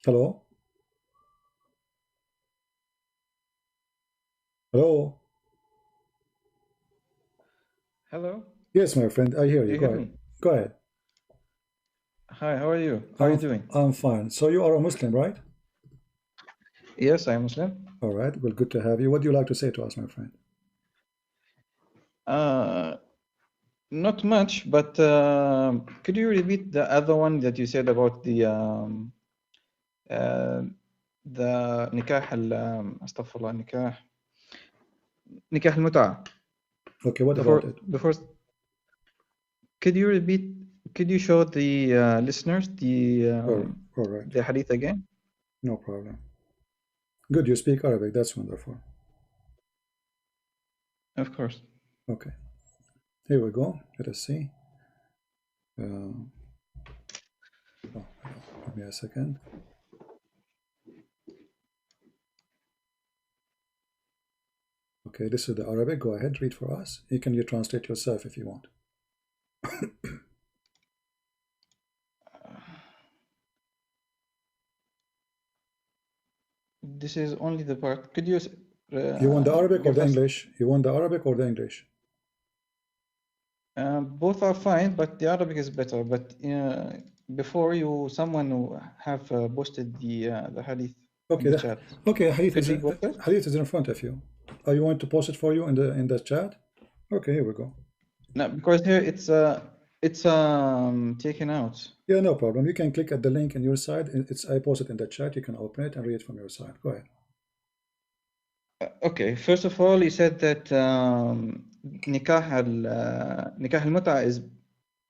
Hello? Hello? Hello, Yes, my friend, I hear do you. you Go hear ahead. me? Go ahead. Hi, how are you? How are you doing? I'm fine. So you are a Muslim, right? Yes, I'm Muslim. All right. Well, good to have you. What do you like to say to us, my friend? Uh, Not much, but could you repeat the other one that you said about uh, the nikah astaghfirullah, nikah al-mut'a. Okay, what about Before it? before could you repeat? Could you show the listeners All right. the hadith again? No problem. Good, you speak Arabic. That's wonderful. Of course. Okay. Here we go. Let us see. Oh, give me a second. Okay, this is the Arabic. Go ahead, read for us. You translate yourself if you want. This is only the part. Could you You want the Arabic or give the us? English? You want the Arabic or the English? Both are fine, but the Arabic is better. But before you, someone who have posted the hadith in Okay, the chat. okay. Could you post it? Hadith is in front of you. You want to post it for you in the chat? Okay, here we go. No, because here it's taken out. Yeah, no problem. You can click at the link on your side. I post it in the chat. You can open it and read it from your side. Go ahead. Okay, first of all, he said that nikah al-mut'a is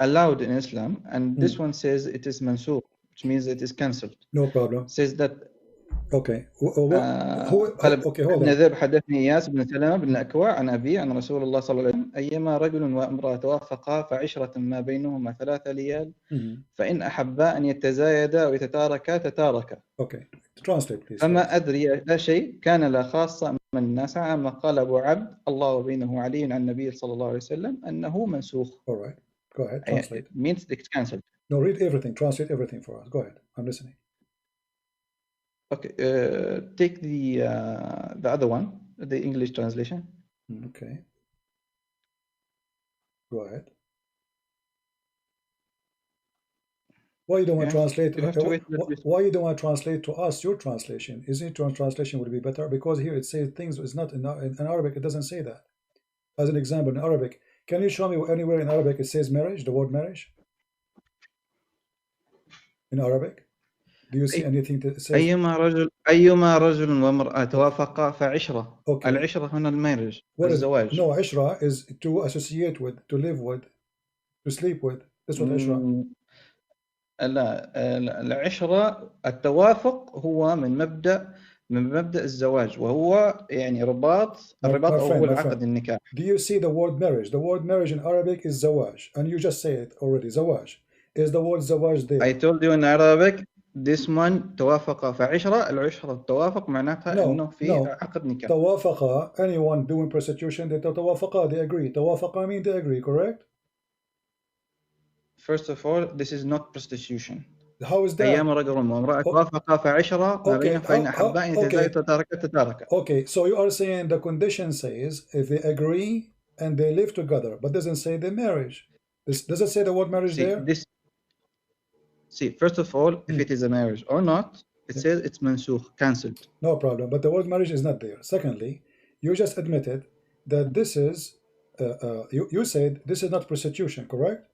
allowed in Islam, and this one says it is mansukh, which means it is cancelled. No problem. Says that Okay. قال Okay, hold ابن on. ذئب حدثني إياس بن سلمة بن الأكوع عن أبي عن رسول الله صلى الله عليه وسلم أيما رجل وامرأة توافقا فعشرة ما بينهما 3 ليال فإن أحبا أن يتزايدا أو يتتاركا تتاركا. Okay. Translate, please, for us. فما أدري لا شيء كان لا خاصة من الناس عما قال أبو عبد الله وبينه علي عن النبي صلى الله عليه وسلم أنه منسوخ. All right. Go ahead. Translate. It means it's cancelled. No, read everything. Translate everything for us. Go ahead. I'm listening. Okay, take the other one, the English translation. Okay. Go ahead. Why you don't want to translate? You have to wait. Why you don't want to translate to us your translation? Isn't it your translation would be better? Because here it says things is not in Arabic. It doesn't say that. As an example, in Arabic, can you show me anywhere in Arabic it says marriage? The word marriage in Arabic. Do you see anything that says? أيما رجل وامرأة توافقا فعشرة. Okay. العشرة هنا المارriage. What is الزواج. no عشرة is to associate with, to live with, to sleep with. That's what عشرة. لا العشرة التوافق هو من مبدأ الزواج وهو يعني الرباط أول عقد النكاح. Do you see the word marriage? The word marriage in Arabic is zawaj, and you just say it already. Zawaj. Is the word zawaj there? I told you in Arabic this one توافق فعشرة. العشرة التوافق معناتها إنه في عقد نكاح. توافق, anyone doing prostitution, they توافق, they agree. توافق mean they agree, correct? First of all, this is not prostitution. How is that? أيام رجل وامرأة توافقا فعشرة ما بينهم فإن أحبا أن يتزاوجا تتاركا. Okay, so you are saying the condition says if they agree and they live together, but doesn't say the marriage. Does it say the word marriage there? First of all, if it is a marriage or not, it says it's mansukh, cancelled. No problem, but the word marriage is not there. Secondly, you just admitted that this is, you said this is not prostitution, correct?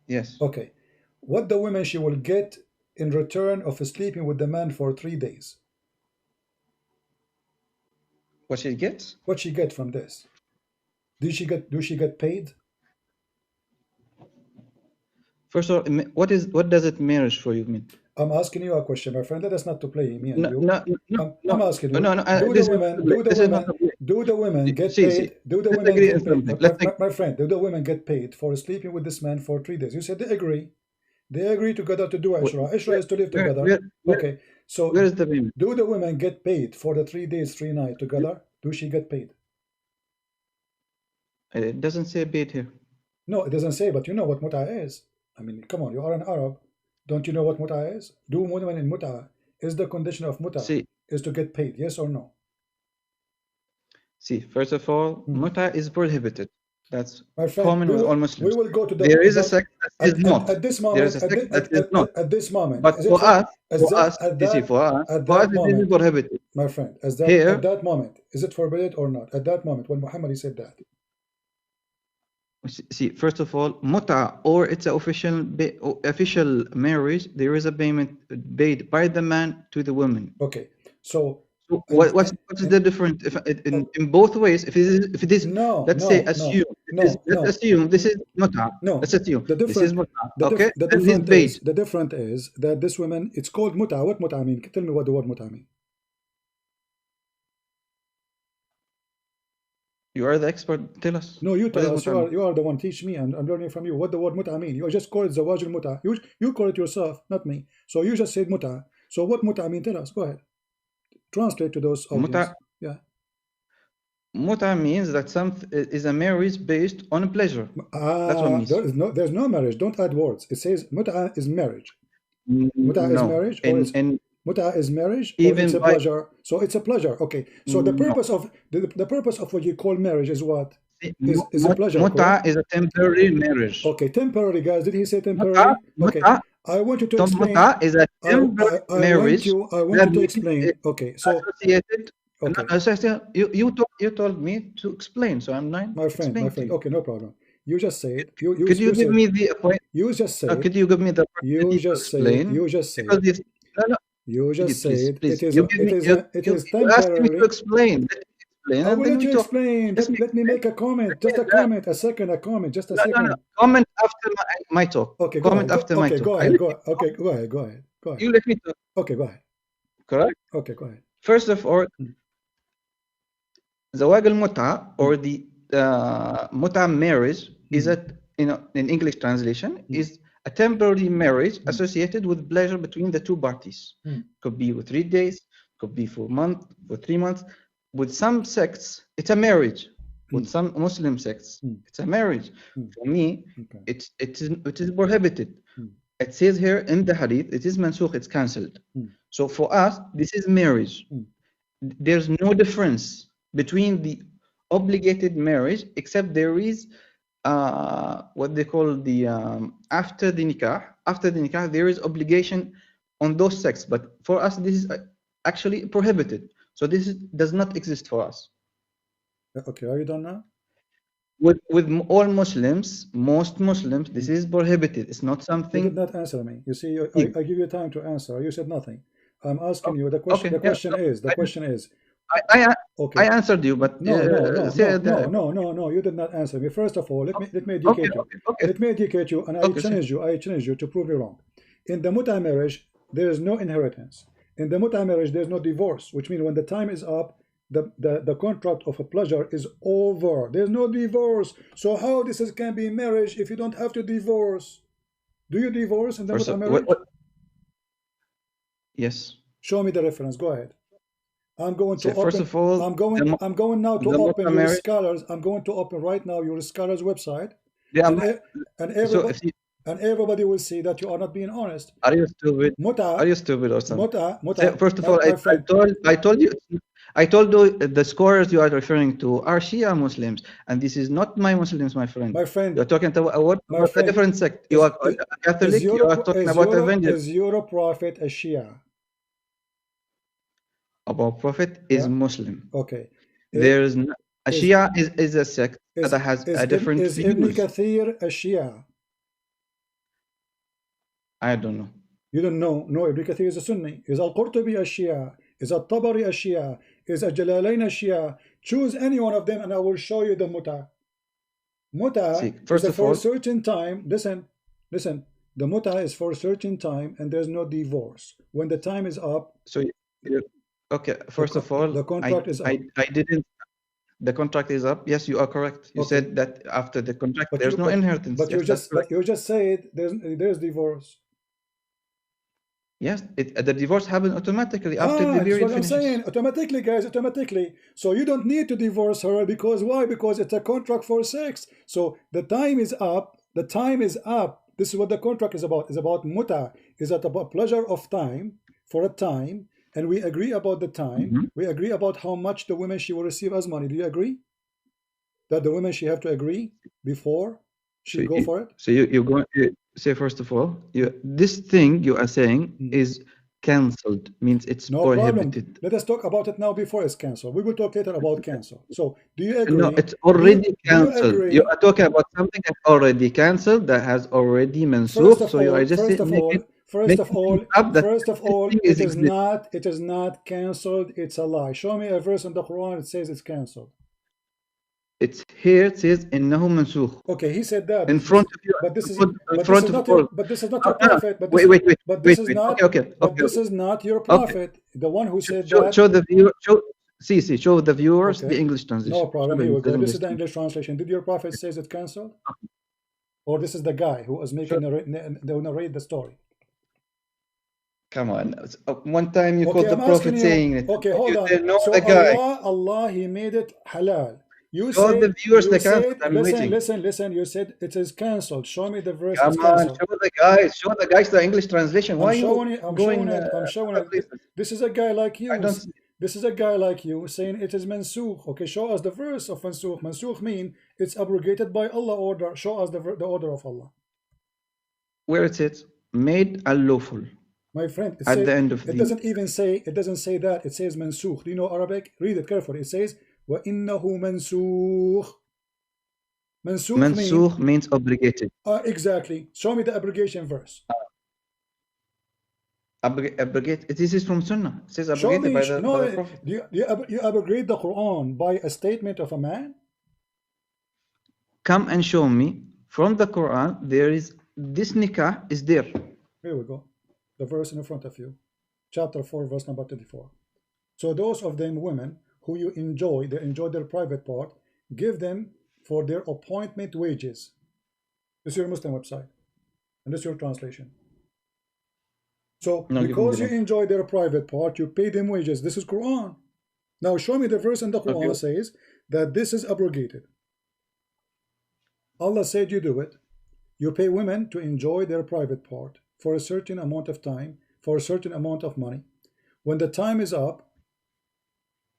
Yes. Okay. What the woman she will get in return of sleeping with the man for 3 days? What she gets? What she get from this? Do she get paid? First of all, what does it marriage for you mean? I'm asking you a question, my friend. Let us not to play me and you. No. I'm asking you. No. Do the women get paid? Do the women get paid? My friend, do the women get paid for sleeping with this man for 3 days? You said they agree. They agree together to do Ishra. Ishra is to live together. Okay. So where is the payment? Do the women get paid for the 3 days, 3 nights together? Do she get paid? It doesn't say paid here. No, it doesn't say, but you know what muta is. I mean, come on, you are an Arab. Don't you know what muta is? Do women in muta, is the condition of muta is to get paid, yes or no? See, first of all, muta is prohibited. That's my friend, common with all Muslims. We will go to the. There is a sect that is not. At this moment, there is a sect that is not. At this moment, but for us, you see, for us, moment, it is prohibited. My friend, at that moment, is it forbidden or not? At that moment, when Muhammad said that. See, first of all, muta, or it's an official marriage. There is a payment paid by the man to the woman. Okay, so what's the difference if in both ways? If it is let's assume this is muta. Let's assume this is muta. Okay, the difference is that this woman, it's called muta. What muta mean? Tell me what the word muta mean. You are the expert. Tell us. No, you tell us. You are the one. Teach me, and I'm learning from you. What the word muta mean? You just call it zawaj al-muta. You call it yourself, not me. So you just said muta. So what muta mean? Tell us. Go ahead. Translate to those audience. Muta, yeah. Muta means that is a marriage based on pleasure. That's what it means. There's no marriage. Don't add words. It says muta is marriage. Muta is marriage, or muta is marriage, or it's a pleasure. So it's a pleasure. Okay. So the purpose of the purpose of what you call marriage is what? Is a pleasure. Muta is a temporary marriage. Okay, temporary, guys. Did he say temporary? Okay. I want you to explain. Muta is a temporary marriage. I want you to explain. Okay, so associated. Okay. You told me to explain, so I'm not. My friend. Okay, no problem. You just say it. Could you give me the point? You just say. Could you give me the? You just say. You just say. No. You just say it. Please. It is temporary. You asked me to explain. I will let you explain. Let me make a comment. Just a comment. A second. A comment. Just a second. No. Comment after my talk. Okay. Comment after my talk. Go ahead. Okay. Go ahead. You let me talk. Okay. Go ahead. Correct. Okay. Go ahead. First of all, zawaj al-muta, or the muta marriage is in English translation is a temporary marriage associated with pleasure between the two parties. Could be with 3 days, could be for a month, for 3 months. With some sects, it's a marriage. With some Muslim sects, it's a marriage. For me, it is prohibited. It says here in the hadith, it is mansukh, it's cancelled. So for us, this is marriage. There's no difference between the obligated marriage, except there is what they call the after the nikah. After the nikah, there is obligation on those sects, but for us, this is actually prohibited. So this does not exist for us. Okay, are you done now? With all Muslims, most Muslims, this is prohibited. It's not something. You did not answer me. You see, I give you time to answer. You said nothing. I'm asking you. The question. The question is. I answered you, but no. You did not answer me. First of all, let me educate you. Let me educate you, and I challenge you to prove me wrong. In the muta marriage, there is no inheritance. In the muta marriage, there's no divorce, which means when the time is up, the contract of a pleasure is over. There's no divorce. So how this can be marriage if you don't have to divorce? Do you divorce in the muta marriage? Yes. Show me the reference. Go ahead. I'm going to open. First of all, I'm going now to open your scholars. I'm going to open right now your scholars website. Yeah. And everybody will see that you are not being honest. Are you stupid? Are you stupid or something? First of all, I told you the scholars you are referring to are Shia Muslims, and this is not my Muslims, my friend. My friend, you're talking about a different sect. You are Catholic. You are talking about evangelical. Is your prophet a Shia? Our prophet is Muslim. Okay. There is a Shia is a sect that has a different views. Is Ibn Kathir a Shia? I don't know. You don't know? No, Ibn Kathir is a Sunni. Is Al-Qurtubi a Shia? Is Al-Tabari a Shia? Is Al-Jalalain a Shia? Choose any one of them and I will show you the muta. Muta is for a certain time. Listen. The muta is for a certain time and there's no divorce. When the time is up. So, okay, first of all, the contract is up. I didn't. The contract is up. Yes, you are correct. You said that after the contract, there's no inheritance. But you just said there's divorce. Yes, the divorce happens automatically after the period finishes. I'm saying automatically, guys, automatically. So you don't need to divorce her because why? Because it's a contract for sex. So the time is up. The time is up. This is what the contract is about. It's about muta. is that about pleasure of time for a time, and we agree about the time. We agree about how much the woman she will receive as money. Do you agree that the woman she have to agree before she go for it? So you're going to say, first of all, this thing you are saying is cancelled, means it's no prohibited. Problem. Let us talk about it now before it's cancelled. We will talk later about cancel. So do you agree? No, it's already cancelled. You are talking about something that's already cancelled, that has already mansukh. So you are just first of all, it is not cancelled. It's a lie. Show me a verse in the Quran that says it's cancelled. It's here. It says innahu mansukh. Okay, he said that in front of you. But this is not your prophet. Wait. This is not your prophet. The one who said that. Show the viewer. Show the viewers the English translation. No problem. Here we go. This is the English translation. Did your prophet says it cancelled? Or this is the guy who was making narrate the story? Come on. One time you called the prophet saying it. Okay, hold on. So the guy. Allah, he made it halal. You show said, the viewers the cancelled. Listen. You said it is cancelled. Show me the verse. Come on, show the guys the English translation. Why I'm showing it. This is a guy like you. This is a guy like you saying it is mansukh. Okay, show us the verse of mansukh. Mansukh mean it's abrogated by Allah order. Show us the order of Allah. Where it says made unlawful. My friend, at the end of it doesn't even say. It doesn't say that. It says mansukh. Do you know Arabic? Read it carefully. It says وَإِنَّهُ مَنْسُوخ. Mansukh means abrogated. Exactly. Show me the abrogation verse. Abrogate. This is from Sunnah. It says abrogated by the Prophet. You abrogate the Quran by a statement of a man? Come and show me from the Quran. There is this nikah is there. Here we go. The verse in front of you. Chapter 4, verse number 24. So those of them women who you enjoy, they enjoy their private part, give them for their appointment wages. This is your Muslim website. And this is your translation. So because you enjoy their private part, you pay them wages. This is Quran. Now show me the verse in the Quran says that this is abrogated. Allah said you do it. You pay women to enjoy their private part for a certain amount of time, for a certain amount of money. When the time is up,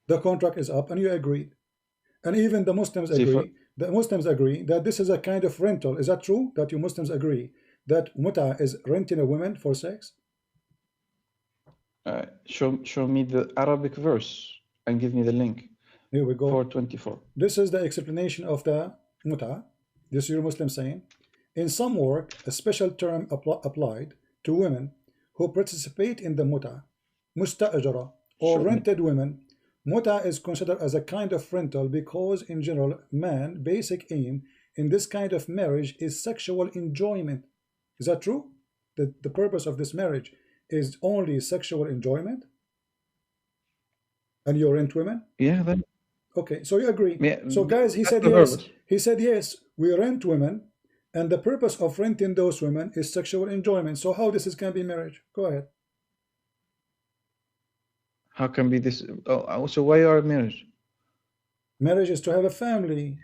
the contract is up, and you agreed. And even the Muslims agree. The Muslims agree that this is a kind of rental. Is that true? That you Muslims agree that muta is renting a woman for sex? Show me the Arabic verse and give me the link. Here we go. 424. This is the explanation of the muta. This is your Muslim saying. In some work, a special term applied to women who participate in the muta, musta'ajara, or rented women. Muta is considered as a kind of rental because in general, man's basic aim in this kind of marriage is sexual enjoyment. Is that true? That the purpose of this marriage is only sexual enjoyment? And you rent women? Yeah. Then. Okay, so you agree. Yeah, so guys, he said yes. He said yes, we rent women, and the purpose of renting those women is sexual enjoyment. So how this can be marriage? Go ahead. How can be this? Oh, so why are marriage? Marriage is to have a family.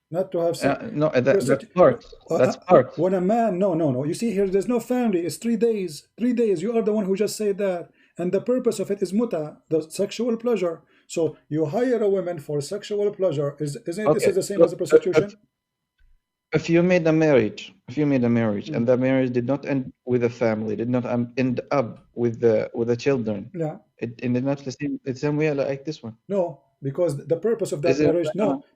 Not to have sex. No, that's part. That's part. When a man, no. You see here, there's no family. It's 3 days. 3 days. You are the one who just said that. And the purpose of it is muta, the sexual pleasure. So you hire a woman for sexual pleasure. Isn't this the same as a prostitution? If you made a marriage, and the marriage did not end with a family, did not end up with the children. Yeah. It ended not the same way like this one. No, because the purpose of that marriage,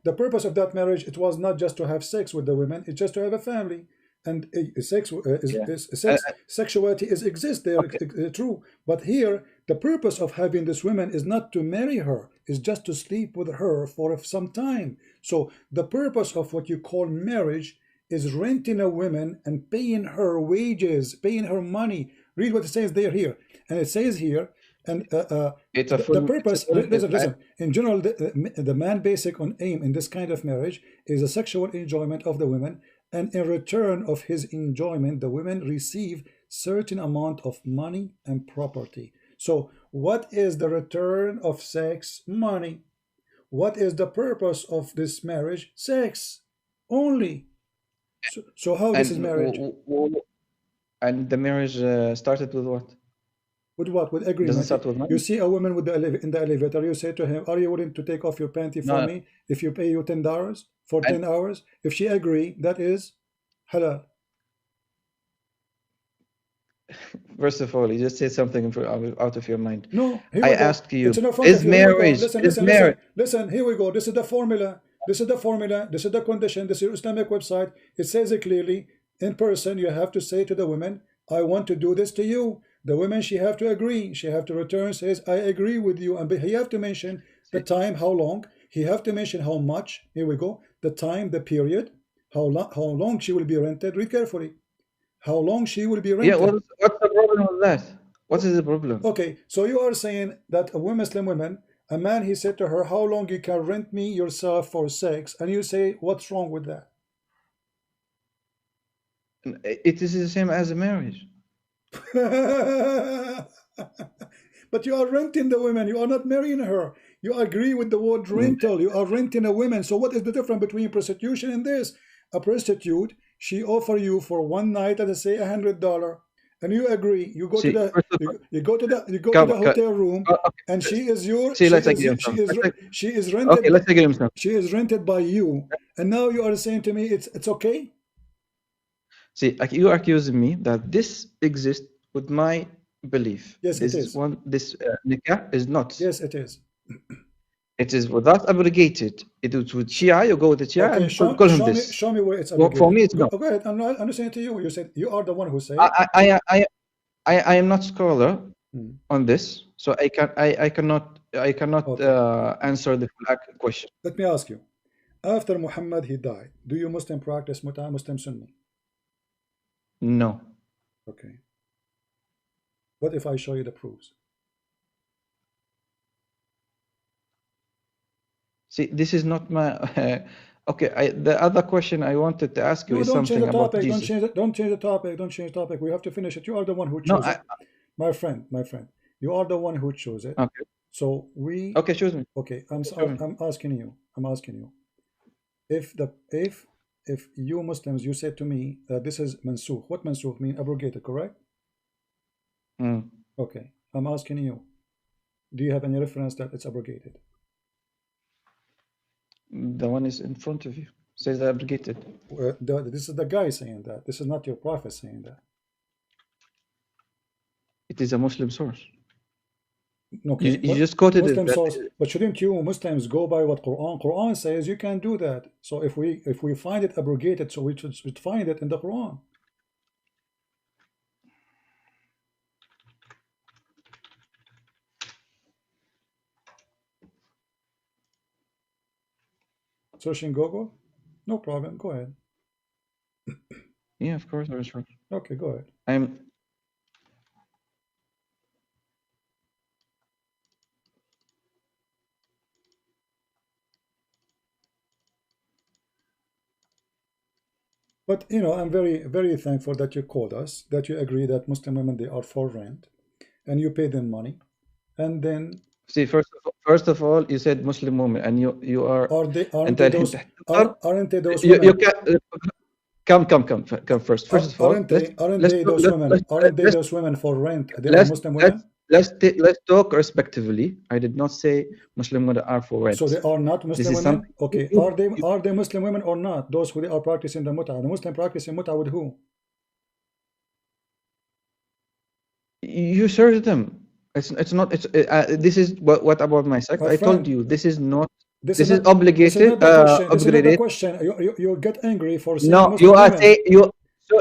the purpose of that marriage, it was not just to have sex with the women, it's just to have a family. And sexuality exists there, true. But here, the purpose of having this woman is not to marry her, is just to sleep with her for some time. So the purpose of what you call marriage is renting a woman and paying her wages, paying her money. Read what it says there here. And it says here, and the purpose, listen, in general, the man basic on aim in this kind of marriage is a sexual enjoyment of the women, and in return of his enjoyment, the women receive certain amount of money and property. So what is the return of sex? Money. What is the purpose of this marriage? Sex only. So how this is marriage? And the marriage started with what? With what? With agreement. Doesn't start with money? You see a woman with in the elevator, you say to him, are you willing to take off your panty for me if you pay you $10 for 10 hours? If she agree, that is halal. First of all, you just said something out of your mind. No, I asked you, is marriage, listen, here we go. This is the formula. This is the formula. This is the condition. This is your Islamic website. It says it clearly. In person, you have to say to the women, I want to do this to you. The women, she have to agree. She have to return, says, I agree with you. And he have to mention the time, how long. He have to mention how much. Here we go. The time, the period, how long she will be rented. Read carefully. How long she will be rented. Yeah, what's the problem with that? What is the problem? Okay, so you are saying that a Muslim woman, a man, he said to her, how long you can rent me yourself for sex? And you say, what's wrong with that? It is the same as a marriage. But you are renting the woman. You are not marrying her. You agree with the word rental. You are renting a woman. So what is the difference between prostitution and this? A prostitute, she offer you for one night, let's say $100, and you agree. You go to the hotel room, and she is your. She is rented. Okay, let's agree on something. She is rented by you, and now you are saying to me it's okay. See, you are accusing me that this exists with my belief. Yes, it is. This nikah is not. Yes, it is. It is without abrogated. It is with Shia. You go with the Shia and call him this. Show me where it's abrogated. For me, it's not. Go ahead. I'm listening to you. You said you are the one who said. I am not scholar on this, so I cannot answer the question. Let me ask you. After Muhammad he died, do you Muslim practice muta, Muslim Sunni? No. Okay. What if I show you the proofs? See, this is not my. Okay, the other question I wanted to ask you is something about Jesus. Don't change the topic. Don't change the topic. We have to finish it. You are the one who chose it. My friend. You are the one who chose it. Okay. So we. Okay, choose me. Okay, I'm asking you. If you Muslims, you said to me that this is mansukh. What mansukh mean? Abrogated, correct? Okay, I'm asking you. Do you have any reference that it's abrogated? The one is in front of you. Says abrogated. This is the guy saying that. This is not your prophet saying that. It is a Muslim source. Okay, you just quoted Muslim it. Source, but shouldn't you Muslims go by what Quran says? You can't do that. So if we find it abrogated, so we should find it in the Quran. Searching Google? No problem. Go ahead. Yeah, of course. Okay, go ahead. But I'm very, very thankful that you called us, that you agree that Muslim women, they are for rent, and you pay them money, and then. See, first of all, you said Muslim women, and you are. Aren't they those women? You can come first. First of all, aren't they those women for rent? They are Muslim women. Let's talk respectively. I did not say Muslim women are for rent. So they are not Muslim women. Okay, are they Muslim women or not? Those who are practicing the muta. The Muslim practicing muta with who? You search them. It's not. This is what about my sect? I told you this is not. This is obligated. This is not the question. You get angry for saying no. You are saying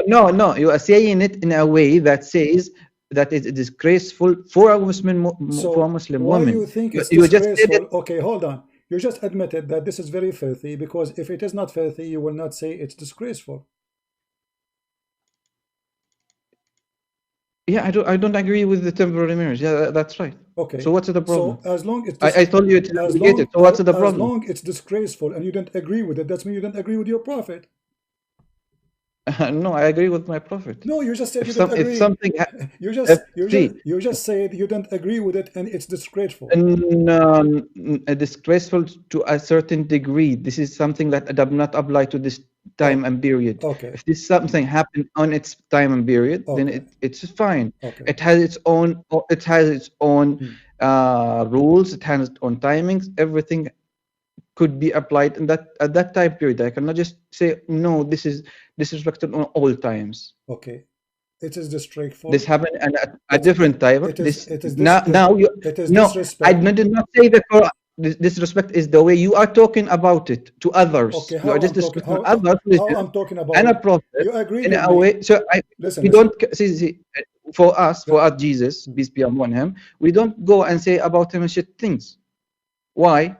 no. You are saying it in a way that says that it is disgraceful for a Muslim woman. You think it's disgraceful? Okay, hold on. You just admitted that this is very filthy, because if it is not filthy, you will not say it's disgraceful. Yeah, I don't agree with the temporary marriage. Yeah, that's right. Okay. So what's the problem? So as long as I told you it's obligated. So what's the problem? As long it's disgraceful and you don't agree with it, that means you don't agree with your prophet. No, I agree with my prophet. No, you just said you don't agree. If something you just said you don't agree with it and it's disgraceful. Disgraceful to a certain degree. This is something that does not apply to this time and period. Okay. If this something happened on its time and period, Okay. then it's fine. Okay. It has its own rules. It has its own timings. Everything could be applied in that at that time period. I cannot just say no. This is disrespected on all times. Okay. It is the straightforward. This happened at a different time. It is now you no. I did not say the Quran. Disrespect is the way you are talking about it to others. Okay, you are just disrespecting others. How I'm talking about and a prophet. You agree in a way. So listen, we don't see for us, Jesus, peace be upon him, we don't go and say about him shit things. Why?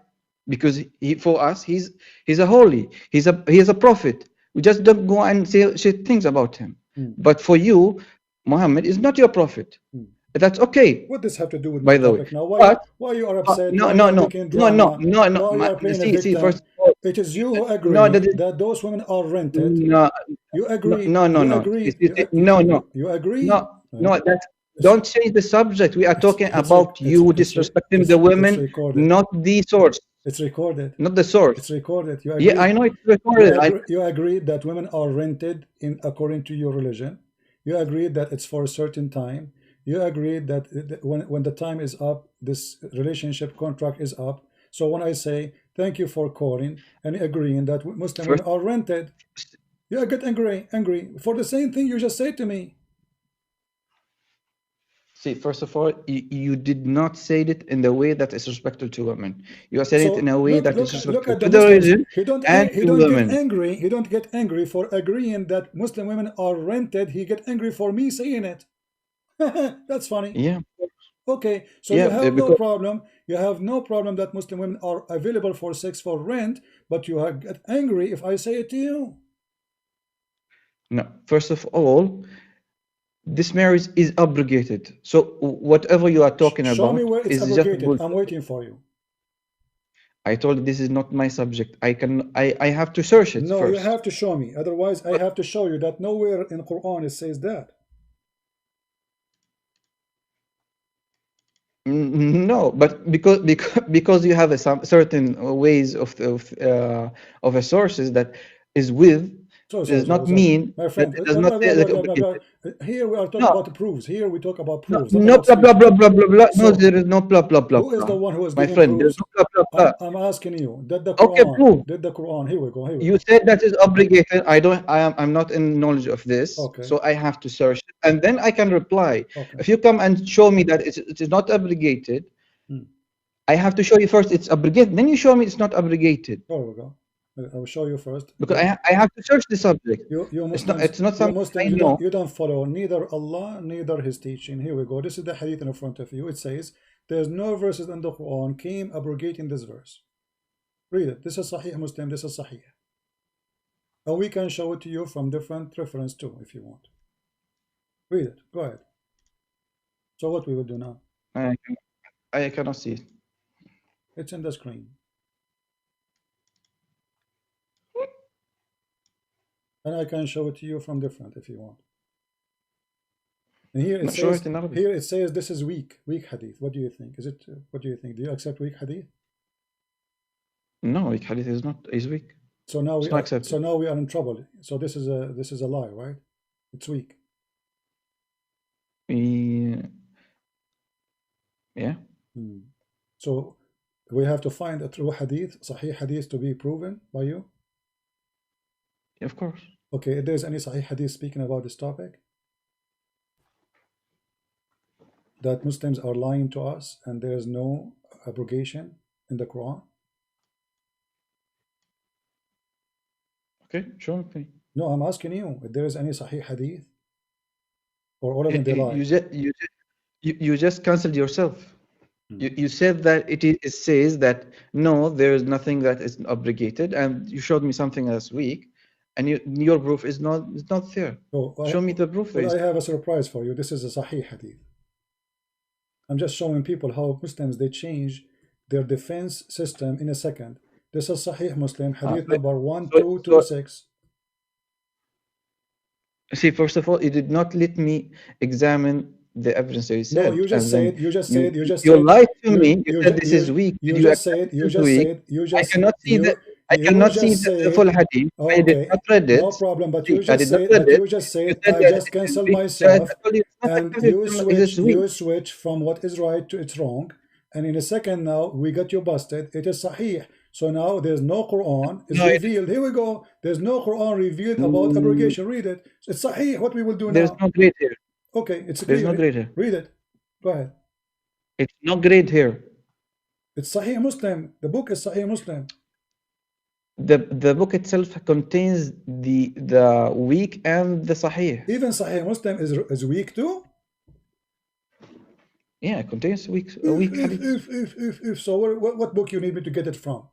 Because for us, he's a holy. He's a prophet. We just don't go and say shit things about him. But for you, Muhammad is not your prophet. That's okay. What does have to do with by the way? Now, why you are upset? No. See, first of all, it is you who agree that those women are rented. No, you agree. No. You agree. You agree. No. Don't change the subject. We are talking about you disrespecting the women, not the source. It's recorded. Not the source. It's recorded. You agree? Yeah, I know it's recorded. You agree that women are rented according to your religion. You agree that it's for a certain time. You agree that when the time is up, this relationship contract is up. So when I say thank you for calling and agreeing that Muslim women are rented, you get angry for the same thing you just said to me. See, first of all, you did not say it in the way that is respectful to women. You are saying it in a way that is respectful to the religion and to women. He don't get angry for agreeing that Muslim women are rented. He get angry for me saying it. That's funny. Yeah. Okay, so you have no problem. You have no problem that Muslim women are available for sex for rent, but you get angry if I say it to you. No, first of all, this marriage is abrogated. So whatever you are talking about, show me where it's is abrogated. just I'm waiting for you. I told you this is not my subject. I have to search it. No, first. You have to show me. Otherwise, I have to show you that nowhere in Qur'an it says that. No, but because you have certain ways of a sources that is with. Does not mean, my friend. Here we are talking about the proofs. Here we talk about proofs. No blah blah blah blah blah. No, there is no blah blah blah. Who is the one who is my friend? There's no blah blah blah. I'm asking you. Did the Quran? Okay, prove. Did the Quran? Here we go. You said that is obligated. I'm not in knowledge of this. Okay. So I have to search it, and then I can reply. Okay. If you come and show me that it is not obligated, I have to show you first it's obligated. Then you show me it's not obligated. There we go. I will show you first. Because I have to search the subject. It's not something I know. You don't follow neither Allah, neither His teaching. Here we go. This is the hadith in front of you. It says, there's no verses in the Quran came abrogating this verse. Read it. This is Sahih Muslim. This is Sahih. And we can show it to you from different reference too, if you want. Read it. Go ahead. So what we will do now? I cannot see it. It's in the screen. And I can show it to you from different if you want. And here it says, it says this is weak hadith. What do you think? What do you think? Do you accept weak hadith? No, weak hadith is weak. So now we are in trouble. So this is a lie, right? It's weak. Yeah. So we have to find a true hadith, Sahih hadith, to be proven by you. Of course. Okay, if there's any Sahih hadith speaking about this topic, that Muslims are lying to us and there's no abrogation in the Quran. Okay, show me. No, I'm asking you if there is any Sahih hadith, or all of them they lie. You just cancelled yourself. You said that it says that no, there is nothing that is obligated, and you showed me something that's weak. And your proof is not there. Show me the proof. Well, I have a surprise for you. This is a Sahih hadith. I'm just showing people how Muslims, they change their defense system in a second. This is Sahih Muslim, hadith number 1226. See, first of all, you did not let me examine the evidence that you said. No, you just said. You lied to me. You said this is weak. You just said. I cannot see that. I cannot see the full hadith. Okay, I did not read it. No problem, but you I just did not said, read it. I just cancelled myself, and you weak. switch from what is right to it's wrong, and in a second now we got you busted. It is sahih. So now there's no Quran is revealed. Here we go. There's no Quran revealed about abrogation. Read it. It's sahih. What we will do There's now? no grade here. Okay, it's There's clear. no grade here. Read it. Go ahead. It's no grade here. It's Sahih Muslim. The book is Sahih Muslim. The book itself contains the weak and the Sahih. Even Sahih Muslim is weak too. Yeah, it contains weak. If so, what book you need me to get it from?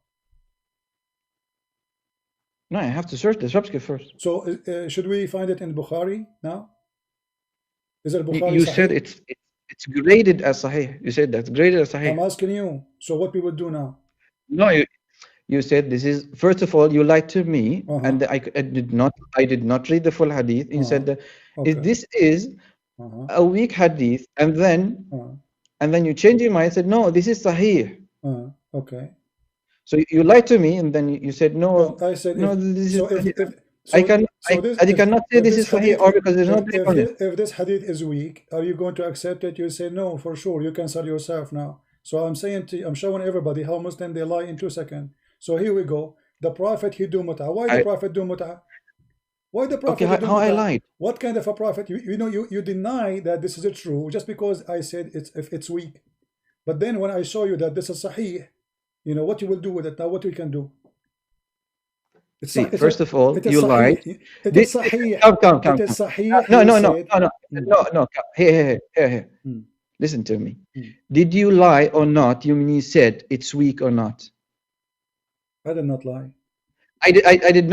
No, I have to search the subscript first. So should we find it in Bukhari now? Is it Bukhari? You said it's graded as Sahih. You said that's graded as Sahih. I'm asking you. So what we would do now? No, you said this is, first of all, you lied to me, and I did not read the full hadith. You said that this is a weak hadith, and then you changed your mind and said, no, this is Sahih. Okay. So you lied to me, and then you said, no, I said no, this so is. I cannot say this is Sahih, or because there's no grade on it. If this hadith is weak, are you going to accept it? You say no, for sure. You cancel yourself now. So I'm saying to you, I'm showing everybody how Muslim they lie in 2 seconds. So here we go. The Prophet he do mut'ah. Why the Prophet do mut'ah? Why the Prophet? Okay, how I lied? What kind of a prophet? You deny that this is true just because I said it's weak. But then when I show you that this is Sahih, you know what you will do with it. Now what we can do? First of all, you lied. It is Sahih. Come. It is Sahih. No. Here. Listen to me. Did you lie or not? You said it's weak or not? I did not lie. I did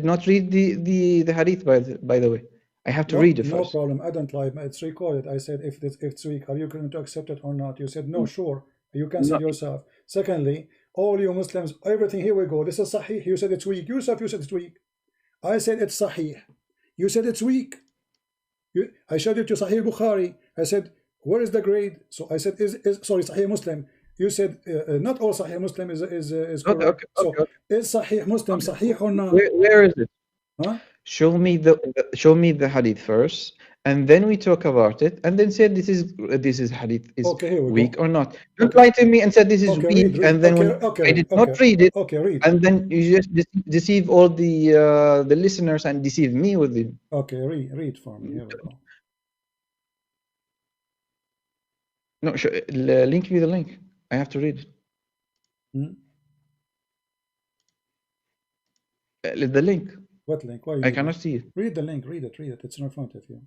not read the hadith by the way. I have to read it first. No problem. I don't lie. It's recorded. I said if it's weak, are you going to accept it or not? You said no, sure. You cancel yourself. Secondly, all you Muslims, everything, here we go. This is Sahih. You said it's weak. Yourself, you said it's weak. I said it's Sahih. You said it's weak. I showed it to Sahih Bukhari. I said, where is the grade? So I said, sorry, Sahih Muslim. You said not all Sahih Muslim is correct. Okay. Is Sahih Muslim Sahih or not? Where is it? Huh? Show me the hadith first, and then we talk about it, and then say this is hadith is weak or not. Don't lie to me and say this is weak, and then when I did not read it, read. And then you just deceive all the listeners and deceive me with it. Okay, read for me. Here we go. No, link me the link. I have to read it. The link. What link? Why I cannot see it. Read the link. Read it. It's in front of you.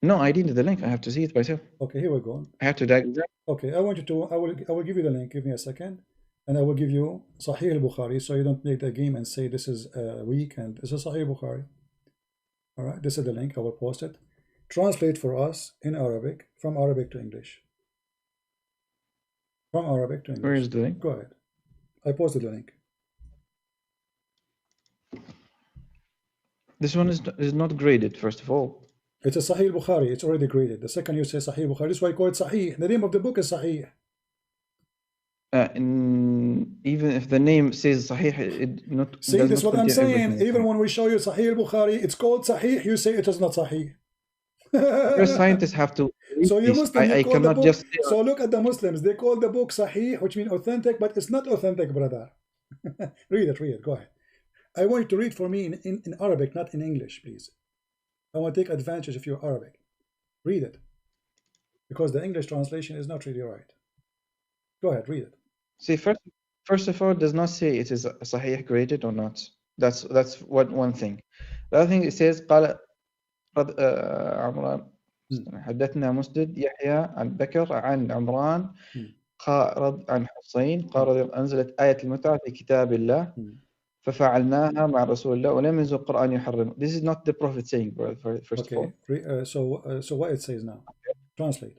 No, I didn't the link. I have to see it myself. Okay, here we go. I have to diagram. Okay, I want you to. I will give you the link. Give me a second, and I will give you Sahih al-Bukhari, so you don't make the game and say this is weak and this is Sahih Bukhari. All right, this is the link. I will post it. Translate for us in Arabic, from Arabic to English. From Arabic to English. Where is the link? Go ahead. I posted the link. This one is not graded, first of all. It's a Sahih Bukhari. It's already graded. The second you say Sahih Bukhari, this is why I call it Sahih. The name of the book is Sahih. Even if the name says Sahih, it not. See, this is what I'm saying. Even when we show you Sahih Bukhari, it's called Sahih. You say it is not Sahih. First, scientists have to. So you Muslims, I cannot just. So look at the Muslims. They call the book Sahih, which means authentic, but it's not authentic, brother. Read it. Go ahead. I want you to read for me in Arabic, not in English, please. I want to take advantage of your Arabic. Read it. Because the English translation is not really right. Go ahead, read it. See, first of all, it does not say it is Sahih graded or not. That's one thing. The other thing, it says قال عمران حدثنا مسدد يحيى عن بكر عن عمران قال عن حسين قال أنزلت آية المتعة في كتاب الله ففعلناها مع رسول الله ولم ينزل القرآن يحرم. This is not the Prophet saying, first of all. So what it says now? Translate.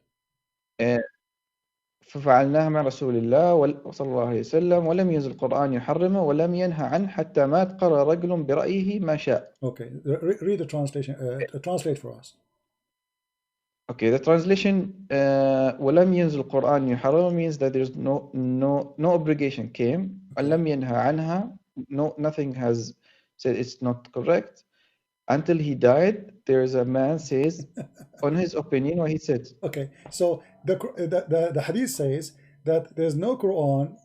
ففعلناها مع رسول الله صلى الله عليه وسلم ولم ينزل القرآن يحرمه ولم ينهى عنه حتى مات قرر رجل برأيه ما شاء. Okay, read the translation. Translate for us. Okay, the translation ولم ينزل القرآن يحرمه means that there's no obligation came لم ينهى عنها. No, nothing has said it's not correct. Until he died, there is a man says, on his opinion, what he said. Okay, so the hadith says that there's no Quran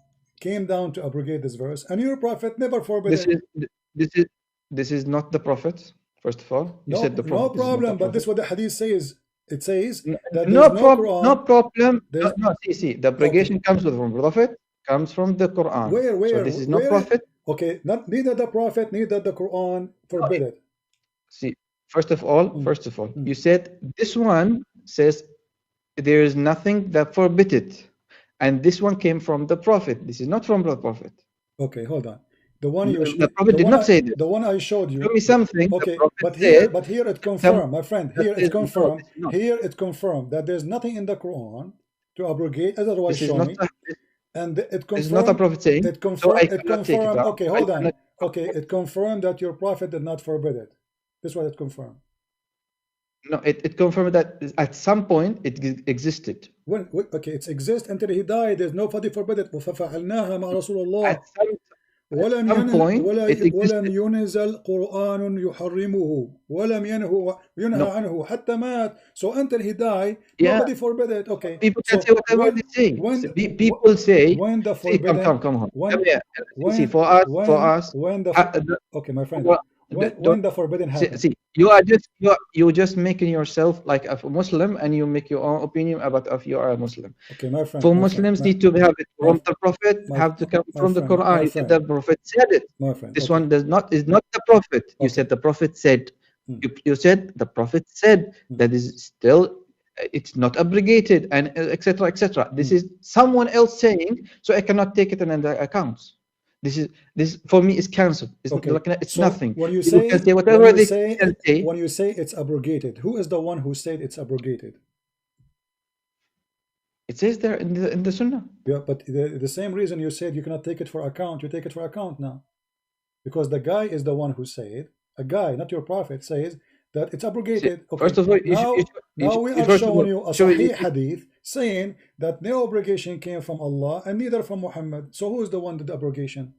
came down to abrogate this verse, and your prophet never forbid it. This is not the prophet. First of all, you said the prophet. No problem, but this is what the hadith says. It says that no problem. Quran, no problem. No, see, the abrogation comes from the prophet, comes from the Quran. Where? So this is not prophet. Okay, neither the prophet, neither the Quran forbid it. See, first of all, you said this one says there is nothing that forbid it, and this one came from the prophet. This is not from the prophet. Okay, hold on. The one the prophet did not say this. The one I showed you. Show me something. Okay, but here it confirmed, my friend. Here it confirmed. Here it confirmed that there's nothing in the Quran to abrogate. Otherwise, show me. And it confirmed. It's not a prophet saying. It confirmed. So it confirmed. Okay, hold on. Okay, it confirmed that your prophet did not forbid it. This is what it confirmed. No, it confirmed that at some point it existed. When? Okay, it exists until he died. There's nobody forbid it. ففعلناها مع رسول الله. At some point ولم ينزل قرآن يحرمه ولم ينهى عنه حتى مات. So until he died, nobody forbid it. Okay. People can say whatever they say. People say. When the forbidden. Come on. Come here. See, for us. Okay, my friend. When the forbidden happens. See, you're just making yourself like a Muslim, and you make your own opinion about if you are a Muslim. Okay, my friend. For Muslims need to have it from the Prophet, have to come from the Quran. The Prophet said it. My friend. This one is not the Prophet. You said the Prophet said. You said the Prophet said that is still. It's not abrogated, and etc. etc. This is someone else saying, so I cannot take it in the accounts. This for me is cancelled. It's so nothing. When you say when you say it's abrogated, who is the one who said it's abrogated? It says there in the Sunnah. Yeah, but the same reason you said you cannot take it for account, you take it for account now, because the guy is the one who said, a guy, not your prophet, says that it's abrogated. Okay. First of all, now we are showing you a Sahih hadith saying that no abrogation came from Allah and neither from Muhammad. So who is the one that did the abrogation?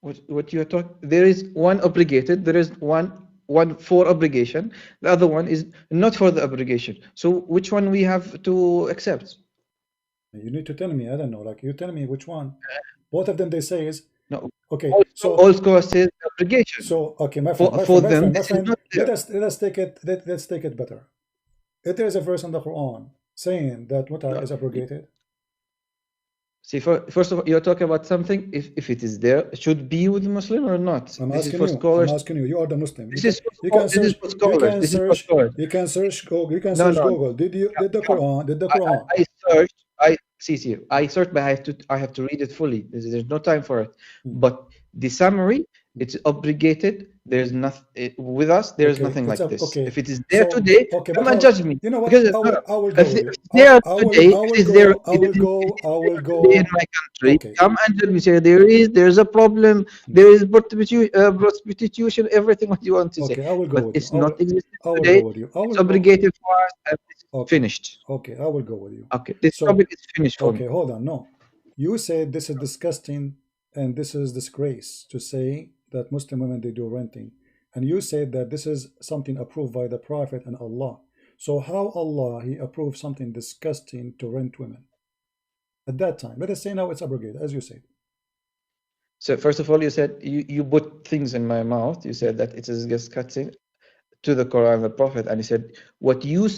What you are talking? There is one obligated. There is one for obligation. The other one is not for the obligation. So which one we have to accept? You need to tell me. I don't know. Like you tell me which one. Both of them they say is no. Okay, so all scholars say obligation. So okay, my friend, let us take it. Let's take it better. If there is a verse in the Quran saying that mut'a is abrogated. See, first of all, you're talking about something. If it is there, it should be with the Muslim or not. I'm asking you. You are the Muslim. You can search Google. Did the Quran? I searched. I searched, but I have to read it fully. There's no time for it. But the summary, it's obligated. There's nothing with us. There's nothing like this. Okay. If it is there today, come and judge me. You know what? Because I will go in my country. Okay. Come and judge me. Say there's a problem. There is prostitution. Everything what you want to say. I will go but it's not existing today. It's obligated for us. And it's finished. Okay, I will go with you. Okay, this topic is finished for me. Okay, hold on. No, you said this is disgusting and this is disgrace to say that Muslim women they do renting, and you said that this is something approved by the Prophet and Allah. So how Allah he approved something disgusting to rent women at that time? Let us say now it's abrogated, as you said. So first of all, you said you put things in my mouth. You said that it is disgusting to the Quran and the Prophet, and you said what you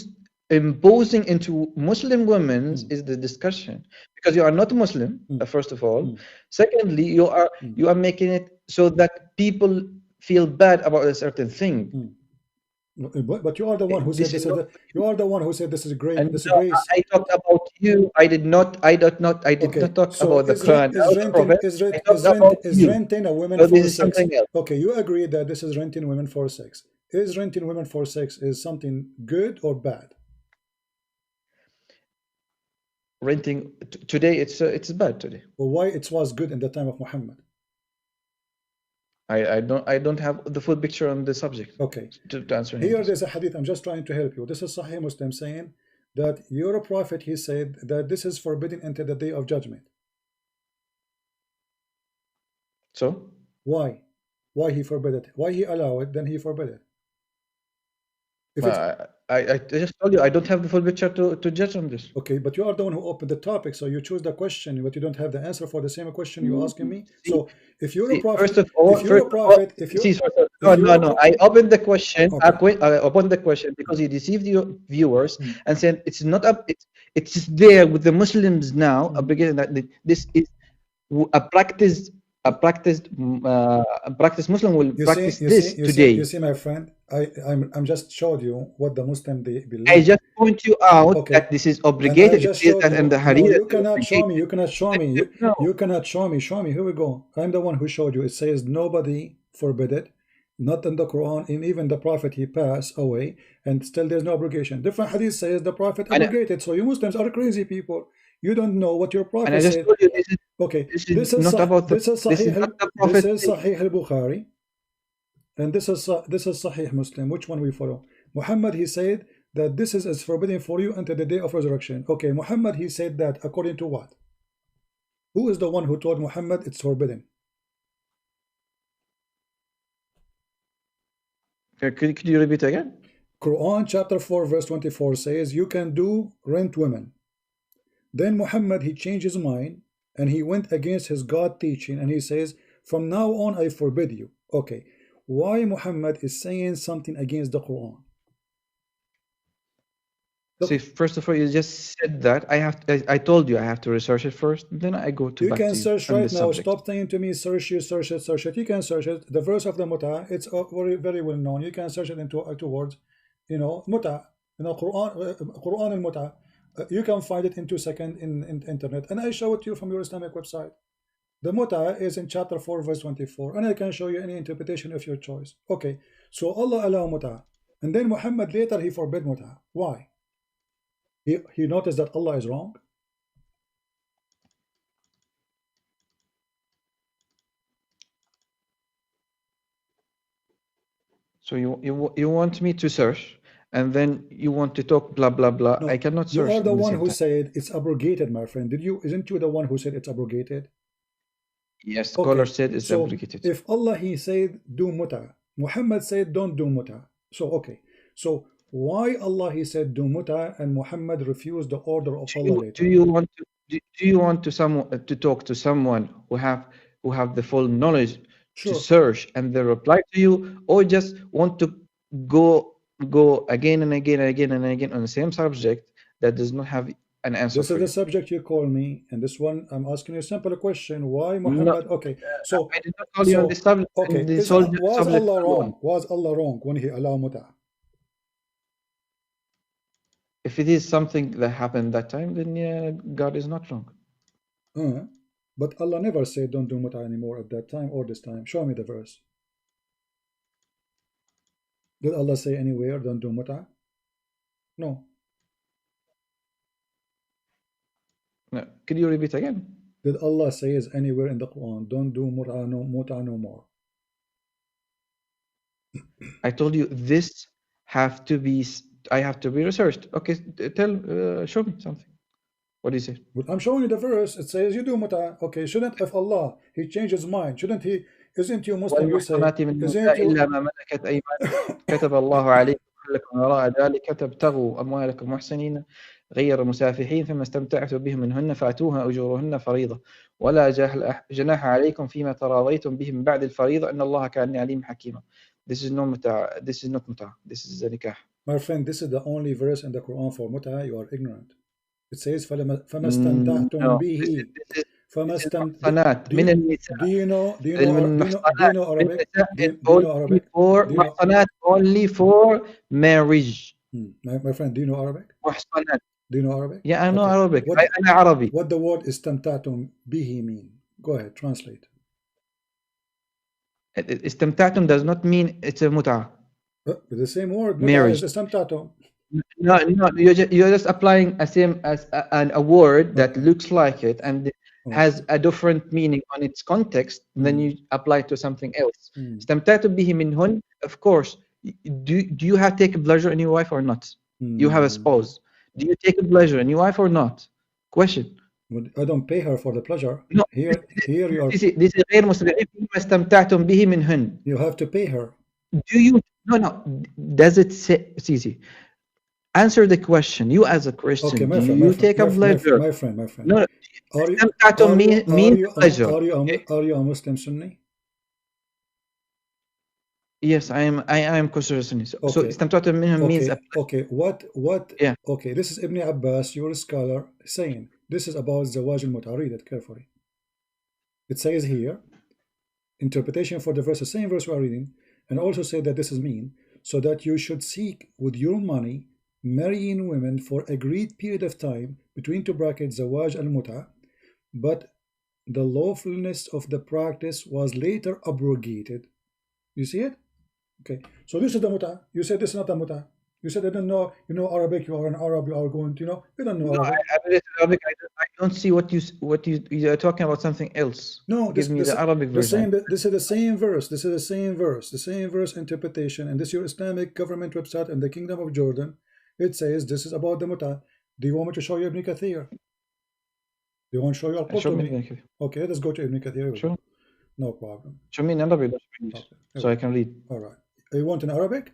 imposing into Muslim women is the discussion, because you are not Muslim, first of all. Secondly, you are making it so that people feel bad about a certain thing. But you are the one who said this. You are the one who said this is great. And this is grace. I talked about you. I did not talk about the Quran. Is renting a woman for sex? Okay, you agree that this is renting women for sex. Is renting women for sex is something good or bad? Renting today, it's bad today. Well, why it was good in the time of Muhammad? I don't have the full picture on the subject. Okay. To answer here, there's a hadith. I'm just trying to help you. This is Sahih Muslim saying that your prophet, he said that this is forbidden until the day of judgment. So? Why? Why he forbid it? Why he allow it, then he forbid it? If I just told you I don't have the full picture to judge on this. Okay, but you are the one who opened the topic, so you choose the question, but you don't have the answer for the same question you're asking me. So if you're a prophet, first of all, I opened the question. Okay. I opened the question because you deceived your viewers and said it's not up. It's there with the Muslims now. Obligated that this is a practice. A practiced Muslim will practice this today. You see, my friend, I'm just showed you what the Muslim they believe. I just point you out that this is obligated. And the Hadith. No, you cannot show me. You cannot show me. You cannot show me. Show me. Here we go. I'm the one who showed you. It says nobody forbid it, not in the Quran, and even the Prophet he passed away, and still there's no obligation. Different Hadith says the Prophet abrogated. So you Muslims are crazy people. You don't know what your prophet and I just said. Told you this is, okay, this is not about the, this is Sahih al-Bukhari, and this is Sahih Muslim. Which one we follow? Muhammad, he said that this is forbidden for you until the day of resurrection. Okay, Muhammad, he said that according to what? Who is the one who told Muhammad it's forbidden? Could you repeat again? Quran chapter 4 verse 24 says you can do rent women. Then Muhammad, he changed his mind and he went against his God teaching and he says, from now on I forbid you. Okay, why Muhammad is saying something against the Quran? See, first of all, you just said that. I told you I have to research it first, then I go to you can search right now. Stop saying to me, search it. You can search it. The verse of the Muta, it's very, very well known. You can search it into two words, you know, Muta, you know, Quran and Muta. You can find it in 2 seconds in internet, and I show it to you from your Islamic website. The Muta is in chapter 4 verse 24, and I can show you any interpretation of your choice. Okay, so Allah allow Muta, and then Muhammad later he forbid Muta. Why? He noticed that Allah is wrong. So you want me to search? And then you want to talk blah blah blah. No, I cannot search. You are the one who said it's abrogated, my friend. Isn't you the one who said it's abrogated? Yes, scholar said it's abrogated. If Allah he said do muta, Muhammad said don't do muta. So okay. So why Allah he said do muta and Muhammad refused the order of Allah later? Do you want to talk to someone who have the full knowledge to search and they reply to you, or just want to go again and again and again and again on the same subject that does not have an answer? This is the subject you call me, and this one I'm asking you a simple question. Why Muhammad? No, okay, so I did not call you on this subject. Okay, was Allah wrong? Was Allah wrong when he allowed muta? If it is something that happened that time, then yeah, God is not wrong. But Allah never said don't do muta anymore at that time or this time. Show me the verse. Did Allah say anywhere don't do muta? No. No. Could you repeat again? Did Allah say anywhere in the Quran don't do muta no more? I told you this have to be. I have to be researched. Okay, show me something. What do you say? Well, I'm showing you the verse. It says you do muta. Okay, shouldn't if Allah he changed his mind? Shouldn't he? Isn't you Muslim? You say, كتب الله عليكم لكم وراء ذلك تبتغوا أموالكم محسنين غير مسافحين فيما استمتعتم به منهن فأتوها أجورهن فريضة ولا جناح عليكم فيما تراضيتم به من بعد الفريضة إن الله كان عليم حكيما. This is not muta. This is not muta. This is a nikah. My friend, this is the only verse in the Quran for muta. You are ignorant. It says فَمَا اسْتَمْتَعْتُمْ بِهِ فَمَا اسْتَمْتَعْتُمْ. Do you know Arabic? Only for marriage. My friend, do you know Arabic? Do you know Arabic? Yeah, I know Arabic. I know Arabic. What the word استمتعتم به mean? Go ahead, translate. استمتعتم does not mean it's a muta. With the same word, marriage. استمتعتم. No, you're just applying a word that looks like it and has a different meaning on its context. Then you apply it to something else. استمتعتم به منهن. Of course, do you have taken pleasure in your wife or not? You have a spouse. Do you take a pleasure in your wife or not? Question. I don't pay her for the pleasure. No. Here you are. This is غير مستمعين فيما استمتعتم به منهن. You have to pay her. Do you? No. Does it say? See. Answer the question. You as a Christian, Okay, do you take a pleasure? My friend. No. Means pleasure. Are you a Muslim Sunni? Yes, I am considered Sunni. So استمتعتم منهم means okay. What? Yeah. Okay, this is Ibn Abbas, your scholar, saying this is about Zawaj al-Mut'a. Read it carefully. It says here, interpretation for the verse, the same verse we are reading, and also say that this is mean, so that you should seek with your money marrying women for agreed period of time between two brackets Zawaj al-Mut'a, but the lawfulness of the practice was later abrogated. You see it? Okay, so this is the Mut'a. You said this is not the Mut'a. You said I don't know. You know Arabic. You are an Arab. You are going to you don't know Arabic. Arabic. I don't see what you are talking about something else. No, give me the Arabic version. This is the same verse. This is the same verse. The same verse interpretation. And this is your Islamic government website in the Kingdom of Jordan. It says this is about the Mut'a. Do you want me to show you Ibn Kathir? Do you want to show you Al-Qurtubi? Okay, let's go to Ibn Kathir. Sure. No problem. Show me in Arabic, so I can read. All right. You want in Arabic?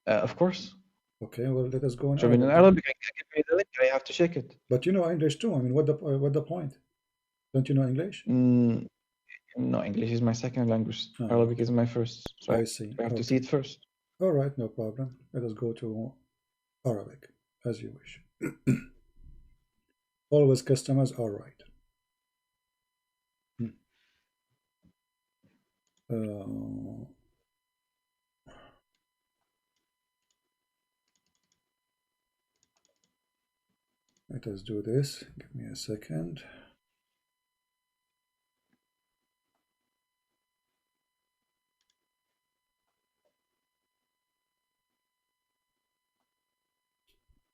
Of course. Okay, well, let us go in Arabic. Show me in Arabic. I give me the link. I have to check it. But you know English too. I mean, what the point? Don't you know English? No, English is my second language. Arabic is my first. So I see. I have to see it first. All right, no problem. Let us go to Arabic, as you wish. Always customers are right. Let us do this. Give me a second.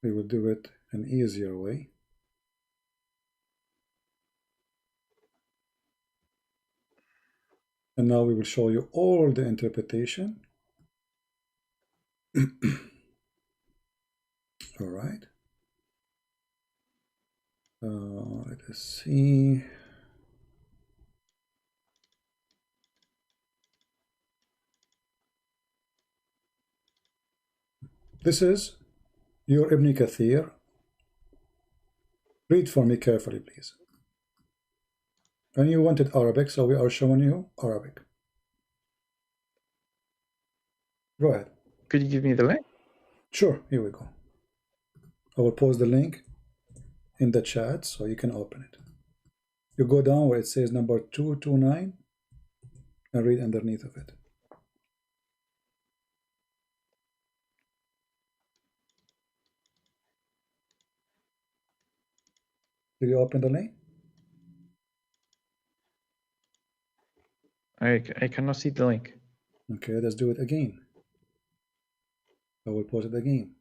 We will do it an easier way. And now we will show you all the interpretation. All right. Let us see. This is your Ibn Kathir. Read for me carefully, please. And you wanted Arabic, so we are showing you Arabic. Go ahead. Could you give me the link? Sure, here we go. I will post the link in the chat so you can open it. You go down where it says number 229 and read underneath of it. Did you open the link? I cannot see the link. Okay, let's do it again. I will post it again.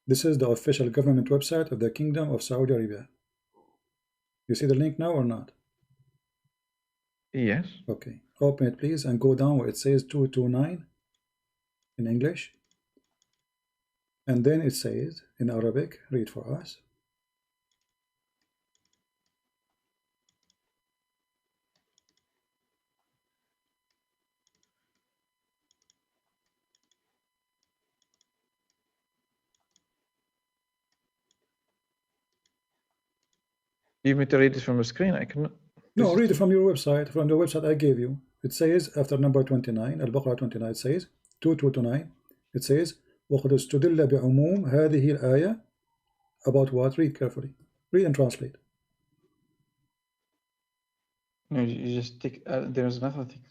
This is the official government website of the Kingdom of Saudi Arabia. You see the link now or not? Yes. Okay, open it please and go down where it says 229 in English. And then it says in Arabic, read for us. You want me to read it from the screen? I cannot. No, read it from your website, from the website I gave you. It says after number 29, Al-Baqarah 29, it says 229. It says وَقَدْ اسْتُدِلَّ بِعُمُومِ هَذِهِ الْآيَةِ. About what? Read carefully. Read and translate. No, you just take. There's nothing.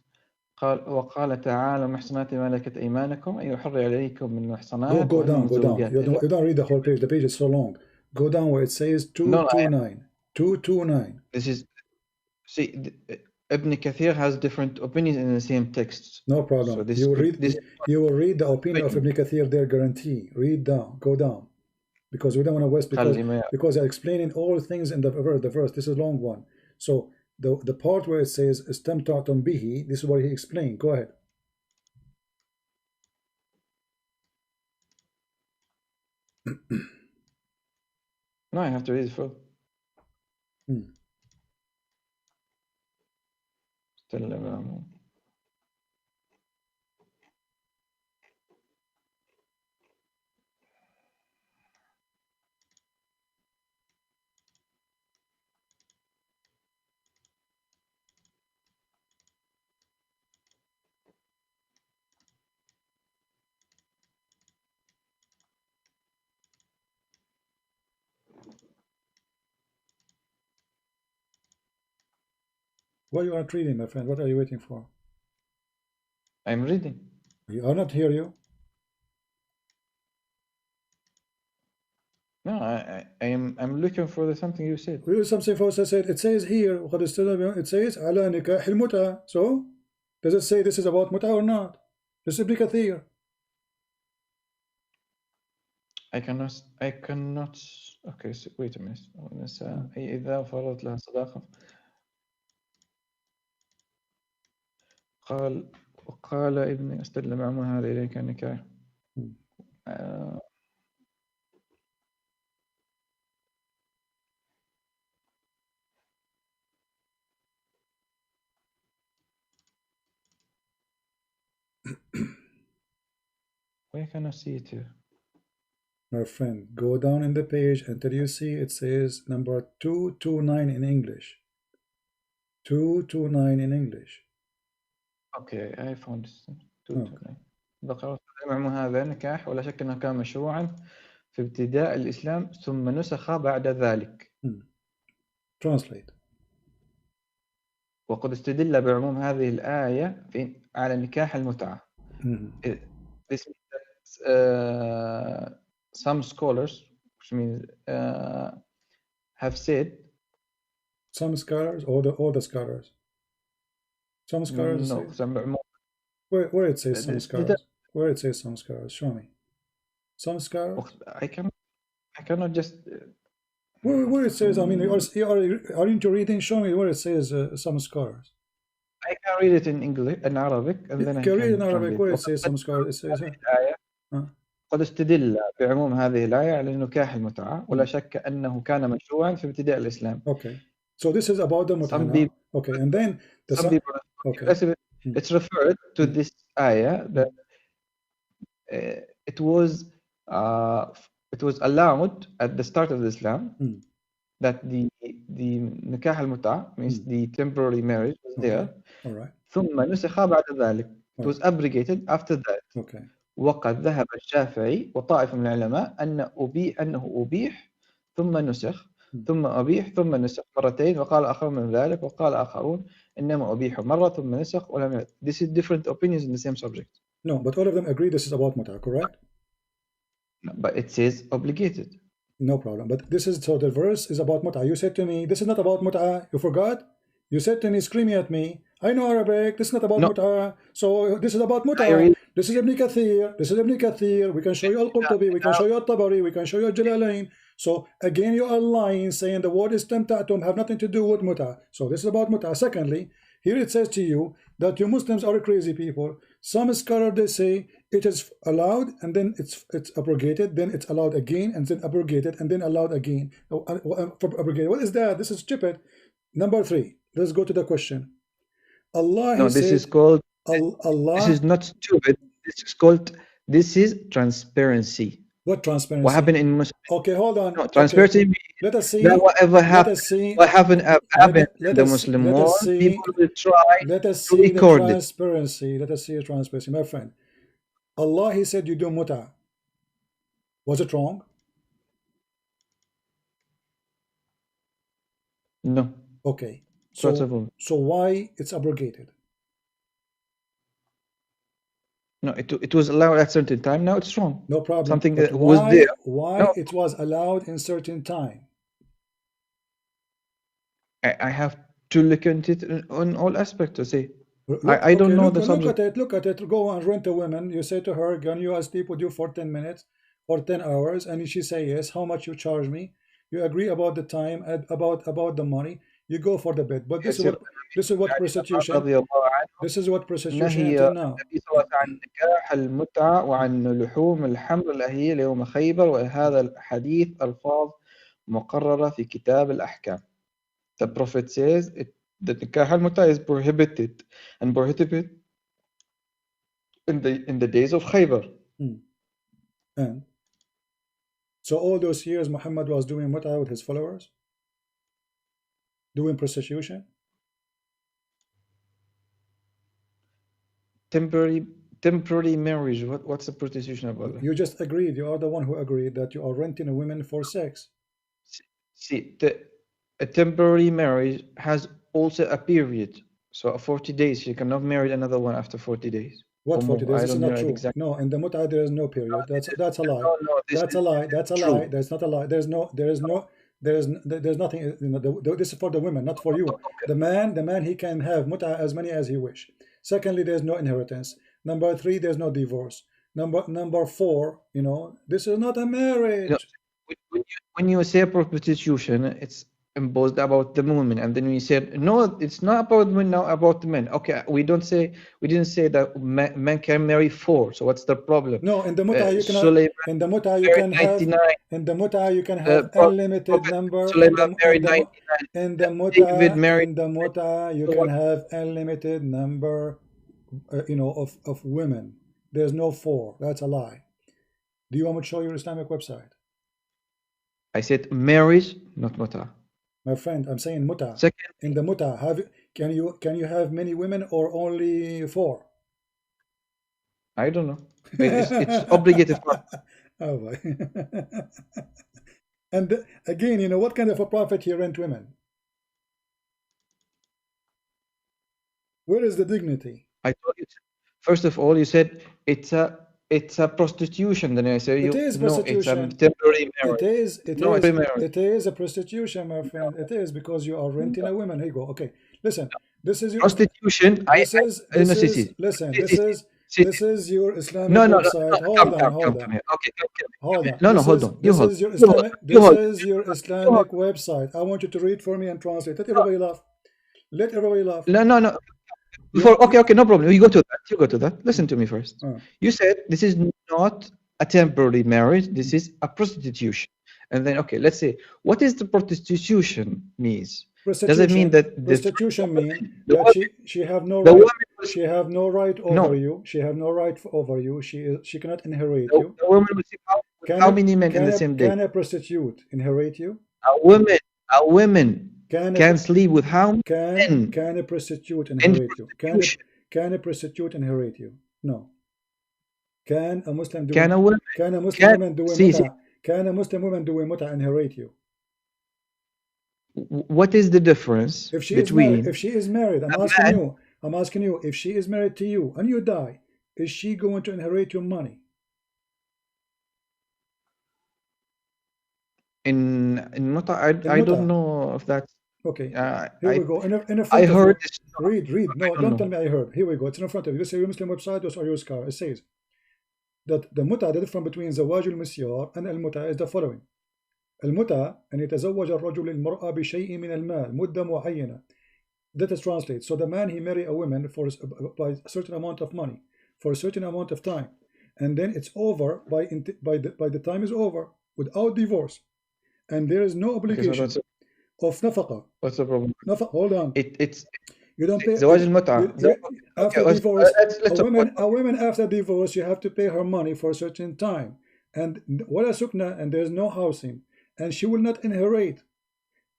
وقال تعالى محصنات ما ملكت أيمانكم أن يحرر عليكم من محصنات. Go down. You don't read the whole page. The page is so long. Go down where it says 229. 229. This is. See, Ibn Kathir has different opinions in the same texts. No problem. So you will read the opinion of Ibn Kathir there, guarantee. Read down. Go down. Because we don't want to waste, because they're explaining all things in the verse. This is a long one. So the part where it says istamta'tum bihi, this is what he explained. Go ahead. No, I have to read it full. Still, Why you aren't reading, my friend? What are you waiting for? I'm reading. You are not hear you? No, I'm looking for something you said. Something false I said. It says here, it says على نكاح المتعة. So, does it say this is about متعة or not? This is كثير. I cannot. Okay, so wait a minute. والنساء أي إذا فرضت لها صداقة وقال ابني استدل مع هذا إليك النكاح. Why can I see it here? My friend, go down in the page until you see it says number 229 in English. 229 in English. Okay, I found this. 229. ذكر مع هذا نكاح ولا شك أنه كان مشروعا في ابتداء الإسلام ثم نسخ بعد ذلك. Translate. وقد استدل بعموم هذه الآية على نكاح المتعة. This means that some scholars, which means have said. Some scholars or the scholars. Some scholars. No, some. Where it says some scholars. Where it says some scholars. Show me. Some scholars. I cannot just. Where it says, I mean, aren't you reading? Show me where it says some scholars. I can read it in English, in Arabic, and then I can read in Arabic where it says some scholars. It says. قد استدل بعموم هذه الآية على نكاح المتعة ولا شك أنه كان مشروعا في ابتداء الإسلام. Okay, so this is about the mut'ah. Okay, and then some people. Okay. It's referred to this ayah that it was allowed at the start of Islam that the nikah al-mut'ah means the temporary marriage was there. All right. ثم نسخ بعد ذلك. It was abrogated after that. Okay. وقد ذهب الشافعي وطائفة من العلماء أنه أبيح ثم نسخ ثم أبيح ثم نسخ مرتين وقال آخرون من ذلك وقال آخرون إنما أبيح مرة ثم نسخ ولم. This is different opinions in the same subject. No, but all of them agree this is about mut'ah, correct? No, but it says obligated. No problem. But this is, so the verse is about mut'ah. You said to me, this is not about mut'ah. You forgot? You said to me, screaming at me, I know Arabic, this is not about mut'ah. So this is about mut'ah. This is Ibn Kathir. This is Ibn Kathir. We can show you Al-Qurtubi. We can show you Al-Tabari. We can show you Al-Jalalain. So again, you are lying, saying the word istamta'tum have nothing to do with mut'ah. So this is about mut'ah. Secondly, here it says to you that you Muslims are crazy people. Some scholars, they say it is allowed and then it's abrogated, then it's allowed again and then abrogated and then allowed again. Abrogated. What is that? This is stupid. Number 3. Let's go to the question. Allah. No, this is called. Allah. This is not stupid. This is transparency. What transparency? What happened in Muslim? Okay, hold on. No, transparency. Okay. Let us see. Whatever happened. What happened in the Muslim world? People will try to record the transparency. Let us see the transparency, my friend. Allah, He said you do mut'ah. Was it wrong? No. Okay. So why it's abrogated? No, it was allowed at a certain time. Now it's wrong. No problem. Something that was there. Why it was allowed in certain time? I have to look at it on all aspects to see. I don't know the subject. Look at it. Go and rent a woman. You say to her, "Can you sleep with you for 10 minutes or 10 hours?" And she say yes. How much you charge me? You agree about the time, about the money. you go for the bed. But this is what prostitution. This is what prostitution until now. النبي صلى الله عليه وسلم عن نكاح المتعة وعن لحوم الحمر الأهلية ليوم خيبر، وهذا الحديث ألفاظ مقررة في كتاب الأحكام. The Prophet says that نكاح المتعة is prohibited and prohibited in the days of Khaybar. And so all those years Muhammad was doing mut'ah with his followers, doing prostitution. Temporary marriage. What's the prostitution about that? You just agreed. You are the one who agreed that you are renting a woman for sex. See, a temporary marriage has also a period. So 40 days. You cannot marry another one after 40 days. What 40 days? This is not true. Exactly. No, in the mut'ah there is no period. That's a lie. That's a lie. That's a lie. That's not a lie. There's nothing. You know, this is for the women, not for you. The man, he can have mut'ah as many as he wish. Secondly, there's no inheritance. Number 3, there's no divorce. Number 4, you know, this is not a marriage. No, when you say prostitution, it's imposed about the women, and then we said no, it's not about women, now about the men. Okay, we didn't say that men can marry 4. So what's the problem? No, in the mut'ah you cannot. In the mut'ah you can have. In the mut'ah you can have unlimited number. In the mut'ah you can have unlimited number. You know, of women. There's no 4. That's a lie. Do you want me to show your Islamic website? I said marriage, not mut'ah. My friend, I'm saying mut'ah. In the mut'ah, can you have many women or only 4? I don't know. It's obligated. Oh boy. And again, you know, what kind of a prophet here rent women? Where is the dignity? I told you. First of all, you said it's a prostitution. Then I say it is prostitution. No, it's a temporary marriage. It is a prostitution, my friend. It is, because you are renting a woman. Here you go. Okay, listen. This is your prostitution. This is your Islamic website. Hold on. Okay. Hold on. No, hold on. This is your Islamic website. I want you to read for me and translate. Let everybody laugh. No. Okay, no problem. You go to that. Listen to me first. You said this is not a temporary marriage. This is a prostitution. And then, okay, let's say, what is the prostitution means? Does it mean that prostitution means that she have no right? She have no right over you. She have no right over you. She cannot inherit you. The woman will see how many men in the same day? Can a prostitute inherit you? A woman can sleep with how many men? Can a prostitute inherit you? Can a prostitute inherit you? No. Can a Muslim do? Can a woman? Can a Muslim woman do mut'ah? Can a Muslim woman do mut'ah inherit you? What is the difference between? If she is married, I'm asking you, if she is married to you and you die, is she going to inherit your money? In mut'ah, I don't know if that's okay. Here we go. In front I heard of you. Read. No, don't tell me I heard. Here we go. It's in front of you. This is your Muslim website or your scar. It says that the mut'ah, the difference between زواج المسيار and المتعة is the following. المتعة أن يتزوج الرجل المرأة بشيء من المال مدة معينة. That is translated. So the man, he marry a woman by a certain amount of money for a certain amount of time, and then it's over by the time is over without divorce, and there is no obligation of nafaqa. What's the problem? Hold on. It's you don't pay زواج المتعة. After divorce, a woman after divorce, you have to pay her money for a certain time, and wala sukna, and there's no housing, and she will not inherit.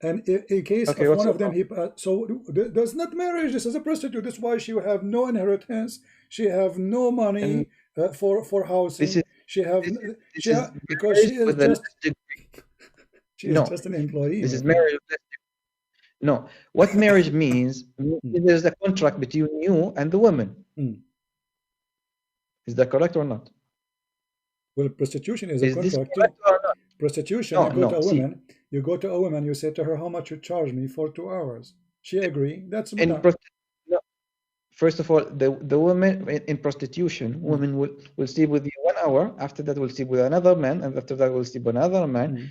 And in case of one of them, so there's not marriage. This is a prostitute. That's why she will have no inheritance. She have no money for housing. Because she is just an employee. This is marriage. No, what marriage means, there's a contract between you and the woman. Is that correct or not? Well, prostitution is a contract too. Prostitution, you go to a woman, you say to her, how much you charge me for 2 hours? She agree. That's First of all, the woman in prostitution, women will sleep with you 1 hour. After that, will sleep with another man, and after that, will sleep with another man.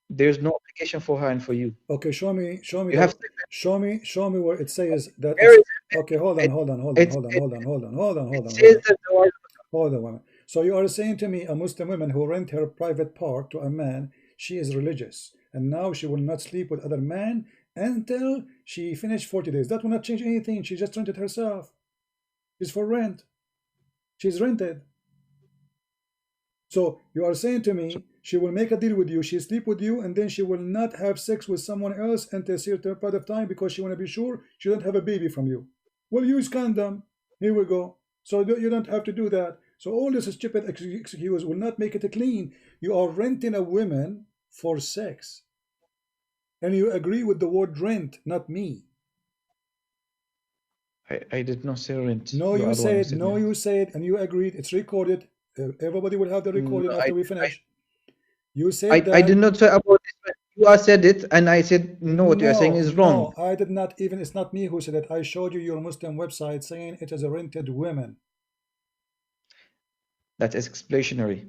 There's no obligation for her and for you. Okay, show me. Show me where it says that Where it's is okay. Hold on, it? hold on, hold on, It's hold on, it, hold on, hold on, hold on, hold it on, hold says on. that the word Hold on, woman. So you are saying to me a Muslim woman who rent her private part to a man, she is religious, and now she will not sleep with other men until she finished 40 days. That will not change anything. She just rented herself. She's for rent. She's rented. So you are saying to me she will make a deal with you, she sleep with you, and then she will not have sex with someone else until a certain period of time because she want to be sure she don't have a baby from you. Well, use condom. Here we go. So you don't have to do that. So all this stupid excuse will not make it clean. You are renting a woman for sex, and you agree with the word rent, not me. I did not say rent. No, You you are the one who said, said no, rent. you said, and you agreed. It's recorded. Everybody will have the No, recording after we finish. You I said did that. not say about this. You are said it, and I said no. What you are saying No, is wrong. no, I did not even, it's not me who said it. I showed you your Muslim website saying it is a rented women. That is explanatory.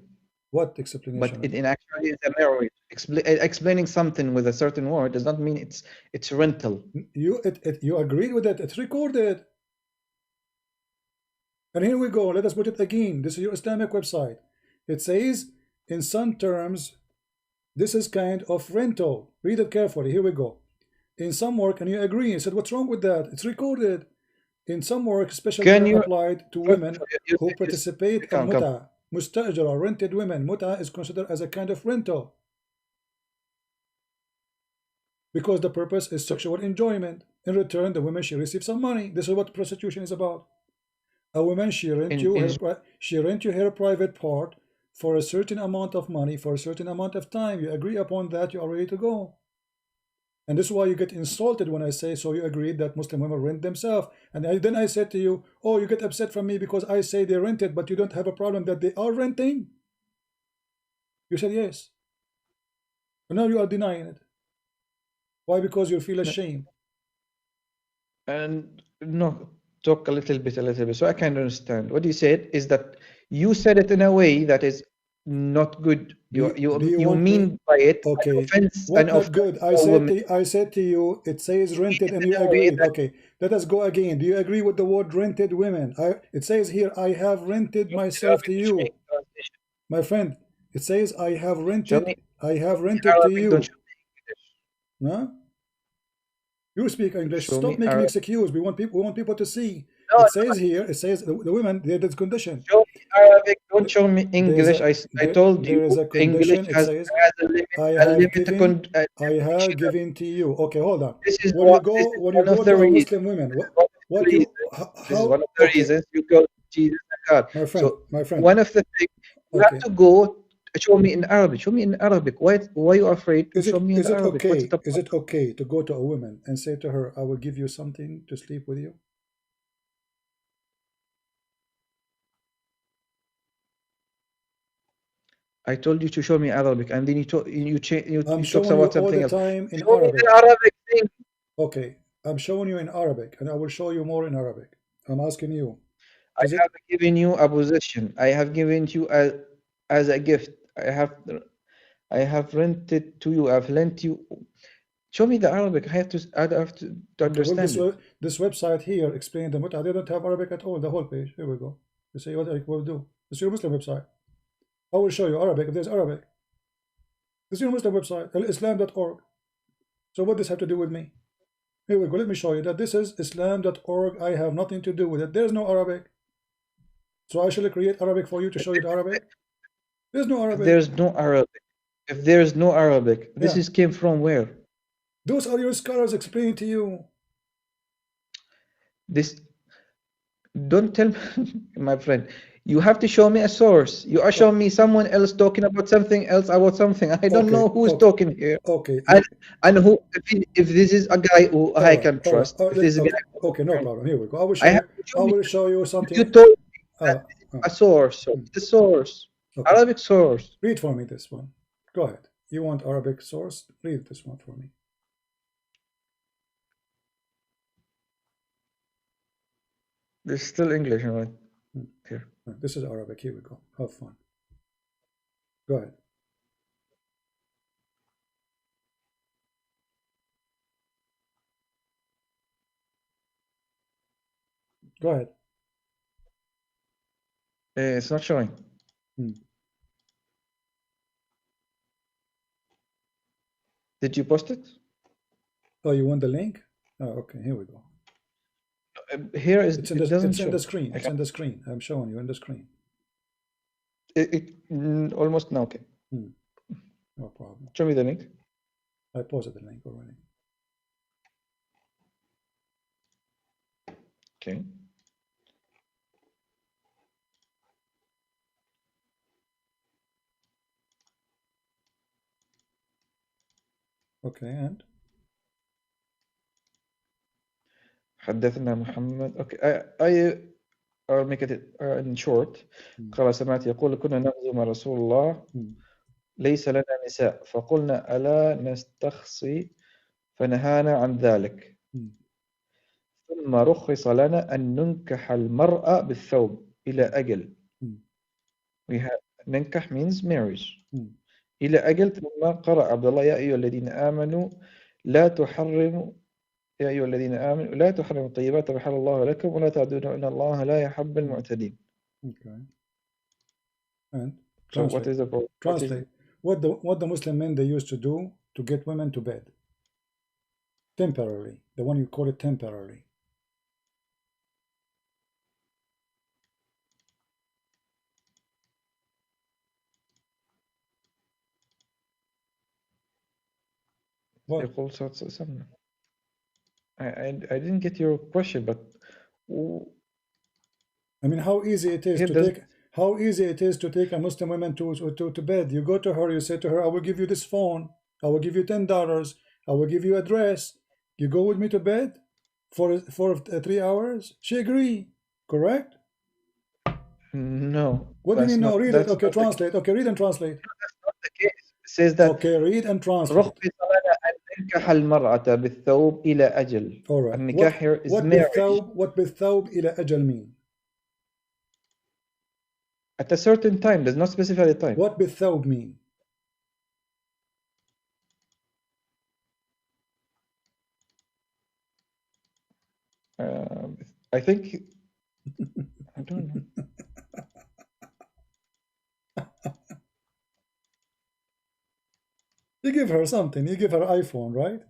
What But explanation? in actually it's a marriage. Explaining something with a certain word does not mean it's rental. You agreed with it. It's recorded. And here we go. Let us put it again. This is your Islamic website. It says, in some terms, this is kind of rental. Read it carefully. Here we go. In some work, and you agree. He said, what's wrong with that? It's recorded. In some work, special Can term you applied to first women you who said this? participate in Come. muta. Mustajara, rented women. Muta is considered as a kind of rental because the purpose is So sexual enjoyment. In return, the woman, she receives some money. This is what prostitution is about. A woman, she in rent you her private part for a certain amount of money for a certain amount of time. You agree upon that, you are ready to go. And this is why you get insulted when I say, so you agreed that Muslim women rent themselves. And then I said to you, oh, you get upset from me because I say they rented, but you don't have a problem that they are renting? You said yes. And now you are denying it. Why? Because you feel ashamed. and no talk a little bit so I can understand. What you said is that you said it in a way that is not good. Do you You want me? mean by it Okay. an What not offense good? to a woman. I said to you, it says You mean rented it and in you a way agreed. that Okay. Let us go again. Do you agree with the word rented women? It says here, I have rented show me in myself Arabic to to show me you. translation. My friend, it says Show me I have in rented to Arabic, don't you. show me English. No? You speak English. Show Stop me making Arabic. excuses. We want people to see. No, It says here, it says the women, there is condition. show me Arabic, don't show me There's English. a I told you there is a English condition. It says has a I have definition. given to you. Okay, hold on. This is When you one of go the to a reasons. Muslim women, This is one of the reasons. This is one how of the okay, reasons you call Jesus a God. So my friend. one of the things you have Okay, to go show me in Arabic. Show me in Arabic. Why you afraid to show me in Arabic? What's the is point? it okay to go to a woman and say to her, I will give you something to sleep with you? I told you to show me Arabic, and then I'm you talked showing you about all something the else. time in Show me Arabic. the Arabic thing. Okay, I'm showing you in Arabic, and I will show you more in Arabic. I'm asking you, I is it have given you a possession. I have given you as a gift. I have rented to you. I've lent you. Show me the Arabic. I have to okay? Well, understand it. this website here explain the mut'a. They don't have Arabic at all. The whole page. Here we go. You see what I will do. This is your Muslim website. I will show you Arabic if there's Arabic. This is your Muslim website, islam.org. So what does this have to do with me? Here we go. Let me show you that this is islam.org. I have nothing to do with it. There's no Arabic. So I shall create Arabic for you to show you the Arabic. There's no If Arabic. there's no Arabic, if there's no Arabic, this Yeah. is came from where? Those are your scholars explaining to you. This don't tell me, my friend. You have to show me a source. You are Oh, showing me someone else talking about something else about something. I don't okay. know who's Okay. talking here, Okay. and who if this is a guy who All I right. can All right. trust. If this is a guy, Okay. Okay. No problem. Here we go. I have to show I me. will show you You something. told me that Uh, this is uh, a source. So hmm. the source, Okay. Arabic source. Read for me this one. Go ahead. You want Arabic source? Read this one for me. This is still English, right? Hmm. Here. This is Arabic. Here we go. Have fun. Go ahead. Go ahead. It's not showing. Did you post it? Oh, you want the link? Oh, okay. Here we go. Here is It's in the screen. It's in the screen. I'm showing you in the screen. Almost now. Okay. No problem. Show me the link. I posted the link already. Okay. Okay, and حدثنا محمد. Okay. I'll make it in short. قال سمعت يقول كنا نغزو مع رسول الله ليس لنا نساء فقلنا ألا نستخصي فنهانا عن ذلك ثم رخص لنا أن ننكح المرأة بالثوب إلى أجل. ننكح means marriage. إلى أجل. ثم قرأ عبد الله يا أيها الذين آمنوا لا تحرموا يا أيها الذين آمنوا لا تحرموا الطيبات وحل الله لكم ولا تعدوا إن الله لا يحب المعتدين. Okay. And so what is the problem? Translate. What the Muslim men they used to do to get women to bed temporarily. The one you call it temporarily. What? I didn't get your question, but I mean, how easy it is to take a Muslim woman to bed. You go to her, you say to her, I will give you this phone, I will give you $10, I will give you address. You go with me to bed for 3 hours. She agree, correct? No. What do you mean no? Read it. Okay, translate. Okay, read and translate. That's not the case. It says that. Okay, read and translate. بالثوب إلى أجل. All right. النكاح here is marriage. What بالثوب إلى أجل mean? At a certain time, does not specify the time. What بالثوب mean? I think I don't know. You give her something. You give her iPhone, right?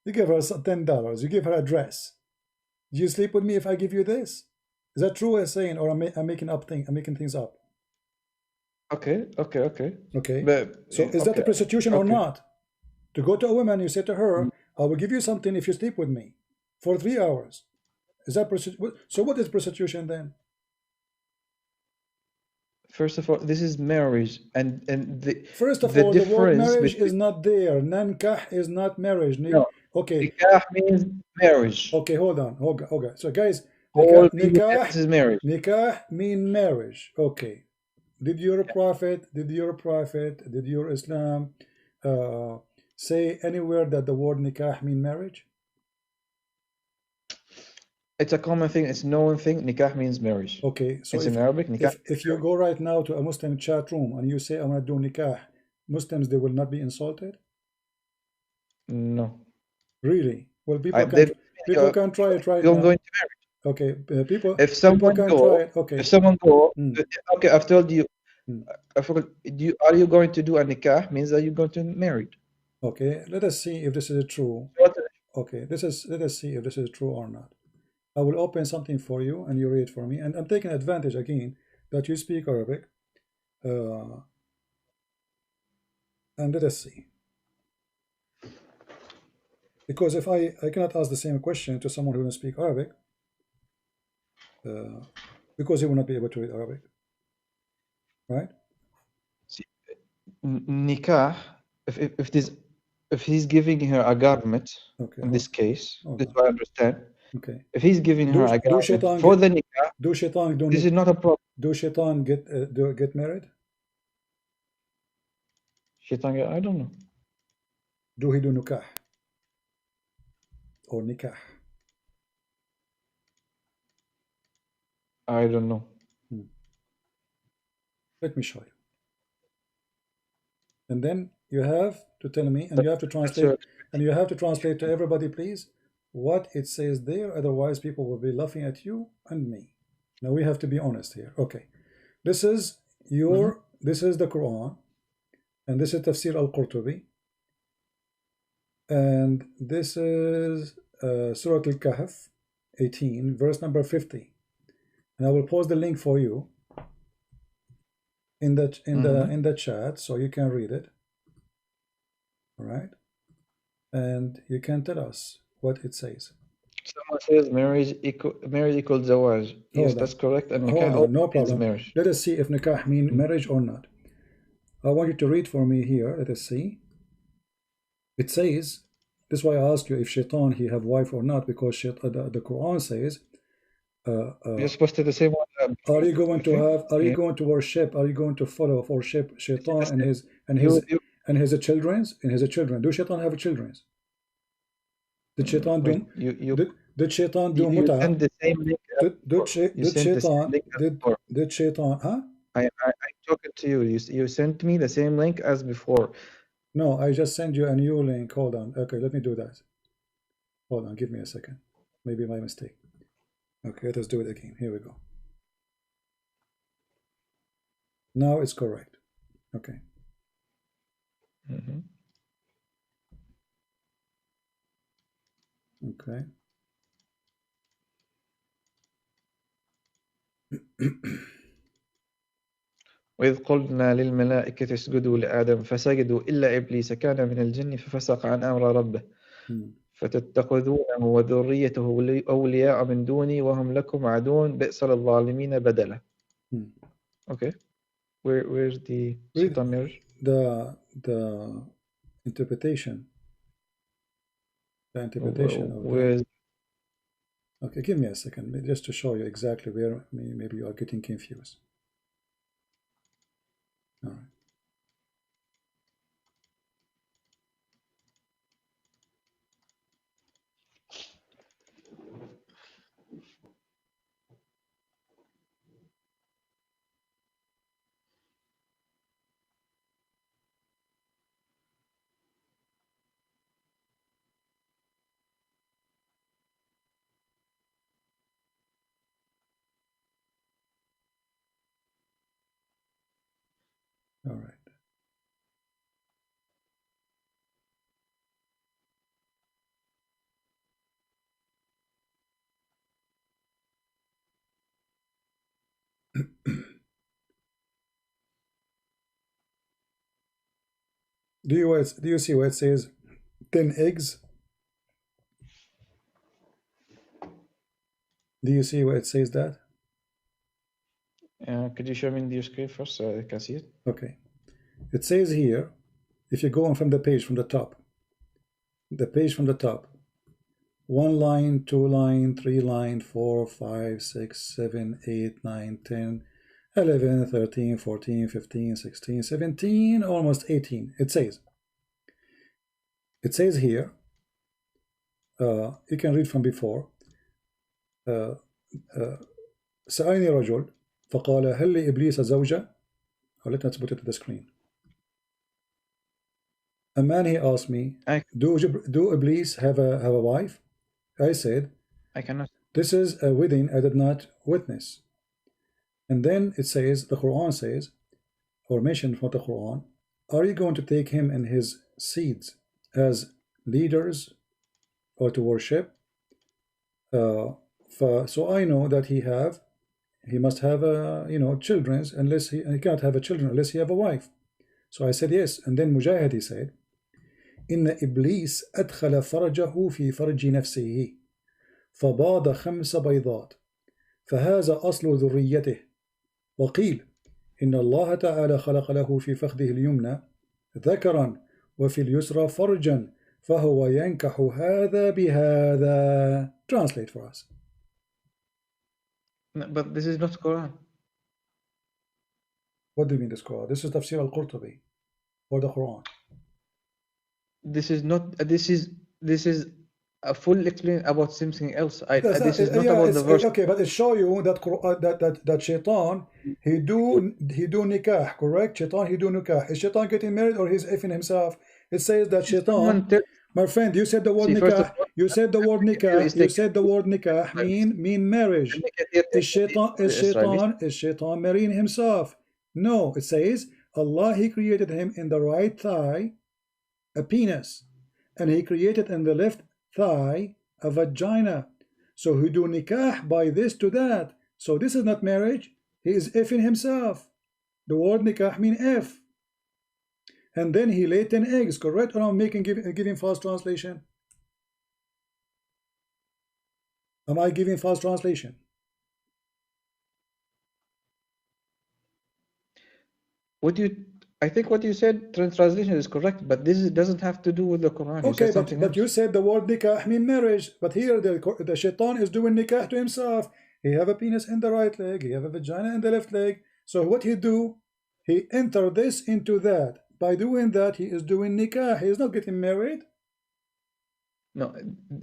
You give her $10. You give her address. Do you sleep with me if I give you this? Is that true as saying, or I'm making things up? Okay. But, so is that a prostitution or not? To go to a woman, you say to her, I will give you something if you sleep with me for 3 hours. Is that prostitution? So what is prostitution then? First of all, this is marriage, and first of all, the word marriage is not there. Nankah is not marriage. No. Okay. Nikah means marriage. Okay, hold on. So guys, nikah is marriage. Nikah mean marriage. Okay. Did your prophet, did your Islam say anywhere that the word nikah mean marriage? It's a common thing. It's a known thing. Nikah means marriage. Okay, so it's in Arabic. Nikah. If you go right now to a Muslim chat room and you say I want to do nikah, Muslims, they will not be insulted? No. Really? Well, people can try it right now. Going to marriage. Okay, people. If someone can try it. Okay. If someone go, okay, I've told you. I forgot. Are you going to do a nikah? Means that you're going to marry. Okay, let us see if this is true. Okay, let us see if this is true or not. I will open something for you and you read for me. And I'm taking advantage again that you speak Arabic. And let us see. Because if I cannot ask the same question to someone who doesn't speak Arabic, because he will not be able to read Arabic. Right? See, nikah, if he's giving her a garment, in this case, this is what I understand. Okay. If he's giving her a garment for the nikah, this is not a problem. Do shaitan get married? Shaitan, I don't know. Do he do nikah? Or nikah? I don't know. Let me show you. And then you have to tell me, and you have to translate, to everybody, please. what it says there, otherwise people will be laughing at you and me. Now we have to be honest here. Okay, this is this is the Quran, and this is Tafsir al-Qurtubi, and this is Surah Al-Kahf 18, verse number 50. And I will post the link for you in the chat so you can read it. All right, and you can tell us what it says. Someone says marriage equals zawaj. Yes, that's correct. And nikah no problem. Marriage. Let us see if nikah means marriage or not. I want you to read for me here. Let us see. It says, this is why I ask you if shaitan he have wife or not, because the Quran says you're supposed to the same one. Are you going to have? Are you going to worship? Are you going to follow or worship shaitan and his children? Do shaitan have children? Did shaitan do? Did shaitan do mut'ah? Send the same link. Did shaitan? Huh? I'm talking to you. You sent me the same link as before. No, I just sent you a new link. Hold on. Okay, let me do that. Hold on. Give me a second. Maybe my mistake. Okay, let's do it again. Here we go. Now it's correct. Okay. Okay. وإذ قلنا للملائكة اسجدوا لآدم فسجدوا إلا إبليس كان من الجن ففسق عن أمر ربه فتتخذونه وذريته أولياء من دوني وهم لكم عدو بئس للظالمين بدلا. Okay, where's the Sultan marriage? The interpretation. The interpretation of where's... Okay, give me a second, just to show you exactly where maybe you are getting confused. All right. All right. Do you see where it says 10 eggs? Do you see where it says that? Could you show me the screen first so I can see it? Okay. It says here, if you go on from the page from the top, one line, two line, three line, 4, 5, 6, 7, 8, 9, 10, 11, 13, 14, 15, 16, 17, almost 18. It says here, you can read from before, سألني رجل فقال هل لإبليس زوجة? Let's put it to the screen. A man, he asked me, do Iblis have a wife? I said, I cannot. This is a wedding I did not witness. And then it says, the Quran says, or mentioned from the Quran, are you going to take him and his seeds as leaders or to worship? So I know that he must have children, unless he cannot have a children unless he have a wife. So I said yes. And then Mujahid, he said, إن إبليس أدخل فرجه في فرج نفسه فباض 5 بيضات فهذا أصل ذريته وقيل إن الله تعالى خلق له في فخذه اليمنى ذكرا وفي اليسرى فرجا فهو ينكح هذا بهذا. Translate for us. No, but this is not Quran. What do you mean this Quran? This is Tafsir al-Qurtubi or the Quran. This is not. This is a full explanation about something else. This is not about the verse. Okay, but it show you that that shaitan he do nikah, correct? Shaitan he do nikah. Is shaitan getting married or he's effing himself? It says that shaitan. My friend, you said the word nikah. You said the word nikah. You said the word nikah mean marriage. Is shaitan marrying himself? No, it says Allah, He created him in the right thigh a penis, and He created in the left thigh a vagina. So he do nikah by this to that. So this is not marriage. He is effing himself. The word nikah mean F. And then he laid 10 eggs, correct? Or I'm giving false translation? Am I giving false translation? I think what you said, translation is correct, but this doesn't have to do with the Quran. Okay, but you said the word nikah mean marriage, but here the shaitan is doing nikah to himself. He have a penis in the right leg, he have a vagina in the left leg. So what he do? He enter this into that. By doing that, he is doing nikah. He is not getting married. No,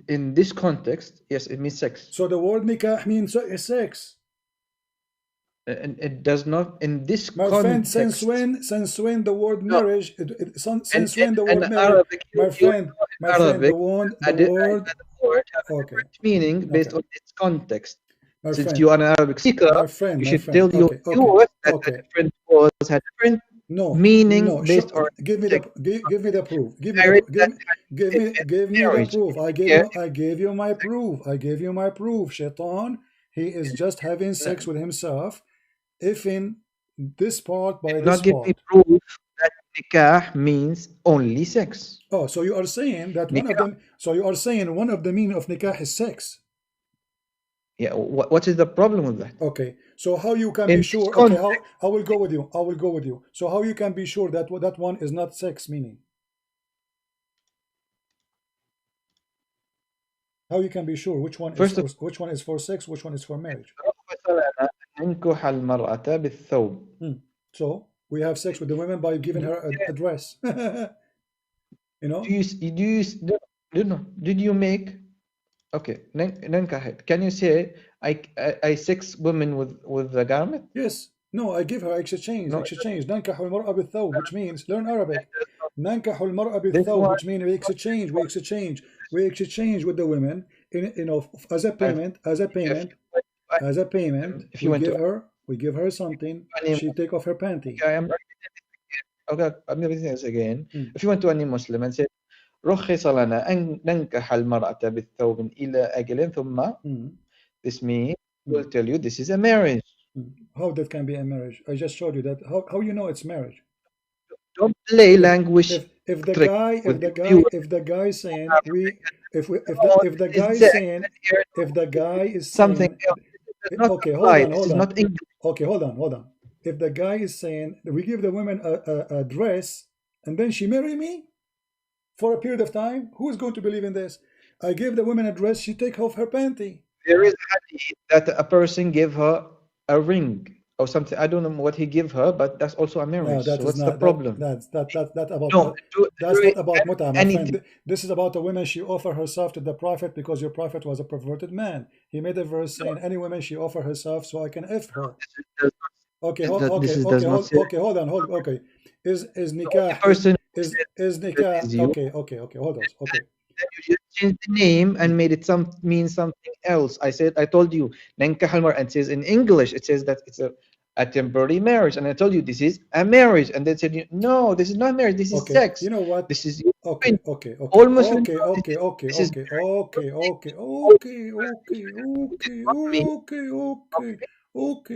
in this context, yes, it means sex. So the word nikah means sex. And it does not in this my context. Friend, since when the word marriage? Since when the word marriage? My friend, the word. Okay. Meaning based on its context. Since you are an Arabic speaker, you should tell your viewers that the different words have different meaning based on. Give me the proof. Give me the proof. I gave you my proof. I gave you my proof. Shaitan, he is just having sex with himself. If in this part by this part. Not give me proof that nikah means only sex. Oh, so you are saying that nikah. One of them. So you are saying one of the meaning of nikah is sex. Yeah. What is the problem with that? Okay. So how you can be sure? Okay. I will go with you. I will go with you. So how you can be sure that that one is not sex meaning? How you can be sure which one is which one is for sex, which one is for marriage? So we have sex with the women by giving her a dress. You know. Did you make? Okay. Can you say I sex women with the garment? Yes. No, I give her exchange. ننكح المرأة بالثوب, which means learn Arabic. ننكح المرأة بالثوب, which means we exchange with the women as a payment. We give her something. She take off her panty. Okay, I'm going to say this again. If you went to any Muslim and said رخص لنا أن ننكح المرأة بالثوب إلى أجل ثم this means will tell you this is a marriage. How that can be a marriage? I just showed you that. How you know it's marriage? Don't play language. If the guy is saying something else, okay, hold on. If the guy is saying we give the women a dress and then she marry me for a period of time, who is going to believe in this? I give the woman a dress, she take off her panty. There is a hadith that a person give her a ring or something. I don't know what he give her, but that's also a marriage. No, so what's the problem? That's not about mut'ah, my friend. This is about a woman. She offer herself to the Prophet because your Prophet was a perverted man. He made a verse saying any woman she offer herself so I can F her. Okay, hold on. Okay, is nikah is nikah? Okay, hold on. Okay. You just changed the name and made it mean something else. I told you, Nankah al-Mar'a, and it says in English, it says that it's a temporary marriage. And I told you this is a marriage. And they said, no, this is not marriage, this is sex. You know what? This is okay. Almost okay.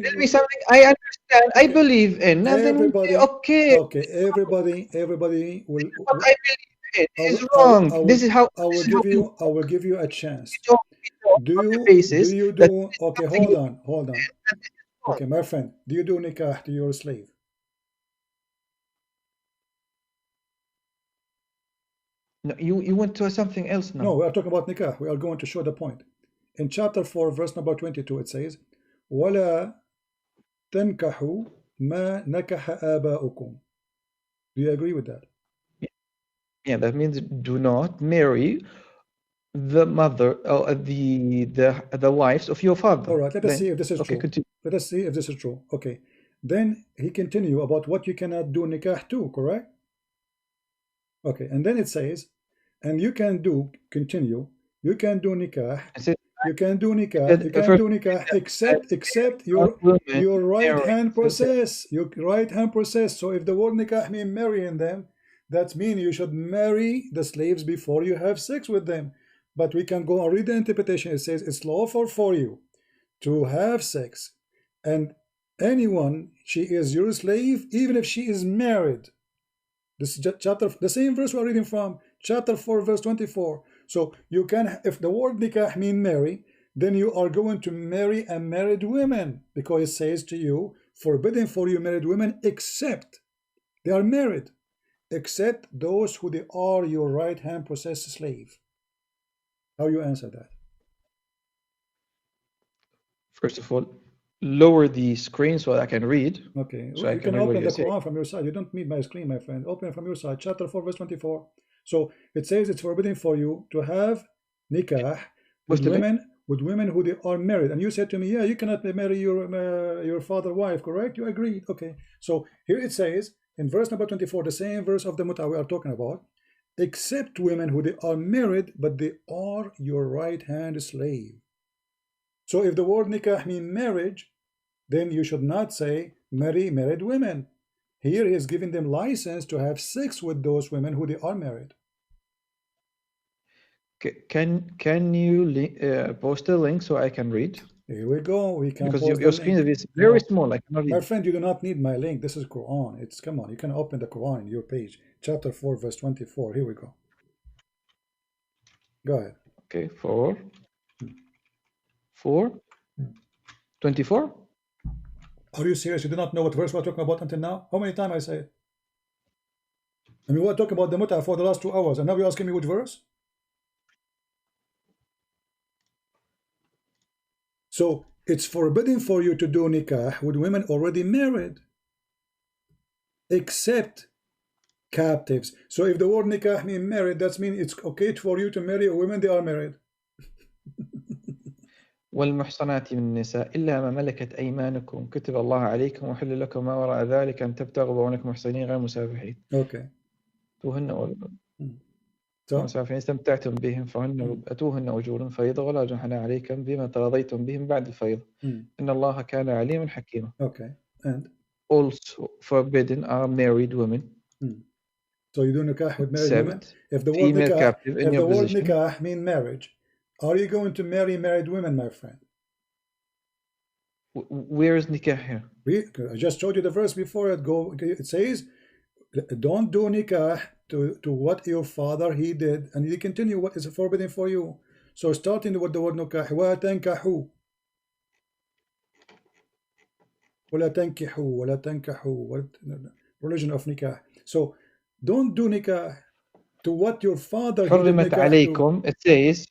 Tell me something I understand, I believe in. Everybody will. I believe is wrong. This is how I will give you a chance. Okay, hold on. Okay, my friend, do you do nikah to your slave? No, you went to something else now. No, we are talking about nikah. We are going to show the point. In chapter 4, verse number 22, it says, وَلَا تَنْكَحُوا مَا نَكَحَ آبَاؤُكُمْ. Do you agree with that? Yeah, that means do not marry the mother or the wives of your father. All right, let us see if this is true. Let us see if this is true. Okay. Then he continue about what you cannot do nikah to, correct? Okay, and then it says, And you can do, continue, you can do nikah, except your right hand process. So if the word nikah means marrying them, that means you should marry the slaves before you have sex with them. But we can go and read the interpretation. It says it's lawful for you to have sex, and anyone, she is your slave, even if she is married. This is chapter, the same verse we're reading from, chapter 4, verse 24. So you can, if the word nikah mean marry, then you are going to marry a married woman, because it says to you, forbidden for you married women, except they are married, except those who they are your right hand possessed slave. How you answer that? First of all, lower the screen so I can read. Okay, so you can open the Quran from your side. You don't need my screen, my friend. Open it from your side, chapter 4, verse 24. So it says it's forbidden for you to have nikah with women who they are married. And you said to me, yeah, you cannot marry your father's wife, correct? You agreed. Okay. So here it says in verse number 24, the same verse of the Mut'ah we are talking about, except women who they are married, but they are your right hand slave. So if the word nikah means marriage, then you should not say marry married women. Here he is giving them license to have sex with those women who they are married. Can you post a link so I can read? Here we go. We can, because your screen is very small. I cannot read. My friend, you do not need my link. This is Quran. It's, come on, you can open the Quran in your page, chapter 4, verse 24. Here we go. Go ahead. Okay, 24. Are you serious? You do not know what verse we're talking about until now? How many times I say it? I mean, we're talking about the Mut'ah for the last 2 hours, and now you're asking me which verse? So it's forbidden for you to do nikah with women already married, except captives. So if the word nikah means married, that means it's okay for you to marry a woman they are married. والمحصنات من النساء إلا ما ملكت أيمانكم كتب الله عليكم وحل لكم ما وراء ذلك أن تبتغوا بونكم محصنين غير مسافحين. Okay. مسافحين استمتعتم بهم فهن أتوهن أجورا فريضة ولا جناح عليكم بما تراضيتم بهم بعد الفريضة إن الله كان عليما حكيما. Okay. And also forbidden are married women. So you do nikah with married women. If the word nikah means marriage, are you going to marry married women, my friend? Where is nikah here? I just showed you the verse before it. It says, don't do nikah to what your father he did, and you continue what is forbidden for you. So starting with the word nikah, wa tankahu, wala tankahu, religion of nikah. So don't do nikah to what your father حرمت عليكم. It says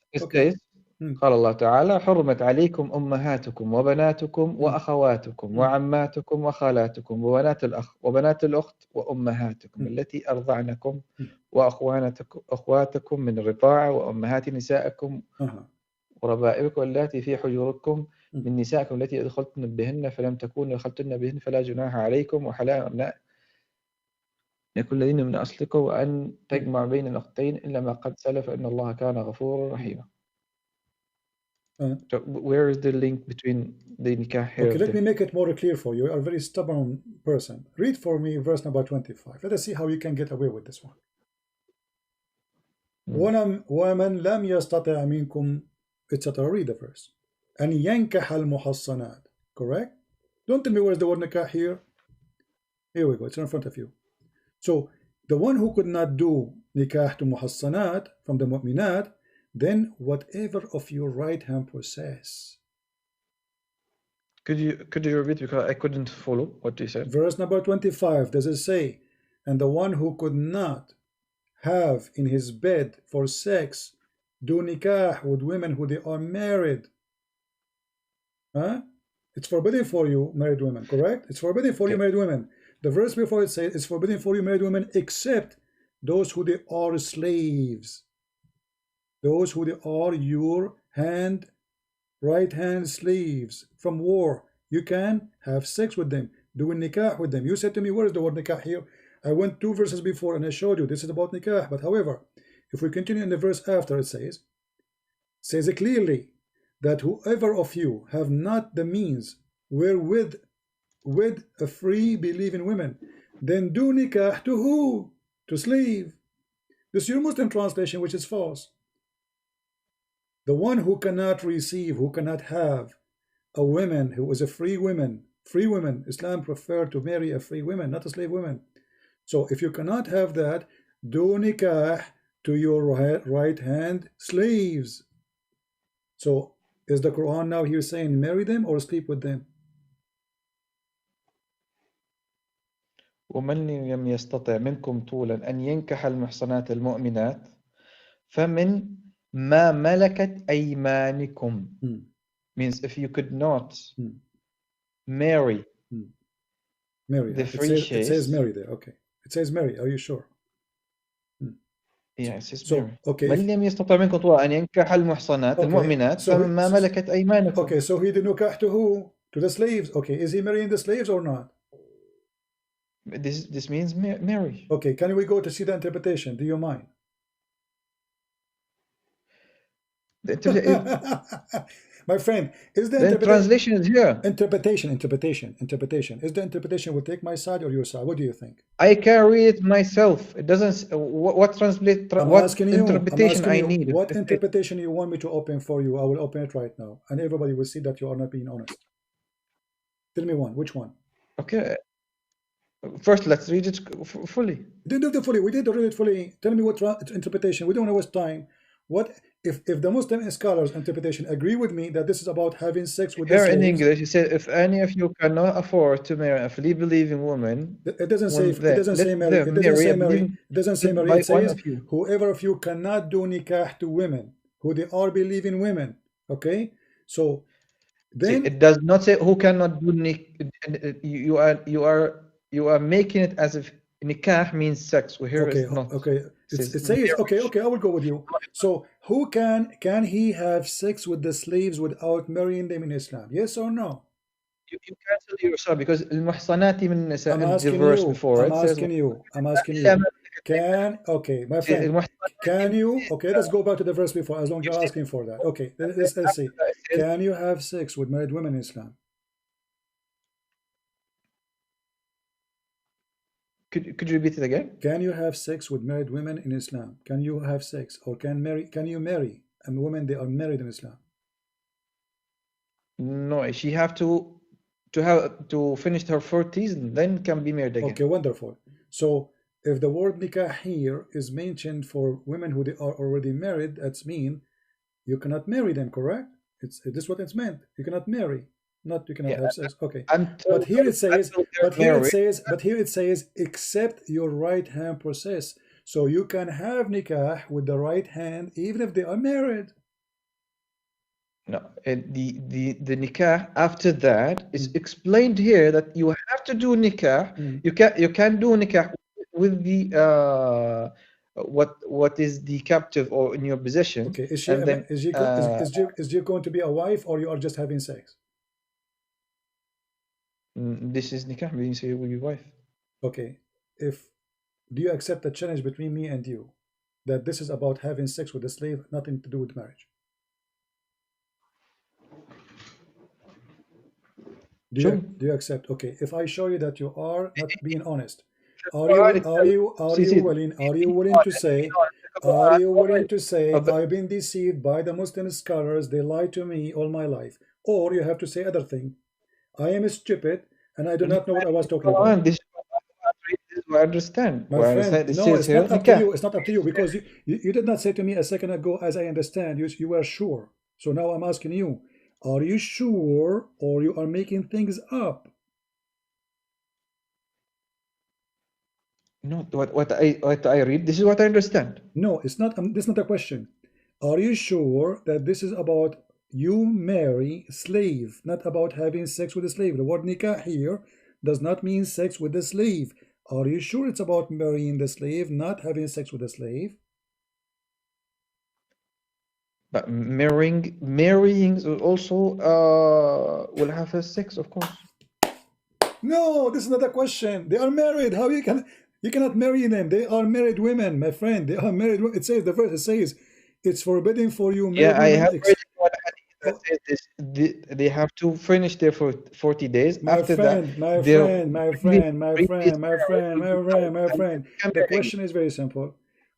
قال الله تعالى حرمت عليكم أمهاتكم وبناتكم وأخواتكم وعماتكم وخالاتكم وبنات الأخ وبنات الأخت وأمهاتكم التي أرضعنكم وأخواتكم من الرضاعة وأمهات نسائكم وربائبكم اللاتي في حجوركم من نسائكم التي دخلتن بهن فلم تكونوا دخلتن بهن فلا جناح عليكم وحلال أبناء يكون الذين من أصلكم وأن تجمع بين الأختين إلا ما قد سلف إن الله كان غفورا رحيما. So where is the link between the nikah here? Okay, let me make it more clear for you. You are a very stubborn person. Read for me verse number 25. Let us see how you can get away with this one. وَمَنْ لَمْ يَسْتَطِعْ مِنْكُمْ etc. Read the verse. أَنْ يَنْكَحَ الْمُحَصَّنَاتِ. Correct? Don't tell me where's the word nikah here. Here we go. It's in front of you. So the one who could not do nikah to muhassanat from the mu'minat, then whatever of your right hand possess. Could you repeat, because I couldn't follow what you said? Verse number 25, does it say, and the one who could not have in his bed for sex do nikah with women who they are married? It's forbidden for you married women, correct? It's forbidden for you married women. The verse before it says it's forbidden for you married women except those who they are slaves. Those who they are your right hand slaves from war. You can have sex with them, doing nikah with them. You said to me, where is the word nikah here? I went 2 verses before and I showed you this is about nikah. But however, if we continue in the verse after, it says it clearly that whoever of you have not the means wherewith with a free believing women, then do nikah to who? To slave. This is your Muslim translation, which is false. The one who cannot receive, who cannot have a woman who is a free woman, Islam preferred to marry a free woman, not a slave woman. So if you cannot have that, do nikah to your right hand slaves. So is the Quran now here saying marry them or sleep with them? ومن لم يستطع منكم طولا أن ينكح المحصنات المؤمنات فمن ما ملكت أيمانكم means if you could not marry the free it says marry there. Okay, it says marry. Are you sure? Yeah, it says so marry. okay, من لم يستطع منكم طولا أن ينكح المحصنات المؤمنات فمن ما ملكت أيمانكم. Okay, so he did nikah to who? To the slaves. Okay, is he marrying the slaves or not? This means marry. Okay, can we go to see the interpretation? Do you mind? My friend, is the translation is here. Interpretation. Is the interpretation will take my side or your side? What do you think? I can read it myself. It doesn't. What translate? What interpretation I need? What interpretation you want me to open for you? I will open it right now, and everybody will see that you are not being honest. Tell me one. Which one? Okay. First, let's read it fully. We did read it fully. Tell me what interpretation. We don't know waste time. What if the Muslim scholars' interpretation agree with me that this is about having sex with here in English? You said if any of you cannot afford to marry a free believing woman, it doesn't say marry. It doesn't say marry. It says whoever of you cannot do nikah to women who they are believing women. Okay, so then it does not say who cannot do nikah. You are making it as if nikah means sex. Well, here it's not. Okay. It says okay. I will go with you. So who can he have sex with the slaves without marrying them in Islam? Yes or no? You cancel yourself because al-muhsanati min nisa. I'm asking you. My friend, can you? Okay, let's go back to the verse before. As long as you're asking for that. Okay, let's see. Can you have sex with married women in Islam? Could you repeat it again? Can you have sex with married women in Islam? Can you have sex or can you marry a woman they are married in Islam? No, she have to finish her 40s and then can be married again. Okay, wonderful. So if the word nikah here is mentioned for women who they are already married, that's mean you cannot marry them, correct? This is what it's meant. You cannot marry. Not you cannot have sex. Okay. But here it says except your right hand process. So you can have nikah with the right hand even if they are married. No, the nikah after that is explained here that you have to do nikah. You can do nikah with the what is the captive or in your possession. Okay. Is she going to be a wife or you are just having sex? This is nikah, meaning so you will be wife. Okay. Do you accept the challenge between me and you that this is about having sex with a slave, nothing to do with marriage? Do you accept? Okay. If I show you that you are not being honest, are you willing to say I've been deceived by the Muslim scholars, they lied to me all my life? Or you have to say other thing. I am stupid and I do not know what I was talking about. This is what I understand. My friend, no, it's not up to you. It's not up to you because you did not say to me a second ago, as I understand, you were sure. So now I'm asking you, are you sure or you are making things up? No, what I read, this is what I understand. No, it's not. This is not a question. Are you sure that this is about you marry a slave, not about having sex with a slave? The word nikah here does not mean sex with a slave. Are you sure it's about marrying the slave, not having sex with a slave? But marrying also will have sex, of course. No, this is not a question. They are married. How you can? You cannot marry them. They are married women, my friend. They are married women. It says, the verse, it says, it's forbidden for you married Yeah, I women. have read one hadith that says this. They have to finish there for 40 days. My After that, friend, my their friend, my previous friend, my previous friend, my marriage friend, will be my friend, null, my and they friend. become The married again. question is very simple.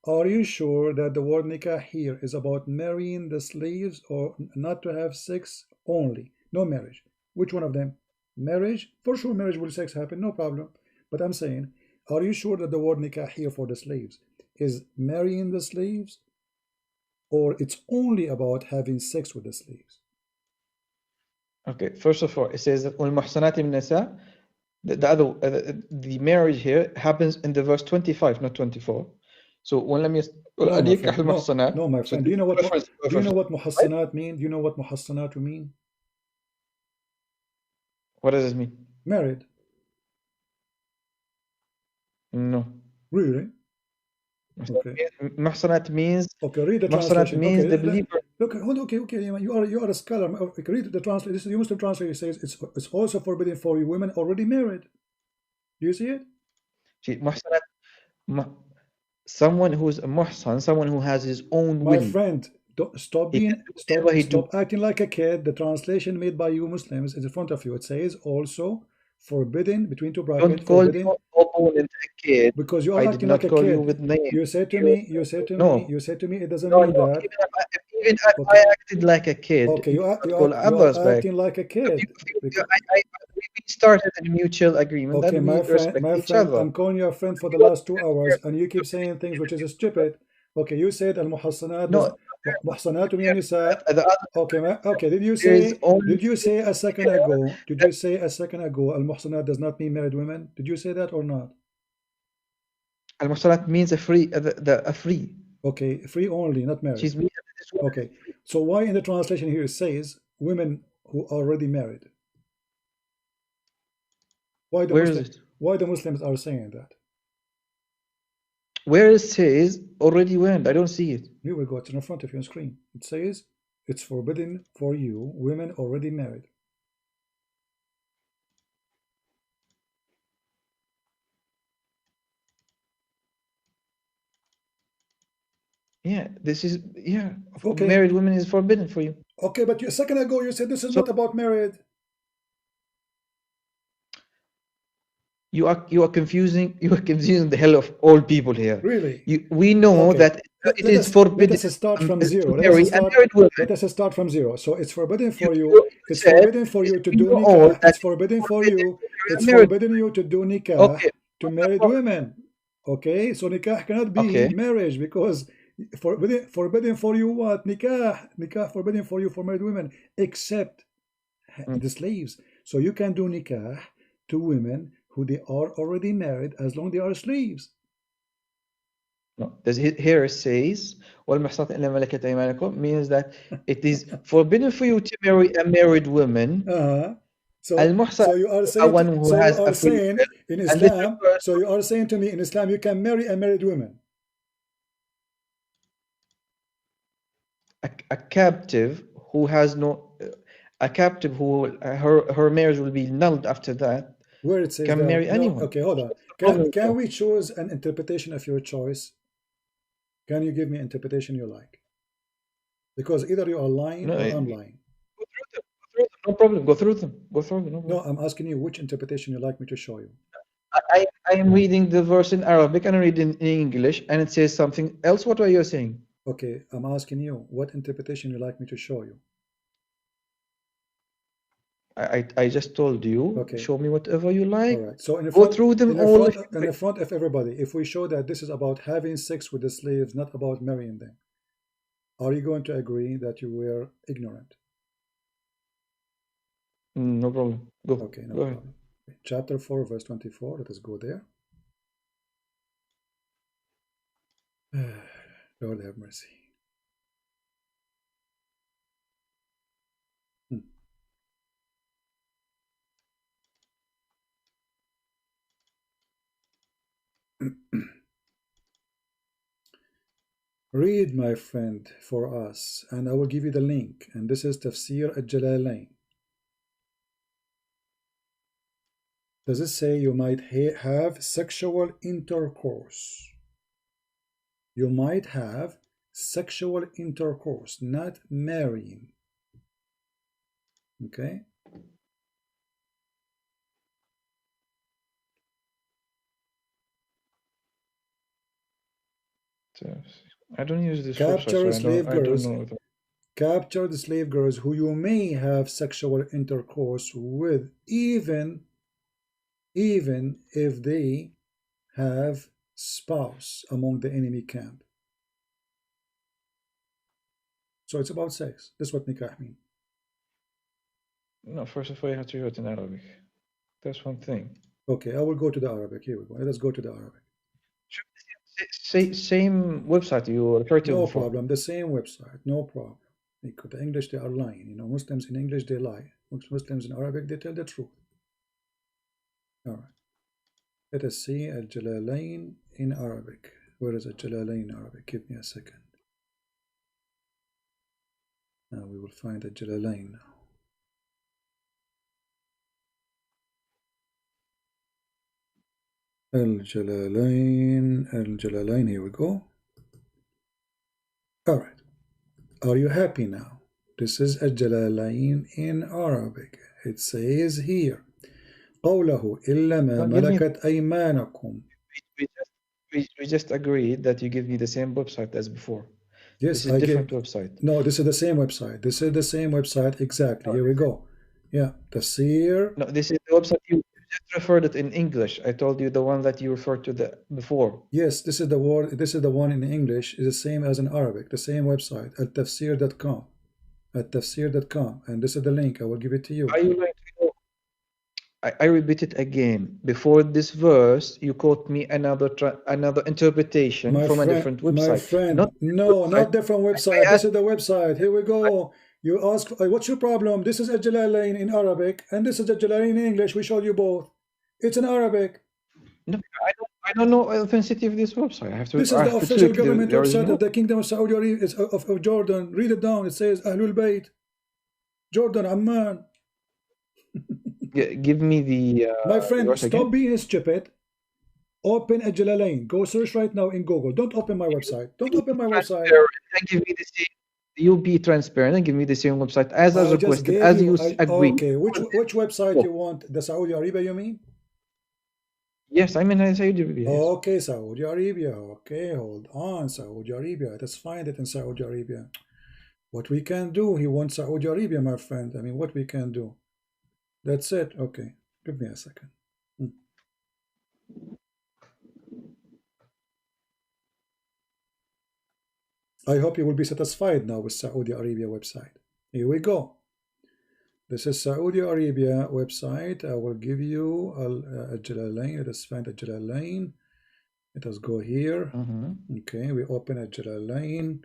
Are you sure that the word nikah here is about marrying the slaves or not to have sex only? No marriage. Which one of them? Marriage? For sure, marriage will sex happen, no problem. But I'm saying, are you sure that the word nikah here for the slaves is marrying the slaves or it's only about having sex with the slaves? Okay, first of all, it says that وَالْمُحْصَنَاتِ مِنَ النِّسَاءِ the marriage here happens in the verse 25, not 24. So when لم No, my ينكح friend. No, المحصنات. no, my So friend. this is reference to Do you verse know what 25. muhassanat mean? Do you know what muhassanat mean? What does it mean? Married. No. Really? Okay. Muhsanat means Okay. Read the Muhsanat translation. means Okay. the believer. Look. Okay. Okay. You are a scholar. Okay, read the translation. This is the Muslim translation. It says it's also forbidden for you women already married. Do you see it? See, Muhsanat, someone who is a muhsan, someone who has his own My will. friend, stop He can being do whatever he stop do. acting like a kid. The translation made by you Muslims is in front of you. It says also forbidden between two Don't brackets call forbidden your opponent a kid. because you I are did acting like not a call you kid. with name. You said to me, No, it doesn't no, mean no. that. Even if Okay, I acted like a kid, okay, you cannot call you others are back. acting like a kid. Because, We started a mutual agreement that okay, we respect each other. I'm calling you a friend for the You last 2 hours, and you keep saying things which is stupid. Okay, you said al muhassanat does No, muhsanatu min nisa. the other, Okay, okay. there is only Did you say a second ago? Did you say a second ago al muhsanat does not mean married women? Did you say that or not? al-muhsanat means a free, a free. Okay, free only, not married. She's this woman Okay, so why in the translation here it says women who are already married? Why Where is it? Why the Muslims are saying that? Where it says already went? I don't see it. You will go. It's in front of you on screen. It says it's forbidden for you, women already married. Yeah, this is Okay. married women is forbidden for you. Okay, but a second ago you said this is So not about married. you are confusing the hell of all people here. Really? We know Okay. that it is forbidden Let us start from to zero. marry a married woman. Let us start from zero. So it's forbidden for you. You It's said forbidden for you to we do know all nikah. that It's forbidden for forbidden you. to marry a It's married forbidden you to do nikah woman. Okay, to what's the married point? women. Okay, so nikah cannot be Okay, marriage because forbidden for you what? Nikah forbidden for you for married women except the slaves. So you can do nikah to women who they are already married as long they are slaves. no. Here it says وَالْمُحْصَنَاتُ إِلَّا مَا مَلَكَتْ أَيْمَانُكُمْ means that it is forbidden for you to marry a married woman. Al-Muhsan So you are a saying one who has a free will, in and this Islam. refers So you are saying to me in Islam you can marry a married woman. a captive who has no a captive who her marriage will be nulled after that Where it says can that? marry No. anyone. Okay, hold on. What's the problem Can here? we choose an interpretation of your choice? Can you give me an interpretation you like? Because either you are lying No, or go I'm through lying. them. No problem. Go through them. Go through them. No No, problem. I'm asking you which interpretation you like me to show you. I am reading the verse in Arabic and I read in English, and it says something else. What are you saying? Okay, I'm asking you what interpretation you like me to show you. I just told you. Okay. Show me whatever you like. All right. So Go through them all. in the front of everybody, if we show that this is about having sex with the slaves, not about marrying them, are you going to agree that you were ignorant? No problem. Go. Okay, no Go ahead. problem. Chapter 4, verse 24. Let us go there. Lord have mercy. Read, my friend, for us, and I will give you the link. And this is Tafsir al-Jalalain. Does it say you might have sexual intercourse? You might have sexual intercourse, not marrying. Okay? I don't use this Capture website, so I don't know. Capture the slave girls who you may have sexual intercourse with, even if they have spouse among the enemy camp. So it's about sex. That's what nikah means. No, first of all, you have to do it in Arabic. That's one thing. Okay, I will go to the Arabic. Here we go. Let us go to the Arabic. Same website you referred to No before. problem. The same website. No problem. Because the English, they are lying. You know, Muslims in English, they lie. Muslims in Arabic, they tell the truth. All right. Let us see Al-Jalalain in Arabic. Where is Al-Jalalain in Arabic? Give me a second. Now we will find Al-Jalalain now. Al-Jalalain, here we go. All right. Are you happy now? This is Al-Jalalain in Arabic. It says here, قوله إلا ما ملكت أيمانكم. We just agreed that you give me the same website as before. Yes, this is a different website. No, this is the same website. This is the same website exactly. Here we go. Yeah, Tafsir. No, this is the website you just referred it in English. I told you the one that you referred to before. Yes, this is the word. This is the one in English. Is the same as in Arabic. The same website at tafsir.com. At tafsir.com, and this is the link. I will give it to you. Are you going to know? I repeat it again. Before this verse, you quote me another interpretation from a different website. My friend, not different website. This is the website. Here we go. You ask, what's your problem? This is Al-Jalalain in Arabic, and this is Al-Jalalain in English. We showed you both. It's in Arabic. No, I don't know the authenticity of this website. I have to. This is the official government website of the Kingdom of Saudi Arabia, of Jordan. Read it down. It says Ahlul Bayt, Jordan, Amman. Give me the. My friend, stop being stupid. Open Al-Jalalain. Go search right now in Google. Don't open my website. Don't open my website. And give me the same. You be transparent and give me the same website as I requested, as you agreed. Okay, which website you want? The Saudi Arabia, you mean? Yes, I mean Saudi Arabia. Yes. Okay, Saudi Arabia. Okay, hold on, Saudi Arabia. Let's find it in Saudi Arabia. What we can do? He wants Saudi Arabia, my friend. I mean, what we can do? That's it. Okay, give me a second. I hope you will be satisfied now with Saudi Arabia website. Here we go. This is Saudi Arabia website. I will give you Al-Jalalain. Let us find Al-Jalalain. Let us go here. Okay, we open Al-Jalalain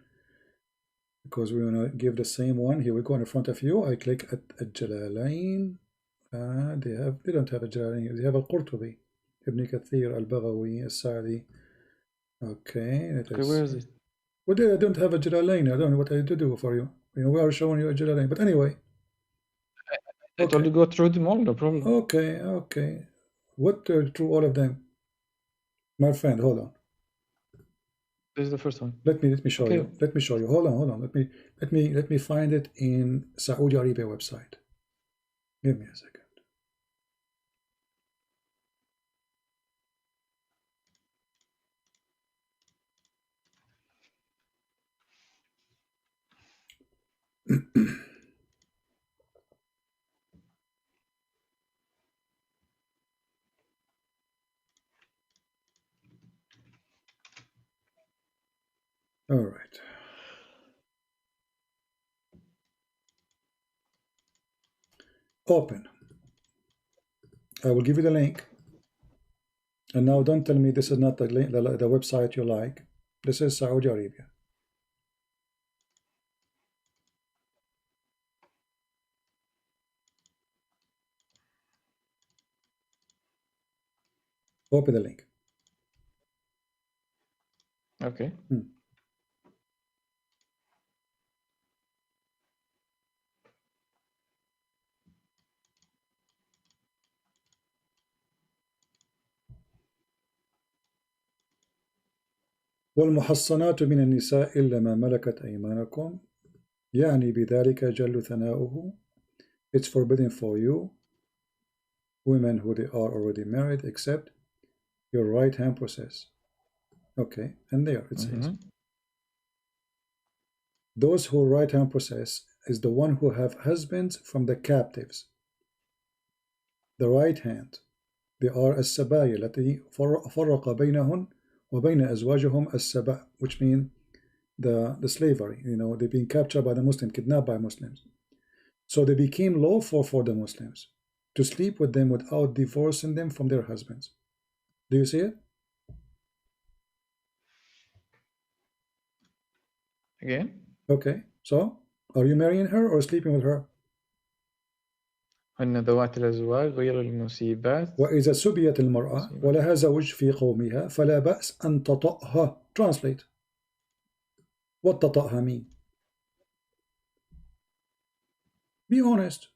because we want to give the same one. Here we go in front of you. I click at Al-Jalalain. They don't have Al-Jalalain. They have Al-Qurtubi, Ibn Kathir, Al-Baghawi, Al-Sa'di. Okay, where is it? Well, they don't have a Jalalain. I don't know what I to do for you. You know, we are showing you a Jalalain. But anyway. I told you go through them all, no problem. Okay. What through all of them? My friend, hold on. This is the first one. Let me show you. Let me show you. Hold on. Let me find it in Saudi Arabia website. Give me a second. All right. Open. I will give you the link. And now don't tell me this is not the website you like. This is Saudi Arabia. Open the link. Okay. والمحصنات من النساء إلا ما ملكت أيمانكم يعني بذلك جل ثناؤه. It's forbidden for you, women who they are already married, except your right hand possess. Okay, and there it says, those who right hand possess is the one who have husbands from the captives. The right hand, they are السبايا التي فرق بينهن وبين أزواجهم السبا, which mean the slavery, you know, they've been captured by the Muslims, kidnapped by Muslims. So they became lawful for the Muslims to sleep with them without divorcing them from their husbands. Do you see it? Again? Okay, so are you marrying her or sleeping with her? هن ذوات الأزواج غير المصيبات. وإذا سبيت المرأة ولها زوج في قومها فلا بأس أن تطأها. Translate. What تطأها mean? Be honest.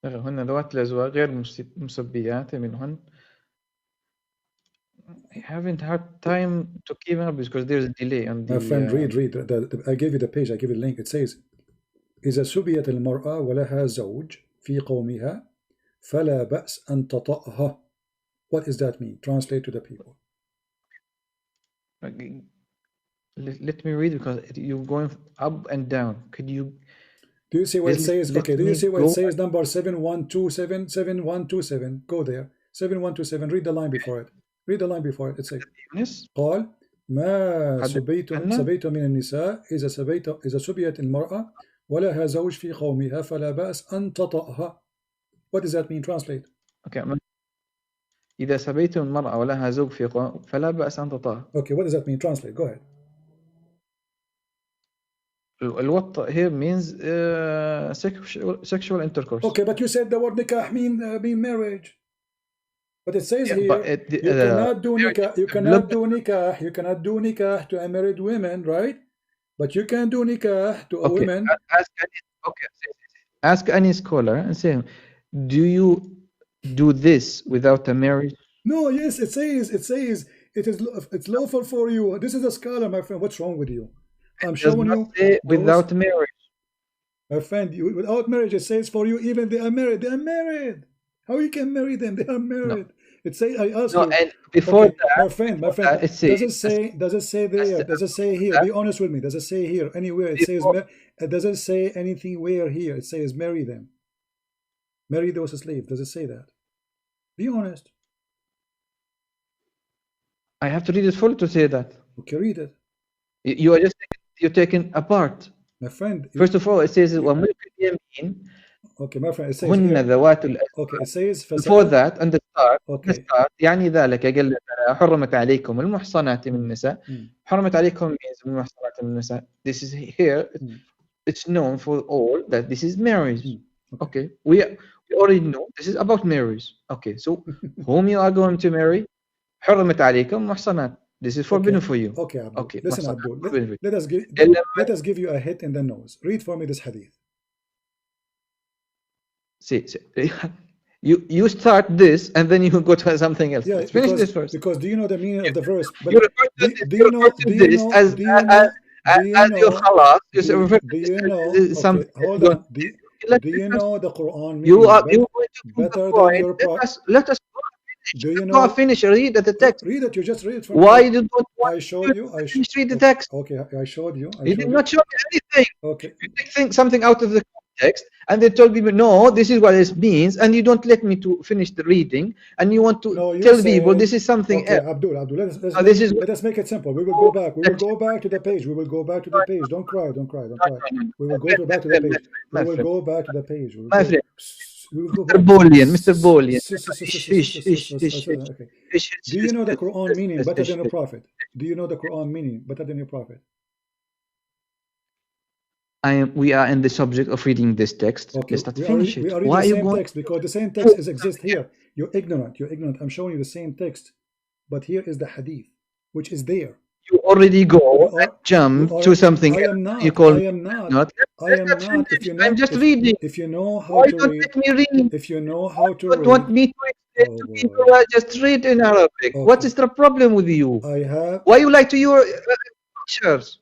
هن ذوات الأزواج غير مسبيات منهن. I haven't had time to keep up because there's a delay on the... My friend, read. I gave you the page, I gave you the link. It says, إذا سبيت المرأة ولها زوج في قومها فلا بأس أن تطأها. What does that mean? Translate to the people. Let me read because you're going up and down. Could you... Do you see what it says? Okay, do you see what it says? Number 7127, 7127. Go there. 7127. Read the line before it. Read the line before it. It says, قال ما سبيت من النساء إذا سبيت المرأة ولها زوج في قومها فلا بأس أن تطأها. What does that mean? Translate. Okay. إذا سبيت المرأة ولها زوج في قومها فلا بأس أن تطأها. Okay, what does that mean? Translate. Go ahead. الوطء here means sexual intercourse. Okay, but you said the word nikah mean marriage. But it says here, you cannot do nikah. You cannot do nikah to a married woman, right? But you can do nikah to a woman. Ask any scholar and say, do you do this without a marriage? No. Yes, it says it's lawful for you. This is a scholar, my friend. What's wrong with you? I'm showing you without marriage. My friend, without marriage, it says for you, even they are married. They are married. How you can marry them? They are married. No. It say I ask you. And before that, my friend, does it say there? Does it say here? Be honest with me. Does it say here anywhere? It says. It doesn't say anything where here. It says marry them. Marry those slaves. Does it say that? Be honest. I have to read it full to say that. Okay, read it. You're taking apart. My friend. First of all, it says وَمِلْكُ الْيَمِينِ. Okay, my friend. It says. Okay, it says. Before that, and the start. Okay. The start. يعني ذلك قال حرمت عليكم المحصنات من النساء. حرمت عليكم means المحصنات من النساء. This is here. It's known for all that this is marriage. Okay. We already know this is about marriage. Okay. So whom you are going to marry? حرمت عليكم محصنات. This is forbidden for you. Okay, Abdul. Okay. Listen, Abdul. Let us give you a hit in the nose. Read for me this hadith. See. You start this and then you go to something else. Yeah, let's finish this first. Because do you know the meaning of the verse? But you refer to this as your khalas. Do you know? Something. Hold on. Do you know the Qur'an meaning? You are going to better than your prophet. Let us do you know? Finish. Read the text. Read it. You just read it. Why you don't want I showed you. Read the text. Okay, I showed you. You did not show me anything. Okay. You take something out of the context and they told people, no, this is what it means, and you don't let me to finish the reading, and you want to tell people this is something else. Abdul, let us make it simple. We will go back. We will go back to the page. We will go back to the page. Don't cry. We will go back to the page. We will go back to the page. My friend. Mr. Bolian. Do you know the Quran meaning better than your prophet? Do you know the Quran meaning better than your prophet? We are in the subject of reading this text. Okay. Let's not finish it. Why are you going? Text because the same text exists here. You're ignorant. I'm showing you the same text, but here is the hadith, which is there. You already go and jump to something. I am not. You call I am not. I'm just reading. If you know how to read, let me read. If you know how to read, want me to Just read in Arabic. What is the problem with you? Why you lie to your pictures?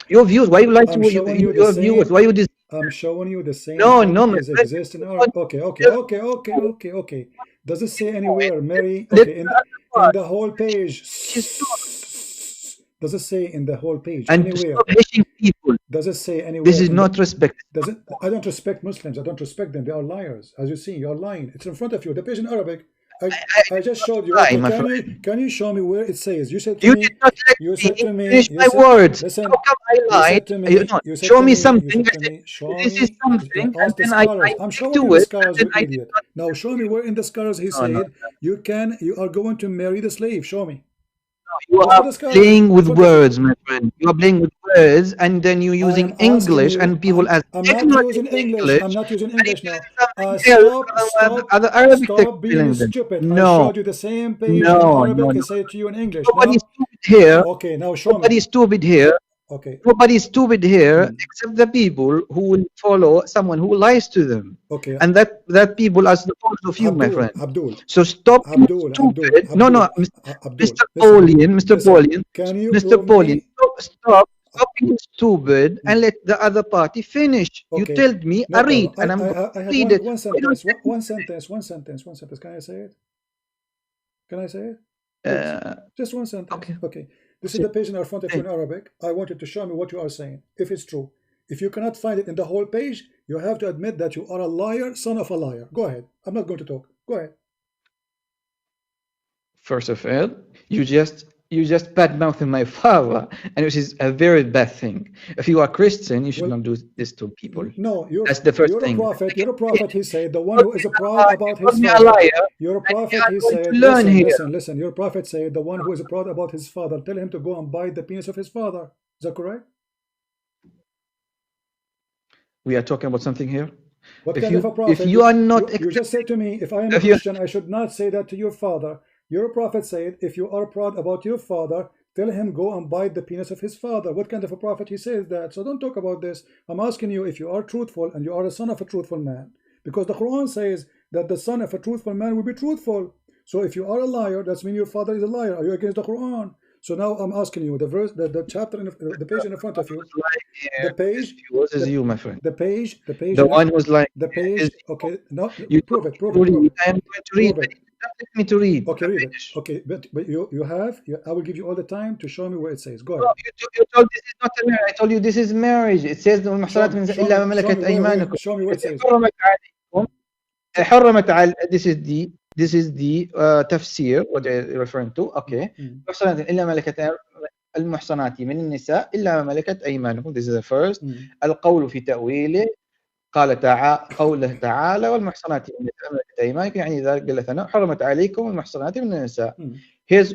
Your views. Why you lie to your viewers? Why you I'm showing you the same no, thing no, is exist in Arabic. Okay. Does it say anywhere, Mary? Okay, in the whole page. Does it say in the whole page and anywhere? Stop hating people. Does it say anywhere? This is not respect. Does it? I don't respect Muslims. I don't respect them. They are liars. As you see, you're lying. It's in front of you. The page in Arabic. I just showed you. Okay, can you show me where it says? You said to me. Did not let you said to me. Finish my words. Listen. How come I lied? You said show to me something. This is something. And then I'm showing you the scholars, you idiot. Now show me where in the scholars he said you are going to marry the slave. Show me. You are playing with words, my friend. You are playing with words, and then you're using English, and people ask. I'm not using English. I'm not using English now. Stop being stupid. No. I showed you the same page in Arabic. I say it to you in English. Nobody's stupid here. Okay, now show me. Nobody's stupid here. Okay. Nobody's stupid here except the people who will follow someone who lies to them. Okay. And that people are the fault of you, my friend. Abdul. So stop being stupid. No, Mr. Paulian, Mr. Paulian, stop being stupid and let the other party finish. You told me, I read, and I'm read it. One sentence. Can I say it? Can I say it? Just one sentence. Okay. This is the page in our front of you in Arabic. I want you to show me what you are saying, if it's true. If you cannot find it in the whole page, you have to admit that you are a liar, son of a liar. Go ahead. I'm not going to talk. Go ahead. First of all, you just bad-mouthing my father, and which is a very bad thing. If you are Christian, you should not do this to people. No, that's the first thing. You're a prophet, he said. The one who is proud about his father. You're a prophet, he said. Listen. Your prophet said, the one who is proud about his father, tell him to go and bite the penis of his father. Is that correct? We are talking about something here. What kind of a prophet? If you are not, you just said to me, if I am a Christian, I should not say that to your father. Your prophet said, if you are proud about your father, tell him go and bite the penis of his father. What kind of a prophet he says that? So don't talk about this. I'm asking you if you are truthful and you are a son of a truthful man. Because the Quran says that the son of a truthful man will be truthful. So if you are a liar, that means your father is a liar. Are you against the Quran? So now I'm asking you, the verse, the chapter, the page in front of you, the page. What is you, my friend? The page. The one who's like the page. Okay, no, you prove it. I am going to read it. Let me to read. Okay, read it. Okay, but you have. I will give you all the time to show me where it says. Go ahead. No, you told this is not a marriage. I told you this is marriage. It says show me where it says. This is the tafsir what I'm referring to. Okay. المحصنات من النساء إلا ما ملكت أيمانكم. This is the first. القول في تأويله قال قوله تعالى والمحصنات من ملكت أيمانكم يعني ذلك جل ثناء حرمت عليكم المحصنات من النساء. Here's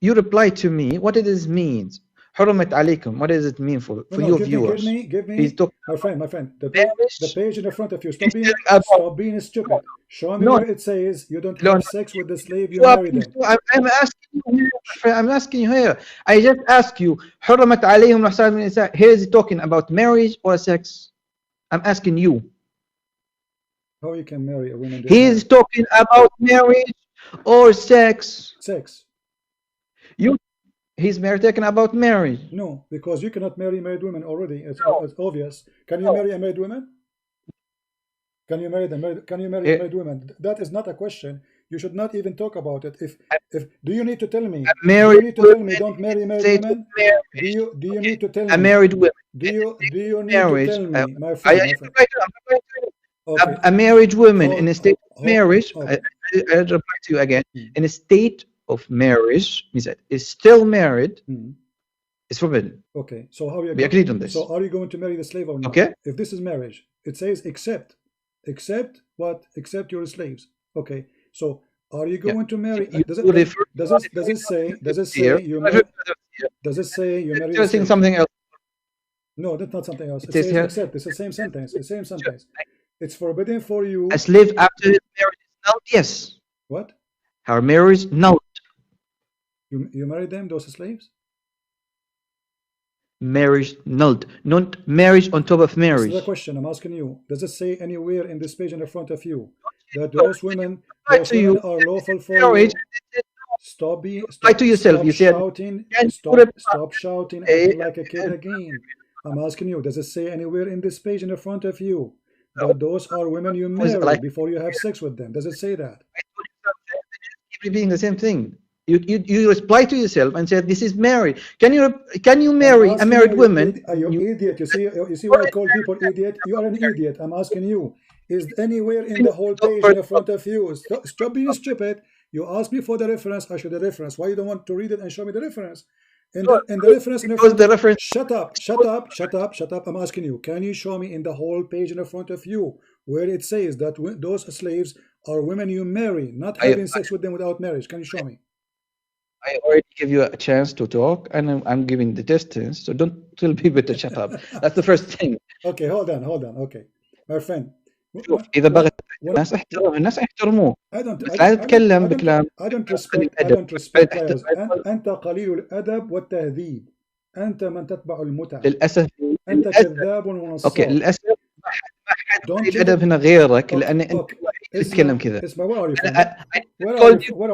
you reply to me what it is means. حرمت عليكم. What does it mean for your viewers? Give me. My friend. The page in the front of you. Stop being stupid. Show me where it says you don't have sex with the slave. You marry them. I'm asking you here. I just ask you. حرمت عليهم المحصنات من النساء. Here is talking about marriage or sex. I'm asking you. How you can marry a woman? He is talking about marriage or sex. Sex. He's talking about marriage. No, because you cannot marry married women already. It's obvious. Can you marry a married woman? Can you marry them? Can you marry a married woman? That is not a question. You should not even talk about it. If do you need to tell me? Do you need to tell me don't marry married women? Do you need to tell me? A married woman. Do you need to tell me, my friend? Okay. A married woman in a state of marriage. I'll reply to you again. In a state of marriage means that is still married. It's forbidden. Okay, so how are you? We agreed on this. So are you going to marry the slave or not? Okay. If this is marriage, it says except what? Except your slaves. Okay, so are you going to marry? Does it say you marry? Does it say you marry? You're saying something else. No, that's not something else. It says except. It's the same sentence. The same sentence. It's forbidden for you. A slave after his marriage is null. Yes. What? Her marriage null. You married them, those slaves? Marriage nulled, not marriage on top of marriage. This is the question I'm asking you. Does it say anywhere in this page in the front of you that those women are lawful for you. Stop shouting, stop shouting, acting like a kid again. I'm asking you, does it say anywhere in this page in the front of you that those are women you marry before you have sex with them? Does it say that? Repeating the same thing. You reply to yourself and say, this is married. Can you marry a married woman? You idiot. You see why I call people idiot? You are an idiot. I'm asking you, is anywhere in the whole page in the front of you? Stop being stupid. You asked me for the reference, I show the reference. Why you don't want to read it and show me the reference? And the reference in the front, shut up. I'm asking you, can you show me in the whole page in the front of you where it says that those slaves are women you marry, not having sex with them without marriage? Can you show me? I already give you a chance to talk, and I'm giving the distance, so don't tell people to shut up. That's the first thing. Okay, hold on. Okay, my friend. شوف إذا بغيت الناس احترم الناس يحترموه بس لا تتكلم بكلام. I don't respect liars. أنت قليل الأدب والتهذيب. أنت من تتبع المتعة. للأسف أنت كذاب ونصاب. أوكي للأسف ما حد الأدب هنا غيرك لأن أنت تتكلم كذا. اسمع where are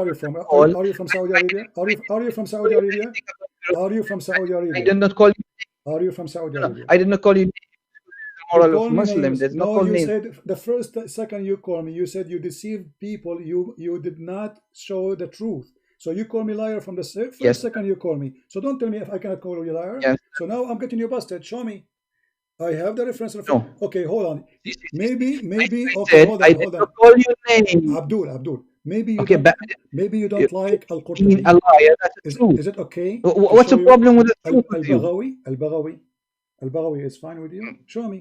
you from? Are you from Saudi Arabia? Are you from Saudi Arabia? Are you from Saudi Arabia? I did not call you. Are you from Saudi Arabia? I did not call you. Moral of Muslim. No, you said the first second you call me, you said you deceived people. You did not show the truth. So you call me liar from the first second you call me. So don't tell me if I cannot call you liar. Yes. So now I'm getting you busted. Show me. I have the reference. No. Okay, hold on. Maybe. Okay, hold on. I did not call your name. Abdul. Maybe you don't like Al-Qur'an. Is it okay? What's the problem with the truth? Al-Baghawi is fine with you? Show me.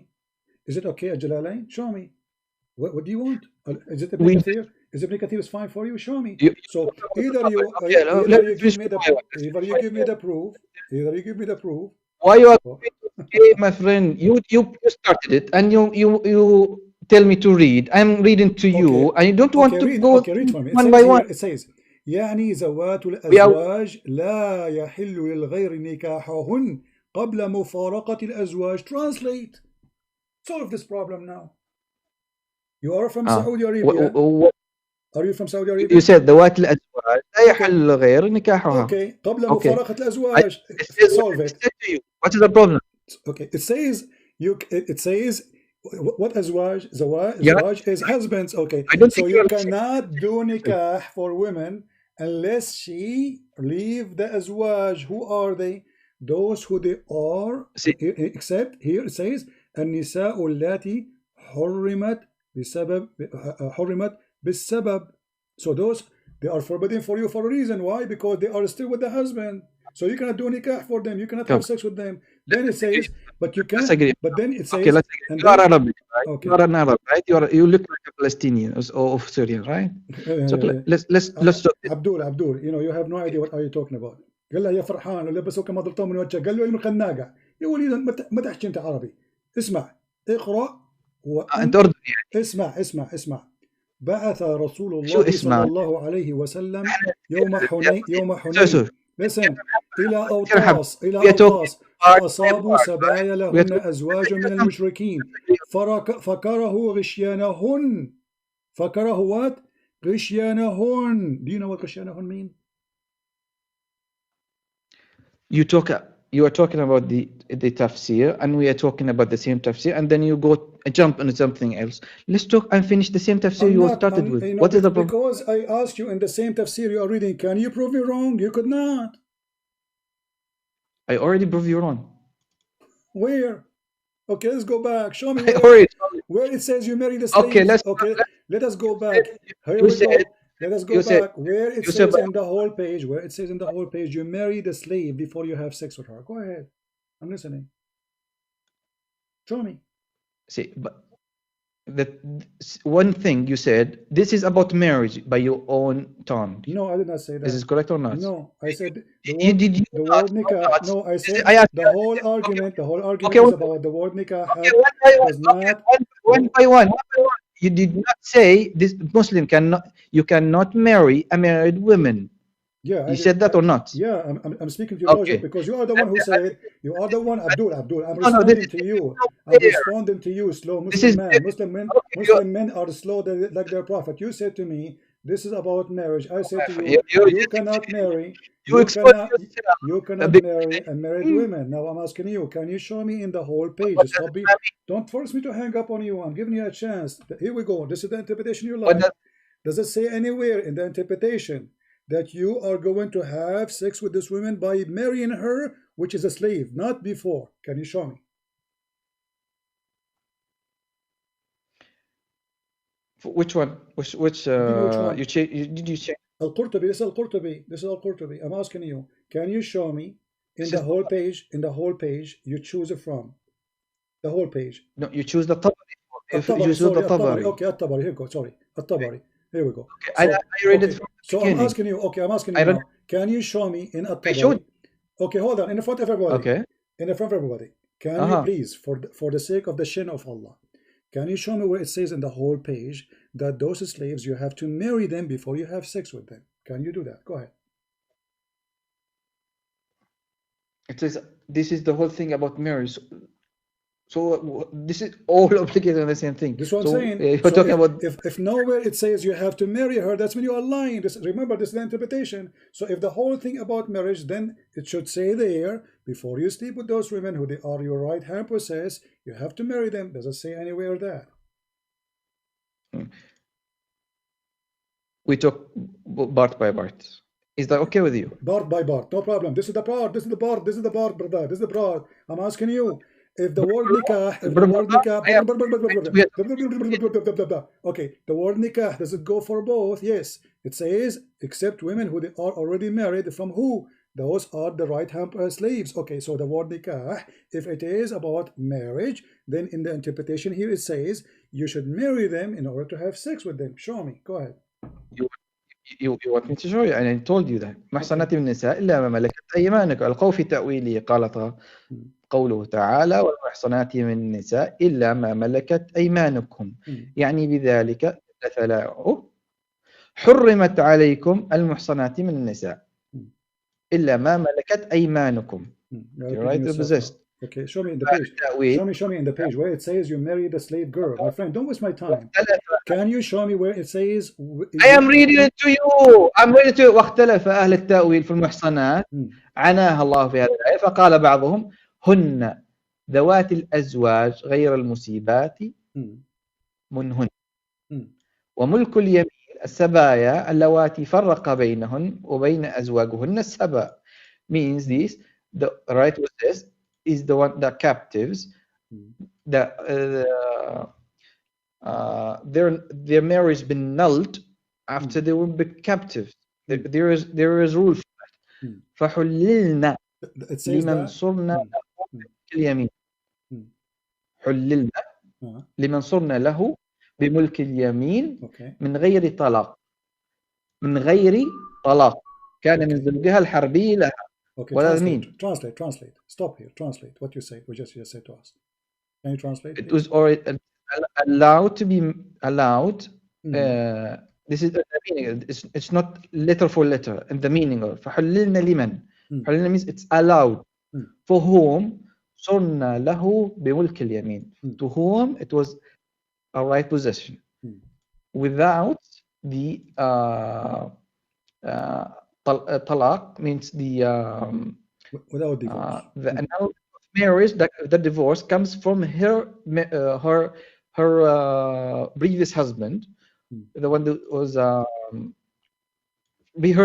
Is it okay? Al-Jalalain? Show me. What do you want? Is it Ibn Kathir? Is Ibn Kathir is fine for you? Show me. So either you give me the proof. Why you are my friend? You started it and you tell me to read. I'm reading to you. I don't want to go one by one. It says يعني زوات الأزواج لا يحل للغير نكاحهن قبل مفارقة الأزواج. Translate. Solve this problem now. You are from Saudi Arabia. Are you from Saudi Arabia? You said ذوات الأزواج لا يحل للغير نكاحها. Okay. قبل مفارقة الأزواج. Solve it. What is the problem? Okay. It says what azwaj? Zawaj is husbands. Okay. So you cannot do nikah for women unless she leave the azwaj. Who are they? Those who they are, except here it says النساء اللاتي حرمت بالسبب. So those, they are forbidden for you for a reason. Why? Because they are still with the husband. So you cannot do nikah for them. You cannot have sex with them. Then it says, but you can. But then it says, okay, you are Arabic, right? Okay. You are an Arab, right? You look like a Palestinian or Syrian, right? So let's talk. Abdul, you have no idea what are you talking about. قال له يا فرحان ولبسوك ما ضلتهم من وجهك. قال له علم الخناقه. يا وليد ما تحكي انت عربي. اسمع اقرا انت اردني يعني. اسمع بعث رسول الله صلى الله عليه وسلم يوم حنين listen الى اوطاس فاصابوا سبايا لهن ازواج من المشركين فكره غشيانهن. فكره what? غشيانهن. Do you know what غشيانهن mean? You are talking about the tafsir, and we are talking about the same tafsir, and then you jump into something else. Let's talk and finish the same tafsir you started with. What is the problem? Because I asked you in the same tafsir you are reading, can you prove me wrong? You could not. I already proved you wrong. Where? Okay, let's go back. Show me where it says you marry the slaves. Okay, let us go back. Here we go. Let us go back where it says in the whole page. Where it says in the whole page, you marry the slave before you have sex with her. Go ahead, I'm listening. Show me. See, but the one thing you said, this is about marriage by your own tongue. No, I did not say that. Is this correct or not? No, I said the word nikah. No, I said the whole argument. The whole argument is about the word nikah. One by one. You did not say this Muslim you cannot marry a married woman. Yeah, you said that or not? Yeah, I'm speaking to your logic because you are the one who said, you are the one, Abdul. I'm responding to you. I'm responding to you, slow Muslim man. Muslim men are slow like their prophet. You said to me, this is about marriage. I said to you, you cannot marry. You cannot marry unmarried women. Now I'm asking you, can you show me in the whole page? Don't force me to hang up on you. I'm giving you a chance. Here we go. This is the interpretation you like. Does it say anywhere in the interpretation that you are going to have sex with this woman by marrying her, which is a slave, not before? Can you show me? Which one? Which which one? Did you check? Al-Qurtubi. This is Al-Qurtubi. This is Al-Qurtubi. I'm asking you, can you show me in the whole page? In the whole page, you choose it from the whole page. No, you choose the Tabari. If you choose the Tabari. Okay, At-Tabari. Here we go. Sorry, At-Tabari. Here we go. Okay, I read it from the beginning. I'm asking you. Okay, I'm asking you now. Can you show me in At-Tabari? Okay, hold on. In front of everybody. Okay. In front of everybody. Can you please, for the sake of the shin of Allah, can you show me where it says in the whole page that those slaves, you have to marry them before you have sex with them? Can you do that? Go ahead. It says this is the whole thing about marriage. So this is all obligated on the same thing. This is what I'm saying. You're talking about if nowhere it says you have to marry her, that's when you are lying. Remember, this is the interpretation. So if the whole thing about marriage, then it should say there, before you sleep with those women who they are your right hand possess, you have to marry them. Does it say anywhere that? We talk part by part. Is that okay with you? Part by part, no problem. This is the part, this is the part, this is the part, brother. This is the part. I'm asking you. If the word nikah, okay, the word nikah, does it go for both? Yes, it says, except women who they are already married, from who? Those are the right hand slaves. Okay, so the word nikah, if it is about marriage, then in the interpretation here it says, you should marry them in order to have sex with them. Show me, go ahead. You want me to show you? And I told you that. محصنات من النساء إلا ما ملكت أيمانك. ألقوا في تأويله قالت قوله تعالى والمحصنات من النساء إلا ما ملكت أيمانكم. يعني بذلك تلاعب حرمت عليكم المحصنات من النساء إلا ما ملكت أيمانكم. Right, possessed. Okay, show me in the page. Show me in the page where it says you married a slave girl. My friend, don't waste my time. Can you show me where it says? I am reading it to you. I'm reading it to you. واختلف أهل التأويل في المحصنات عناها الله في هذه الآية فقال بعضهم هن ذوات الأزواج غير المصيبات منهن وملك اليمين السبايا اللواتي فرق بينهن وبين أزواجهن السبا. Means this, the right with this is the one, the captives, their marriage been nulled after they were captive. There is rule for that. فحللنا لمن صرنا اليمين. حللنا لمن صرنا له بملك اليمين من غير طلاق. من غير طلاق كان من زوجها الحربي لها. Okay, translate. Stop here. Translate what you say. What you just said to us. Can you translate? It was already allowed to be allowed. This is the meaning. It's not letter for letter. And the meaning of فحللنا لمن. حللنا means it's allowed. For whom صرنا له بملك اليمين. To whom it was a right possession. Without the talaq means the without divorce. The marriage, the divorce comes from her previous husband, the one that was her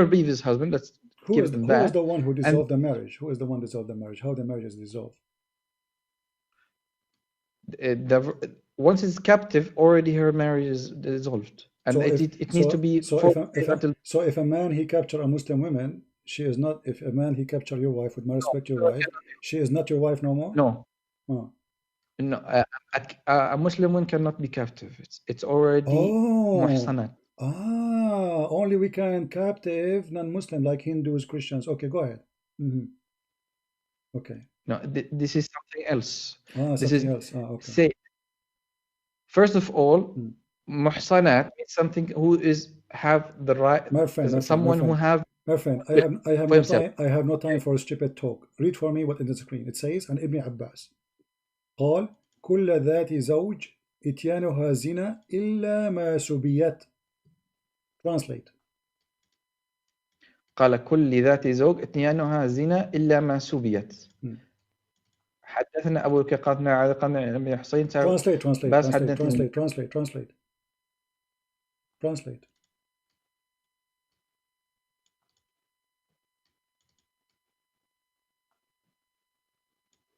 previous husband. Let's who is the one who dissolved the marriage? Who is the one who dissolved the marriage? How the marriage is dissolved? Once it's captive, already her marriage is dissolved. And so it needs to be so if a man he capture a Muslim woman, she is not. If a man he capture your wife, with my respect, your wife, she is not your wife no more. No, no. A Muslim woman cannot be captive. It's already muhsanat. Only we can captive non-Muslim like Hindus, Christians. Okay, go ahead. Okay. No, this is something else. This is else. Okay. Say, first of all. Muhsanat means something who is have the right. My friend, someone who have My friend, I have no time for stupid talk. Read for me what in the screen. It says, and Ibn Abbas قال كل ذات زوج إتيانها زنا إلا ما سبيت. Translate. قال كل ذات زوج إتيانها زنا إلا ما سبيت. حدثنا أبو الكقاطنا على قمع بن حسين. Translate.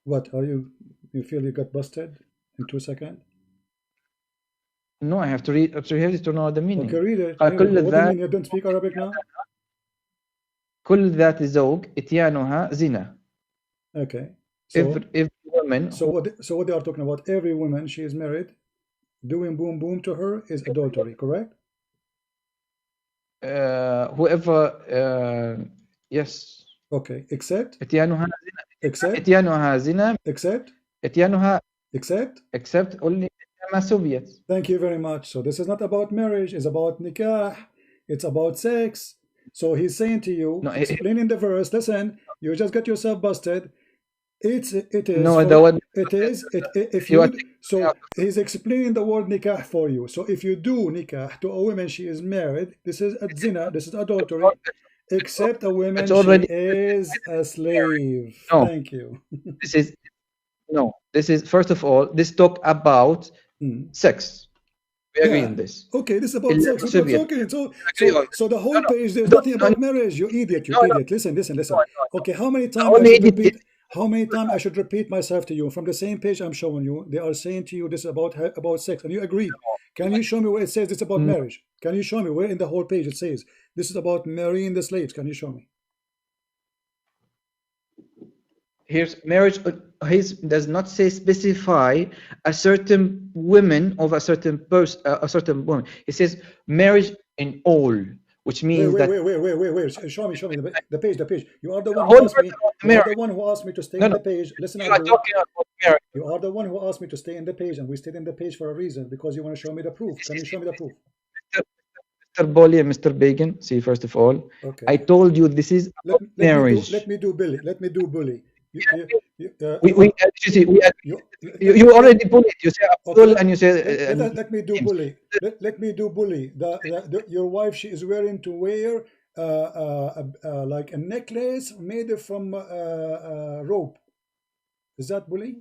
What are you feel you got busted in 2 seconds? No, I have to read to know the meaning. Okay, read it. What do you mean you don't speak Arabic now? كل ذات زوج إتيانها زنا. Okay. So every woman. So what they are talking about? Every woman she is married, doing boom boom to her is adultery, correct? Whoever, yes. Okay, except. إتيانها زنا. Except. إتيانها زنا. Except. إتيانها. Except only ما سبيت. Thank you very much. So this is not about marriage, it's about nikah, it's about sex. So he's saying to you, explaining the verse, listen, you just got yourself busted. It is. No, if you so he's explaining the word nikah for you. So if you do nikah to a woman, she is married, this is a zina, this is adultery, except a woman she is a slave. No. Thank you. This is first of all, this talk about sex. We agree on this. Okay, this is about sex. Okay, so the whole page, there's nothing about marriage. You idiot. Listen. Okay, how many times I should repeat myself to you? From the same page I'm showing you, they are saying to you this is about sex, and you agree. Can you show me where it says this about marriage? Can you show me where in the whole page it says this is about marrying the slaves? Can you show me? Here's marriage. He does not say specify a certain woman of a certain person, a certain woman. He says marriage in all, which means wait. Show me the page. You are the one who asked me. You are the one who asked me to stay in the page. Listen, you are talking about marriage. You are the one who asked me to stay in the page, and we stayed in the page for a reason, because you want to show me the proof. Can you show me the proof? Mr. Bolly and Mr. Bacon, see, first of all, okay. I told you this is marriage. Let me do bully. You already bullied. You say Abdul, and you say. Let me do bully. Let me do bully. Your wife, she is wearing to wear like a necklace made from rope. Is that bully?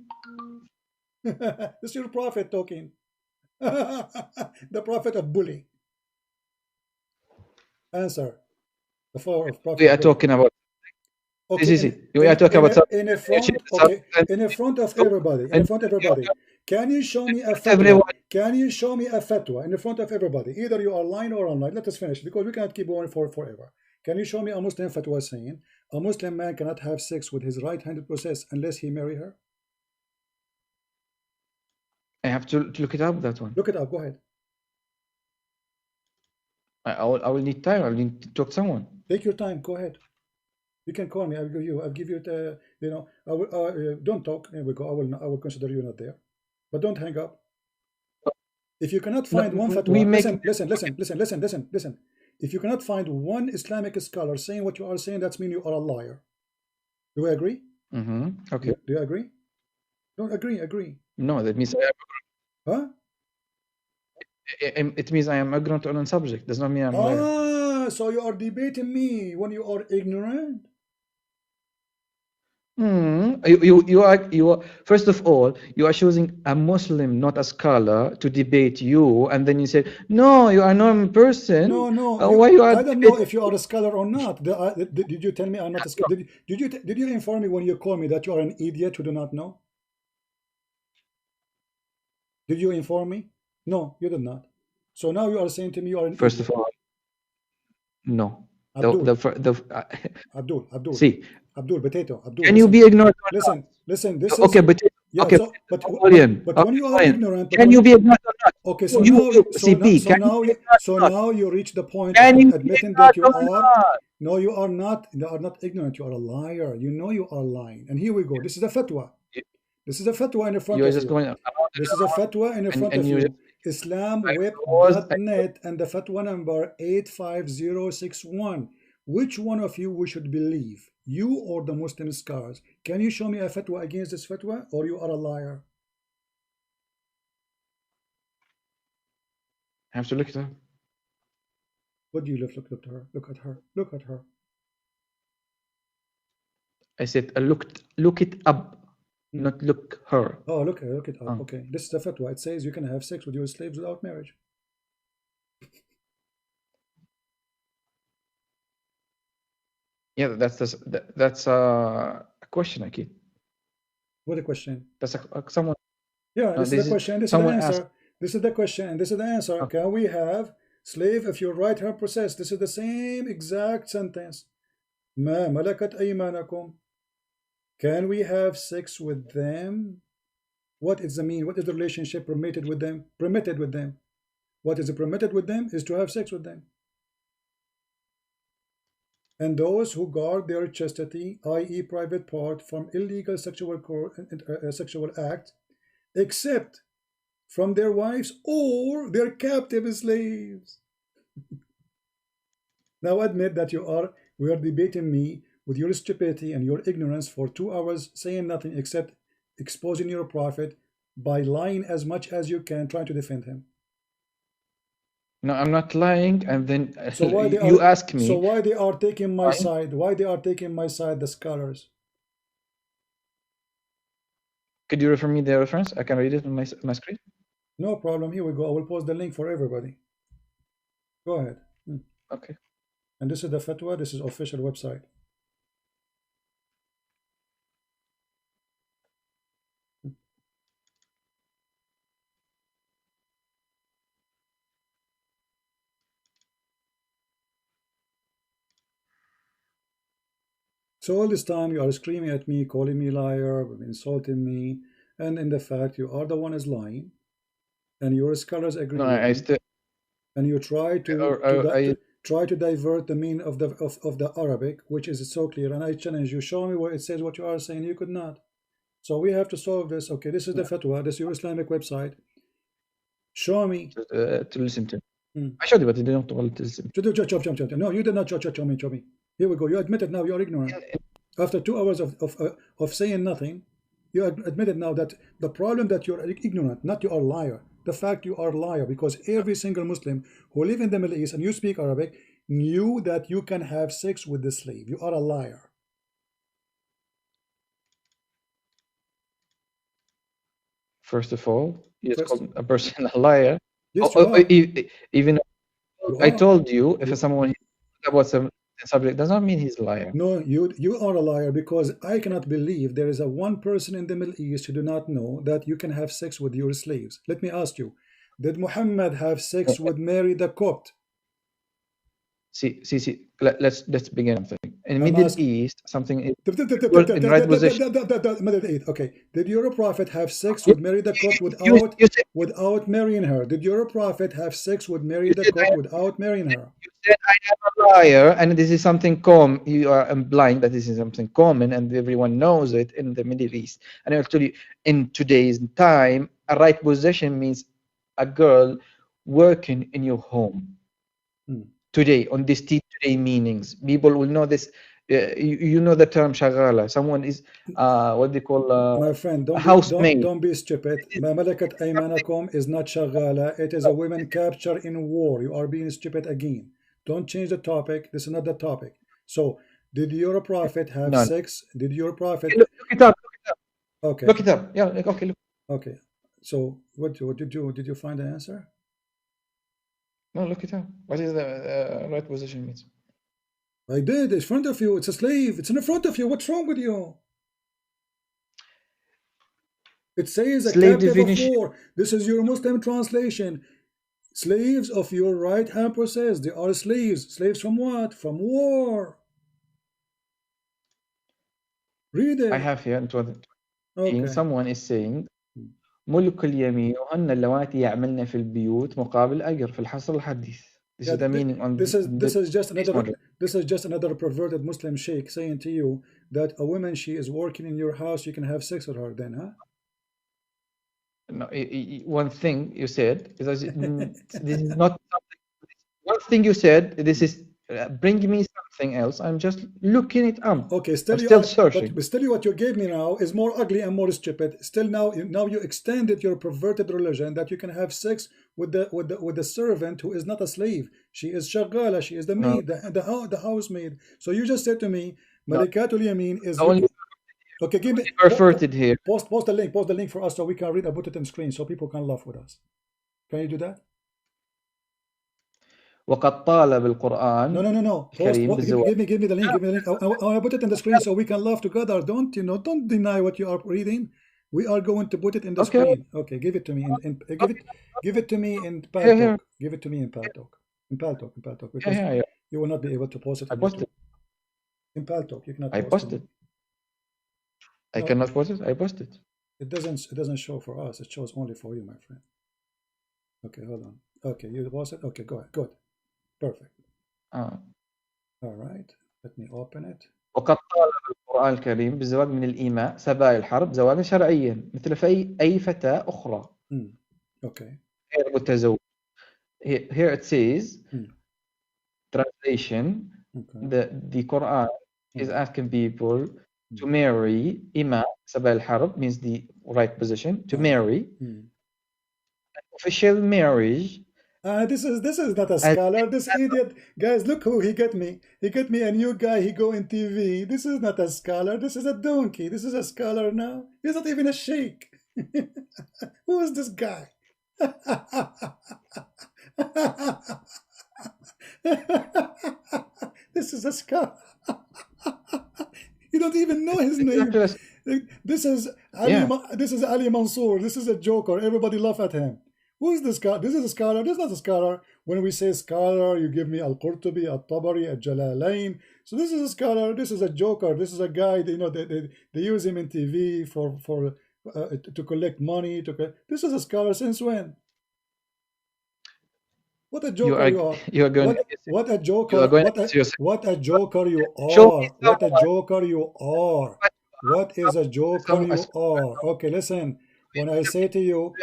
This is your prophet talking. The prophet of bully. Answer. The follower of prophet. We are talking about. Okay, we are talking about in front of everybody. Can you show me a fatwa? Can you show me a fatwa in front of everybody? Either you are lying or online. Let us finish, because we cannot keep going forever. Can you show me a Muslim fatwa saying a Muslim man cannot have sex with his right-handed process unless he marry her? I have to look it up, that one. Look it up. Go ahead. I will need time. I will need to talk to someone. Take your time. Go ahead. You can call me. I'll give you I will, don't talk. Here we go. I will consider you not there, but don't hang up. If you cannot find one fatwa, listen. If you cannot find one Islamic scholar saying what you are saying, that means you are a liar. Do we agree? Okay. Do you agree? Don't agree. No, that means I am. Huh? It means I am ignorant on a subject. Does not mean I'm a liar. So you are debating me when you are ignorant? You are first of all, you are choosing a Muslim, not a scholar, to debate you, and then you say, no, you are not a person. No. Why you are? I don't know if you are a scholar or not. Did you tell me I'm not a scholar? Did you inform me when you call me that you are an idiot who do not know? Did you inform me? No, you did not. So now you are saying to me you are an first idiot. of all, no. Abdul. See. Abdul, potato. Abdul. Can you be ignorant? Listen. This okay, is but okay. But when you are ignorant, can you be ignorant or not? Okay, so now you reach the point of admitting that you are. No, you are not. You are not ignorant. You are a liar. You know you are lying. And here we go. This is a fatwa. This is a fatwa in front of you. This is a fatwa in front of you. IslamWeb.net and the fatwa number 85061. Which one of you we should believe, you or the Muslim scholars? Can you show me a fatwa against this fatwa, or you are a liar? I have to look at her. What do you look at her? Look at her. Look at her. I said look it up, not look her. Oh, look it up. Okay, this is the fatwa. It says you can have sex with your slaves without marriage. Yeah, that's a question, Akid. What a question? That's someone. Yeah, this is the question. This is the answer. This is the question. This is the answer. Can we have slave if your right hand possessed? This is the same exact sentence. ما ملكت أيمانكم. Can we have sex with them? What is the mean? What is the relationship permitted with them? Permitted with them. What is permitted with them is to have sex with them. And those who guard their chastity, i.e. private part, from illegal sexual act, except from their wives or their captive slaves. Now admit that we are debating me with your stupidity and your ignorance for 2 hours, saying nothing except exposing your prophet by lying as much as you can, trying to defend him. No, I'm not lying. And then so why you ask me. So why they are taking my side? Why they are taking my side, the scholars? Could you refer me the reference? I can read it on my screen. No problem. Here we go. I will post the link for everybody. Go ahead. Okay. And this is the fatwa. This is official website. So all this time you are screaming at me, calling me liar, insulting me, and in the fact you are the one is lying, and your scholars agree. No, I still. And you try to try to divert the meaning of the Arabic, which is so clear. And I challenge you. Show me where it says what you are saying. You could not. So we have to solve this. Okay, this is the fatwa. This is your Islamic website. Show me to listen to. I showed you, but you didn't want to listen. No, you did not show me. Here we go. You admitted now you are ignorant. After 2 hours of saying nothing, you admitted now that the problem that you're ignorant, not you are liar. The fact you are a liar, because every single Muslim who live in the Middle East and you speak Arabic knew that you can have sex with the slave. You are a liar. First of all, you just called a person a liar. Yes, even I told you, if someone about some subject does not mean he's a liar. No, you are a liar, because I cannot believe there is a one person in the Middle East who do not know that you can have sex with your slaves. Let me ask you, did Muhammad have sex with Mary the Copt? See. Let's begin something. In Middle East, something is in right position. Middle East. Okay. Did your prophet have sex with Mary the Copt without marrying her? Did your prophet have sex with Mary the Copt without marrying her? You said I am a liar, and this is something common. You are implying that this is something common, and everyone knows it in the Middle East. And I'll tell you, in today's time, a right position means a girl working in your home. Today, on this today meanings, people will know this. You know the term shagala. Someone is what they call my friend. Don't be stupid. Ma malakat aymanakum is not shagala. It is a women captured in war. You are being stupid again. Don't change the topic. This is not the topic. So, did your prophet have sex? Did your prophet look it up? Okay. Look it up. Yeah. Okay. Look. Okay. So, what did you find the answer? No, look it up. What is the right position means? I did. It's in front of you. It's a slave. It's in front of you. What's wrong with you? It says a captive of war. This is your Muslim translation. Slaves of your right hand possess. They are slaves. Slaves from what? From war. Read it. I have here. Okay. Someone is saying ملك اليمين وهن اللواتي يعملن في البيوت مقابل أجر في الحصر الحديث. This is the meaning on this is just another perverted Muslim sheikh saying to you that a woman, she is working in your house, you can have sex with her then, huh? No, one thing you said is this is not something. One thing you said, this is bring me something else. I'm just looking it up. Okay, still I'm still searching. But still, what you gave me now is more ugly and more stupid. Still, now you extended your perverted religion that you can have sex with the servant who is not a slave. She is shagala. She is the maid, the housemaid. So you just said to me, Malikatul Yamin is. Okay, give me perverted here. Post the link. Post the link for us so we can read and put it on screen so people can laugh with us. Can you do that? وقد طال بالقرآن. No. Give me the link. Give me the link. I want to put it on the screen so we can laugh together. Don't deny what you are reading. We are going to put it in the screen. Okay, give it to me. Give it to me in Paltalk. Give it to me in Paltalk. In Paltalk. Because you will not be able to post it. I posted. In Paltalk, you cannot. I posted. I cannot post it. I posted. It doesn't show for us. It shows only for you, my friend. Okay, hold on. Okay, you post it. Okay, go ahead. Good. Perfect. All right. Let me open it. وقد طالب القرآن الكريم بالزواج من الإيماء سبايا الحرب زواجا شرعيا مثل في أي فتاة أخرى. Okay. غير متزوج. Here it says translation. The Quran is asking people to marry إماء سبايا الحرب means the right position to marry. Official marriage. This is not a scholar. This idiot, guys, look who he got me. He got me a new guy. He go in TV. This is not a scholar. This is a donkey. This is a scholar now. He's not even a sheikh. Who is this guy? This is a scholar. You don't even know his name. This is Ali Mansour. This is a joker. Everybody laugh at him. Who is this guy? This is a scholar. This is not a scholar. When we say scholar, you give me Al-Qurtubi, Al-Tabari, Al-Jalalain. So this is a scholar. This is a joker. This is a guy. They use him in TV to collect money. This is a scholar since when? What a joker you are! What a joker! What a joker you are! What a joker you are! What is a joker you are? Okay, listen. When I say to you,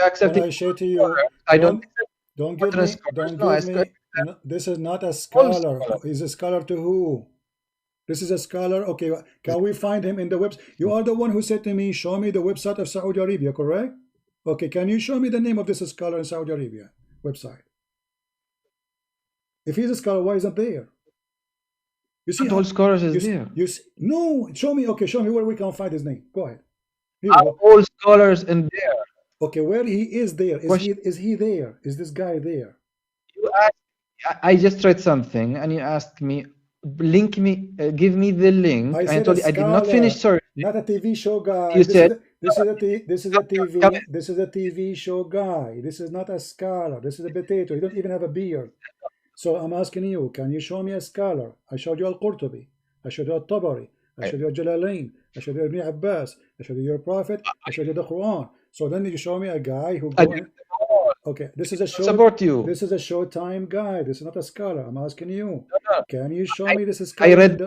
don't give me. This is not a scholar. He's a scholar to who? This is a scholar. Okay, can we find him in the website? You are the one who said to me, show me the website of Saudi Arabia, correct? Okay, can you show me the name of this scholar in Saudi Arabia website? If he's a scholar, why isn't there? You see, all scholars is there. No, show me. Okay, show me where we can find his name. Go ahead. Are all scholars in there? Okay, where he is there? Is he there? Is this guy there? You asked, I just read something, and you asked me, link me, give me the link. I told you I did not finish. Sorry, not a TV show guy. You said this is a TV show guy. This is not a scholar. This is a potato. You don't even have a beard. So I'm asking you, can you show me a scholar? I showed you Al-Qurtubi. I showed you Al-Tabari. I showed you Jalalain. I showed you Ibn Abbas. I showed you your prophet. I showed you the Qur'an. So then you show me a guy who okay, this is a show. Support you. This is a showtime guy. This is not a scholar. I'm asking you. Can you show me this scholar? I read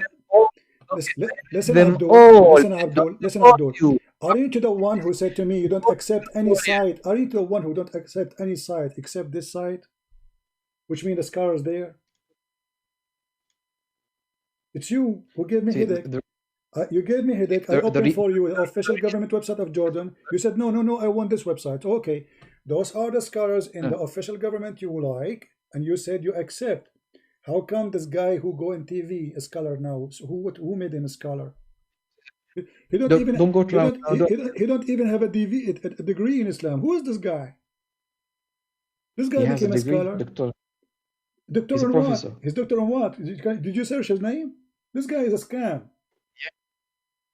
listen, Abdul. Listen, Abdul. Are you the one who said to me you don't accept any site? Are you the one who don't accept any site except this site? Which means the scholar is there. It's you who gave me headache. You gave me headache. I opened for you the official government website of Jordan. You said, no, I want this website. Okay, those are the scholars in the official government you like, and you said you accept. How come this guy who go in TV a scholar now? So who made him a scholar? He don't even have a degree in Islam. Who is this guy? This guy became a scholar. Doctor on what? He's doctor on what? Did you search his name? This guy is a scam.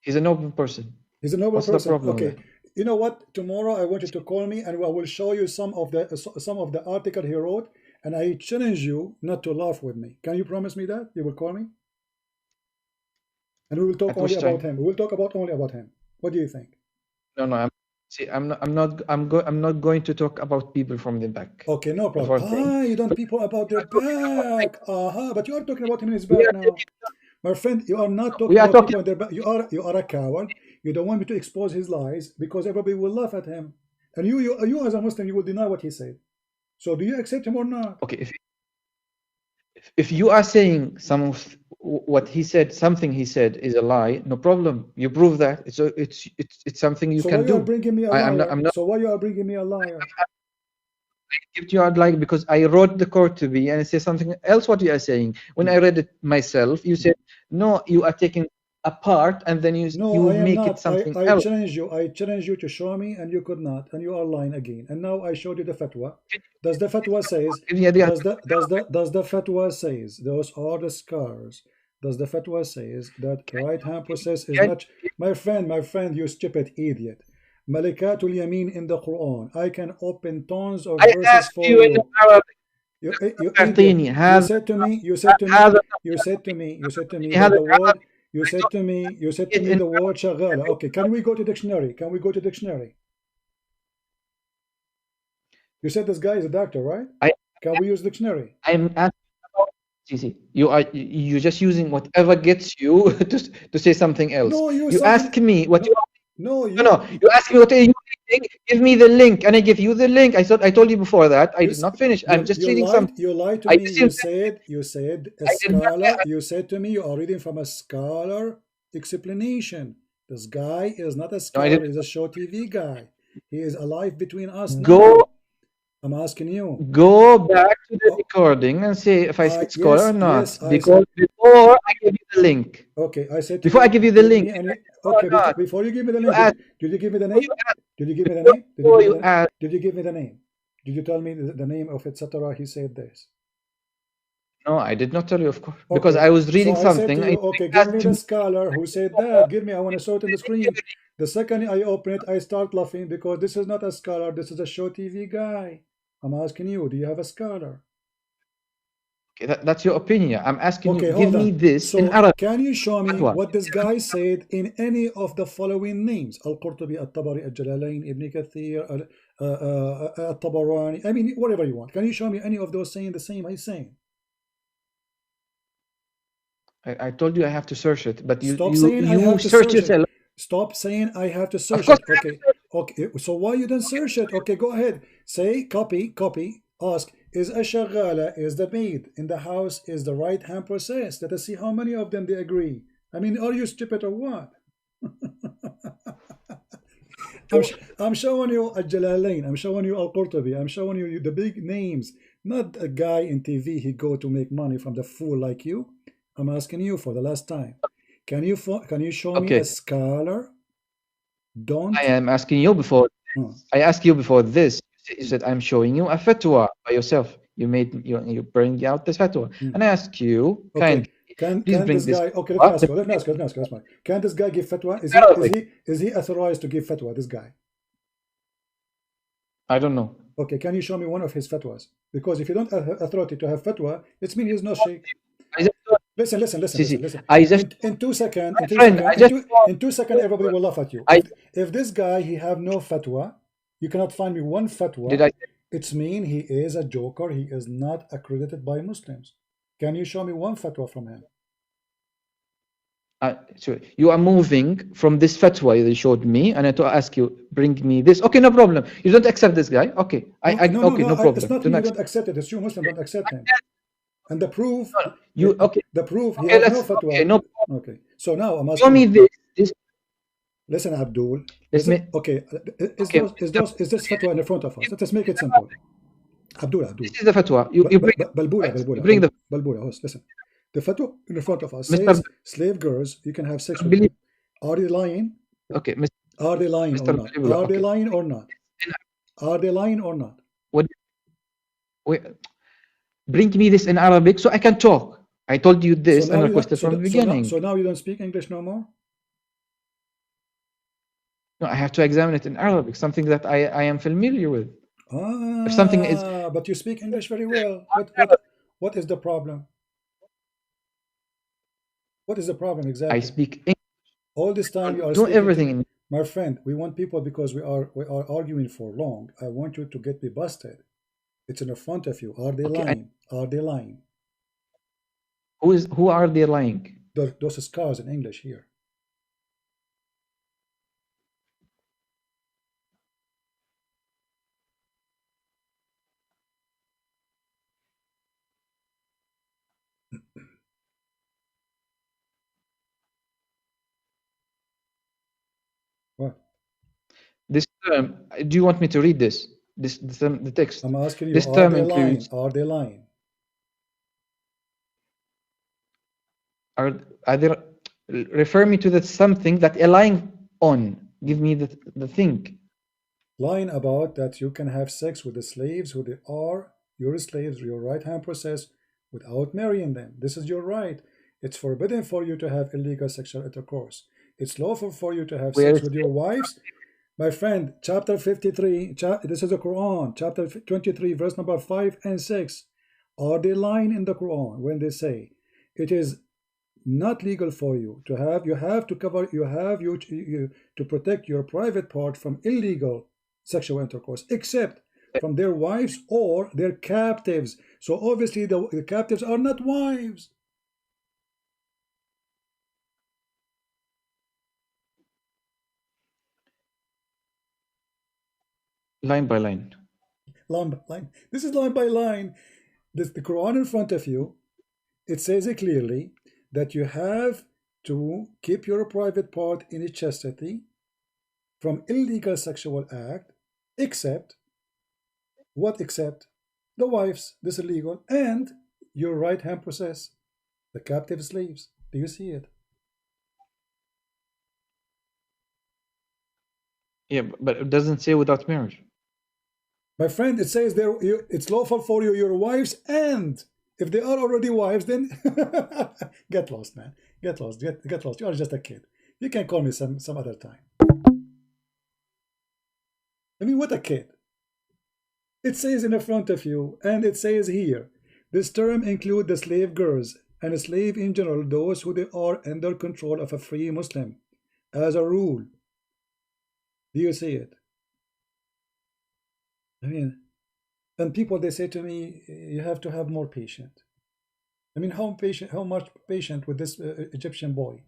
He's a noble person. He's a noble person. The problem? Okay. You know what? Tomorrow I want you to call me and I will show you some of the article he wrote, and I challenge you not to laugh with me. Can you promise me that? You will call me? And we will talk only about him. We will talk only about him. What do you think? No. I'm not going to talk about people from the back. Okay, no problem. You don't people about their back. But you are talking about him in his back now. My friend, you are not talking about people in their back. You are a coward. You don't want me to expose his lies because everybody will laugh at him. And you as a Muslim, you will deny what he said. So do you accept him or not? Okay, if you are saying some of what he said, something he said is a lie, no problem. You prove that. It's something you So why can you are do. bringing me a I'm liar? not So why you are bringing me a liar? give you out like because I wrote the court to be and it says something else what you are saying. When I read it myself, you said no, you are taking a part and then No, you I am make it not. something I else. challenge you. I challenge you to show me, and you could not, and you are lying again. And now I showed you the fatwa. Does the fatwa says? Does the fatwa says? Those are the scars. Does the fatwa says that right hand process is not? My friend, you stupid idiot. Malikatul Yamin in the Quran. I can open tons of I verses asked for you in you. Arabic. You idiot. أعطيني هذا هذا You said to me that هذا the word, you said to me in the word shagala. Okay, can we go to dictionary? Can we go to dictionary? You said this guy is a doctor, right? I Can we use dictionary? I'm asking about see, you're just using whatever gets you to say something else. No, you You ask something. me what No, you no, no, you ask me what are you reading, give me the link, and I give you the link. I told you before that. I did not finish. I'm just reading some. you lied to I me. just said You said a I did not scholar. You said to me you are reading from a scholar explanation. This guy is not a no, I scholar. didn't He's a show TV guy. He is alive between us go now. I'm asking you. go back to the Oh, recording and say if I said scholar or yes, not. yes. I Because before I give you the link, okay. I said to before I you, give you the give link, me any. or Okay, not, before you give me the you link, ask, did you give me the before you name? ask, Did you give me the name? before you ask. Did you give me the name? Did you tell me the name of etc.? He said this. No, I did not tell you, of course, because Okay, I was so reading I said to something. you, And okay, you give me asked the me, scholar who said that. Give me. I want to show it in the screen. The second I open it, I start laughing because this is not a scholar. This is a show TV guy. I'm asking you, do you have a scholar? okay, that's your opinion. I'm asking you, Okay, give hold me on. this in So Arabic. can you show me Fatwa. what this guy said in any of the following names? Al-Qurtubi, Al-Tabari, Al-Jalalain, Ibn Kathir, Al-Tabarani. I mean, whatever you want. Can you show me any of those saying the same he's saying? I told you I have to search it, but Stop saying I you have to search search it. yourself. Stop saying I have to Of search course, it. Okay. Okay. So why you don't search it? Okay, go ahead. Say copy. Ask, is a shagala, is the maid in the house, is the right hand process? Let us see how many of them they agree. I mean, are you stupid or what? I'm showing you Al-Jalalain. I'm showing you Al-Qurtubi. I'm showing you the big names. Not a guy in TV he go to make money from the fool like you. I'm asking you for the last time. Can you show me a okay. scholar? I Don't. am asking you before. Hmm. I asked you before this. You said I'm showing you a fatwa by yourself. You bring out this fatwa, Hmm. and I ask you Okay. kindly, please Can bring this this. guy? Okay, let me ask you. Can this guy give fatwa? Arabic. Is he authorized to give fatwa? This guy. I don't know. Okay. Can you show me one of his fatwas? Because if you don't have authority to have fatwa, it means he's not sheikh. I just Listen. I just In 2 seconds, my friend. I just in 2 seconds, everybody will laugh at you. I If this guy he have no fatwa, you cannot find me one did fatwa. I It's mean he is a joker. He is not accredited by Muslims. Can you show me one fatwa from him? so you are moving from this fatwa you showed me, and I to ask you, bring me this. Okay, no problem. You don't accept this guy. Okay, okay, no It's problem. not Do me. You not don't accept it. It's you Muslim don't accept him. And the proof, you okay? the proof, he Okay, has no let's okay. fatwa. No problem. Okay. So now I'm Show asking me you. this. This. Listen, Abdul. Let's make. Okay? Okay, Is this fatwa in front of us? Let us make it simple. Abdul. this is the fatwa. You bring it. Right? You bring the Balbula. Host, listen. The fatwa in front of us Mr. says slave girls, you can have sex with Believe. them. Are they lying? Okay, Are they lying or Mr. not? Believable. Are they Okay. lying or not? Are they lying or not? What? Wait, bring me this in Arabic so I can talk. I told you So this and now you don't. requested from the beginning. So now you don't speak English no more. No, I have to examine it in Arabic, something that I am familiar with. If something is But you speak English very well. What is the problem? What is the problem I exactly? speak English, All this time you are do speaking everything to in my friend. We want people because we are arguing for long. I want you to get me busted. It's in the front of you. Are they okay. lying? Are they lying? Who are they lying? Those scars in English here. term, do you want me to read this? The text. I'm asking you, this are term they lying? includes. Are they lying? Are there? Refer me to the something that a lying on. Give me the thing. Lying about that you can have sex with the slaves who they are your slaves, your right-hand process, without marrying them. This is your right. It's forbidden for you to have illegal sexual intercourse. It's lawful for you to have sex with your wives. My friend, chapter 53, this is the Quran, chapter 23, verse number 5 and 6. Are they lying in the Quran when they say it is not legal for you to have, you have to cover, you have to protect your private part from illegal sexual intercourse, except from their wives or their captives. So obviously the captives are not wives. Line by line. Line by line. This is line by line. This, the Quran in front of you, it says it clearly that you have to keep your private part in chastity from illegal sexual act, except what? Except the wives, this is illegal, and your right hand process, the captive slaves. Do you see it? Yeah, but it doesn't say without marriage. My friend, it says there it's lawful for you, your wives, and if they are already wives, then get lost, man. Get lost. Get lost. You are just a kid. You can call me some other time. I mean, what a kid. It says in the front of you, and it says here, this term includes the slave girls and a slave in general, those who they are under control of a free Muslim, as a rule. Do you see it? I mean, and people, they say to me, you have to have more patience. I mean, how much patient with this Egyptian boy?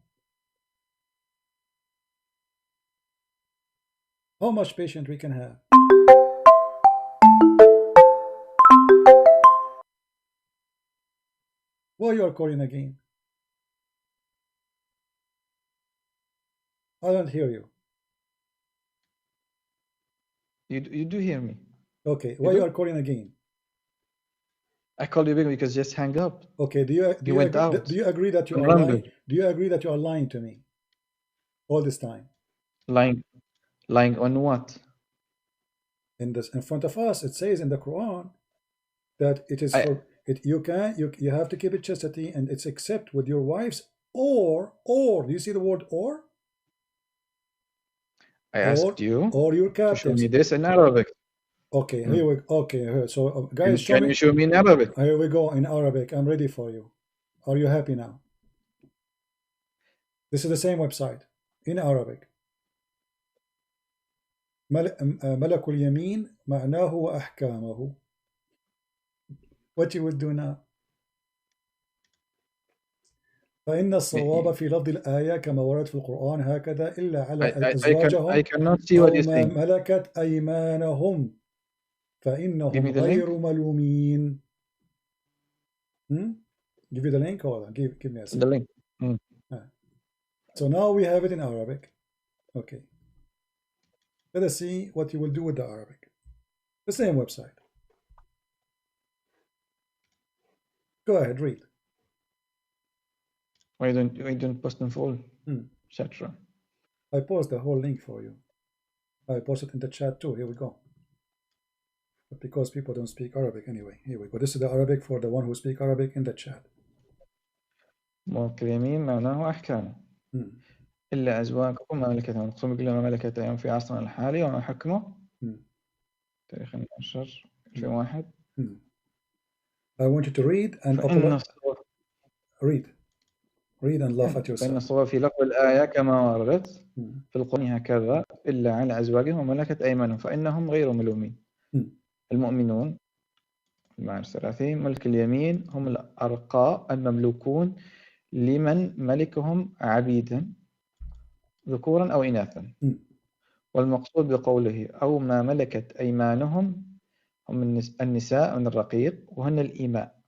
How much patient we can have? Why you are calling again? I don't hear you. You do hear me. Okay, why you are calling again? I called you back because just hang up. Okay, do you agree that you are lying? Do you agree that you are lying to me all this time? Lying on what? In front of us, it says in the Quran that it is you have to keep it chastity, and it's except with your wives or do you see the word or? I asked you or your captives. To show me this in Arabic. Okay, here we okay. So guys, can you show me in Arabic? Here we go in Arabic. I'm ready for you. Are you happy now? This is the same website in Arabic. ملك اليمين معناه وأحكامه. What you would do now? فإن الصواب في لفظ الآية كما ورد في القرآن هكذا إلا على أزواجهم أو ما ملكت أيمانهم فإنهم غير ملومين. Give you the link or give me a second. The link. So now we have it in Arabic. Okay. Let us see what you will do with the Arabic. The same website. Go ahead, read. Why don't post them full? Etc. I post the whole link for you. I post it in the chat too. Here we go. But because people don't speak Arabic anyway. Here we go. This is the Arabic for the one who speak Arabic in the chat. اليمين معناه أحكامه إلا أزواجكم ما ملكت أيمانكم بكل ما ملكت أيمانكم في عصرنا الحالي وما حكمه تاريخ 12 2001. I want you to read and read and laugh at yourself. فإن الصواب في لفظ الآية كما وردت في القرآن هكذا إلا على أزواجهم وملكت أيمانهم فإنهم غير ملومين. المؤمنون المعنى الثلاثي ملك اليمين هم الأرقاء المملوكون لمن ملكهم عبيدا ذكورا أو إناثا. والمقصود بقوله أو ما ملكت أيمانهم هم النساء من الرقيق وهن الإماء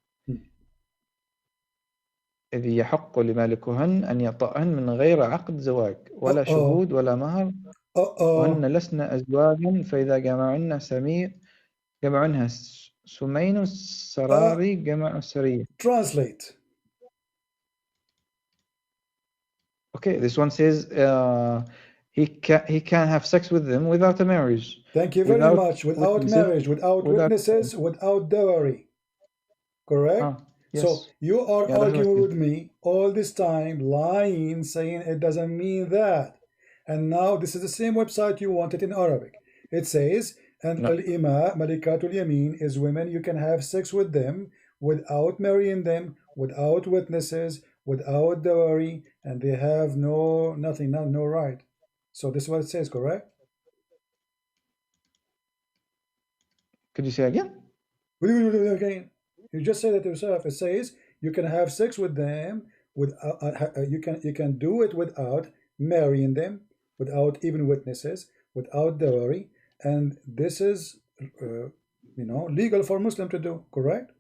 إذ يحق لمالكهن أن يطأهن من غير عقد زواج ولا شهود ولا مهر وهن وهن لسن أزواجا فإذا جمعنها سمين السراري جمع السرية. Translate. Okay, this one says he can have sex with them without a marriage. Thank you very much. Without marriage, without witnesses, without dowry. Correct? Yes. So you are arguing with me all this time, lying, saying it doesn't mean that. And now this is the same website you wanted in Arabic. It says, and al-ima, malikatul yamin, is women, you can have sex with them without marrying them, without witnesses, without dowry, and they have no right. So this is what it says, correct? Could you say again? Again. You just said it yourself. It says you can have sex with them you can do it without marrying them, without even witnesses, without dowry, and this is legal for Muslim to do. Correct?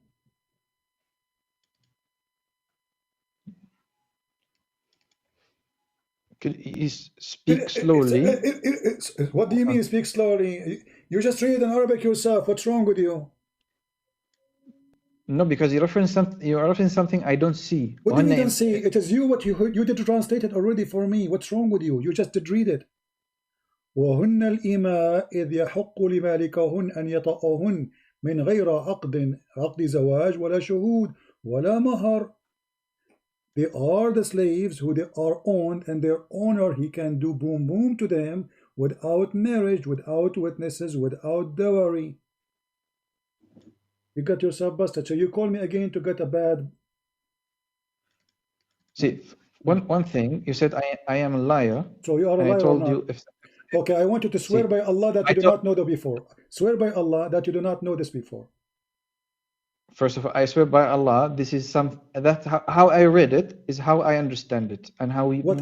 Could you speak slowly? What do you mean speak slowly? You just read in Arabic yourself. What's wrong with you? No, because you're referencing something I don't see. What do you mean don't see? It is you what you did translate it already for me. What's wrong with you? You just did read it. وهن الإماء إذ يحق لمالكهن أن يطأهن من غير عقد زواج ولا شهود ولا مهر. They are the slaves who they are owned, and their owner, he can do boom boom to them without marriage, without witnesses, without dowry. You got yourself busted. So you call me again to get a bad. See, one thing you said, I am a liar. So you are a liar. I told you. Okay, I want you to swear by Allah that you do not know that before. Swear by Allah that you do not know this before. First of all, I swear by Allah, this is how I read it is how I understand it, and how we. No,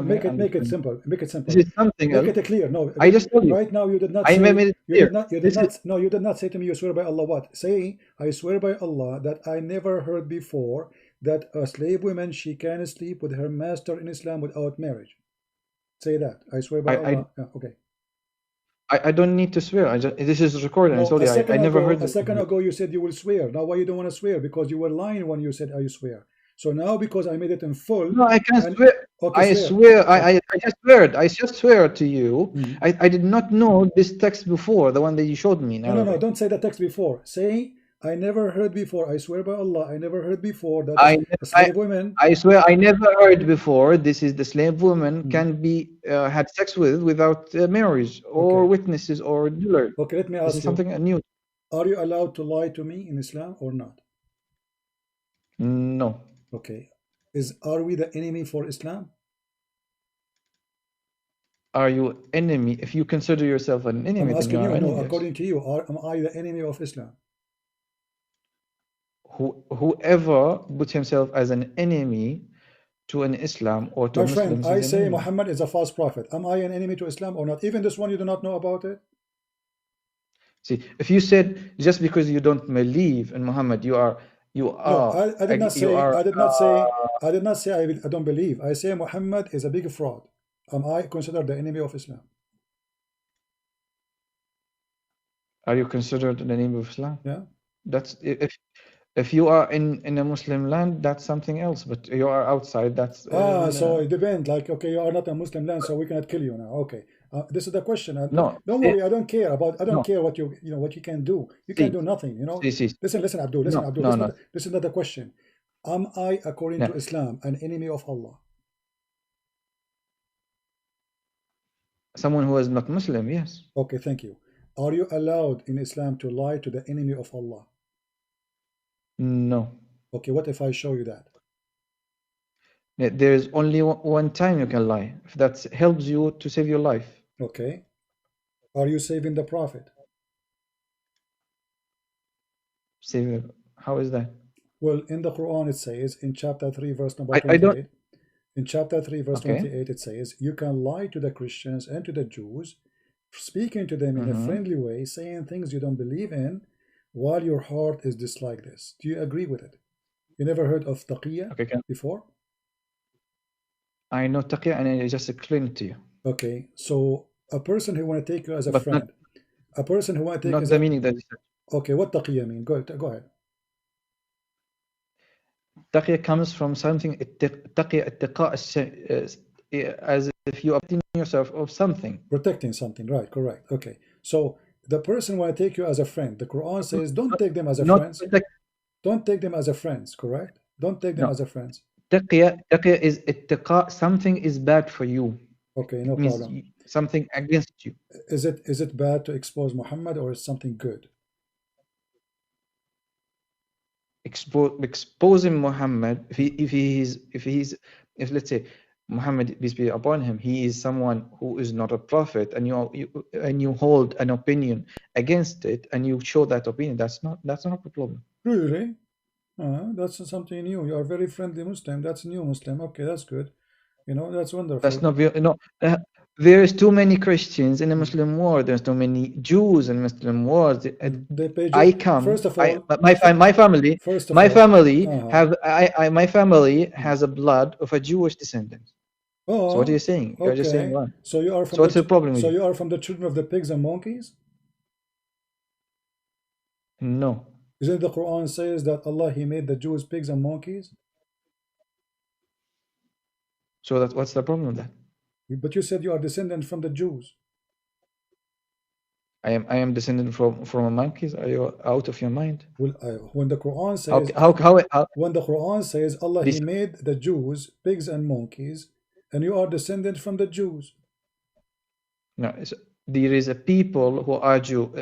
make it simple. Make it simple. This is something make it clear. No, I just told you. Right now you did not. You did not say to me you swear by Allah. What? Say I swear by Allah that I never heard before that a slave woman she can sleep with her master in Islam without marriage. Say that. I swear by Allah. Okay. I don't need to swear. This is recorded. No, I told you I never heard. A second ago you said you will swear. Now why you don't want to swear? Because you were lying when you said I swear. So now because I made it in full. No, I can't swear. Okay, I swear. I just swear. I just swear to you. I did not know this text before, the one that you showed me. No. Don't say the text before. Say I never heard before. I swear by Allah, I never heard before that a slave woman. I swear I never heard before. This is the slave woman can be had sex without marriage or witnesses or dealer. Okay, let me ask you something new. Are you allowed to lie to me in Islam or not? No. Okay. Are we the enemy for Islam? Are you enemy? If you consider yourself an enemy, I'm asking you. No, according to you, am I the enemy of Islam? Whoever puts himself as an enemy to an Islam or to Muslims, I say Muhammad is a false prophet. Am I an enemy to Islam or not? Even this one you do not know about it? See, if you said just because you don't believe in Muhammad, you are. No, I did not say. I did not say I don't believe. I say Muhammad is a big fraud. Am I considered the enemy of Islam? Are you considered an enemy of Islam? Yeah. That's if you are in a Muslim land, that's something else. But you are outside. That's so it depends. Like, okay, you are not a Muslim land, so we cannot kill you now. Okay, this is the question. No, don't worry. I don't care about. I don't care what what you can do. You can do nothing. Listen, Abdul. Listen, Abdul. This is not the question. Am I, according to Islam, an enemy of Allah? Someone who is not Muslim, yes. Okay, thank you. Are you allowed in Islam to lie to the enemy of Allah? No. Okay, what if I show you that? There is only one time you can lie. If that helps you to save your life. Okay. Are you saving the Prophet? Saving? How is that? Well, in the Quran it says, in chapter 3, verse number 28, in chapter 3, verse 28, it says, you can lie to the Christians and to the Jews, speaking to them in a friendly way, saying things you don't believe in, while your heart is just like this. Do you agree with it? You never heard of taqiyya before? I know taqiyya and I just explained it to you. Okay, so A person who want to take you as a but friend. A person who want to take not as the a... meaning that you said. Okay, what taqiyya mean? Go ahead. Taqiyya comes from something, taqiyya ittiqa, as if you are protecting yourself of something. Protecting something, right, correct. Okay. So the person want to take you as a friend. The Quran says don't take them as a friends. Don't take them as a friends, correct? Don't take them as a friends. Taqiyya is ittiqa, something is bad for you. Okay, no It means problem. something against you. Is it bad to expose Muhammad, or is something good? Exposing Muhammad, if let's say Muhammad, peace be upon him, he is someone who is not a prophet, and you hold an opinion against it, and you show that opinion, that's not a problem. Really? That's something new. You are very friendly Muslim. That's new Muslim. Okay, that's good. That's wonderful. That's not there is too many Christians in the Muslim world. There's too many Jews in the Muslim world. I come. First of all, my family has a blood of a Jewish descendant. Oh, so what are you saying? You're just saying what? So you are from. So what's the problem? So you are from the children of the pigs and monkeys? No. Isn't the Quran says that Allah He made the Jews pigs and monkeys? So what's the problem with that? But you said you are descendant from the Jews. I am descendant from monkeys. Are you out of your mind? Well, when the Quran says when the Quran says Allah He made the Jews pigs and monkeys, and you are descendant from the Jews. No, there is a people who are Jew.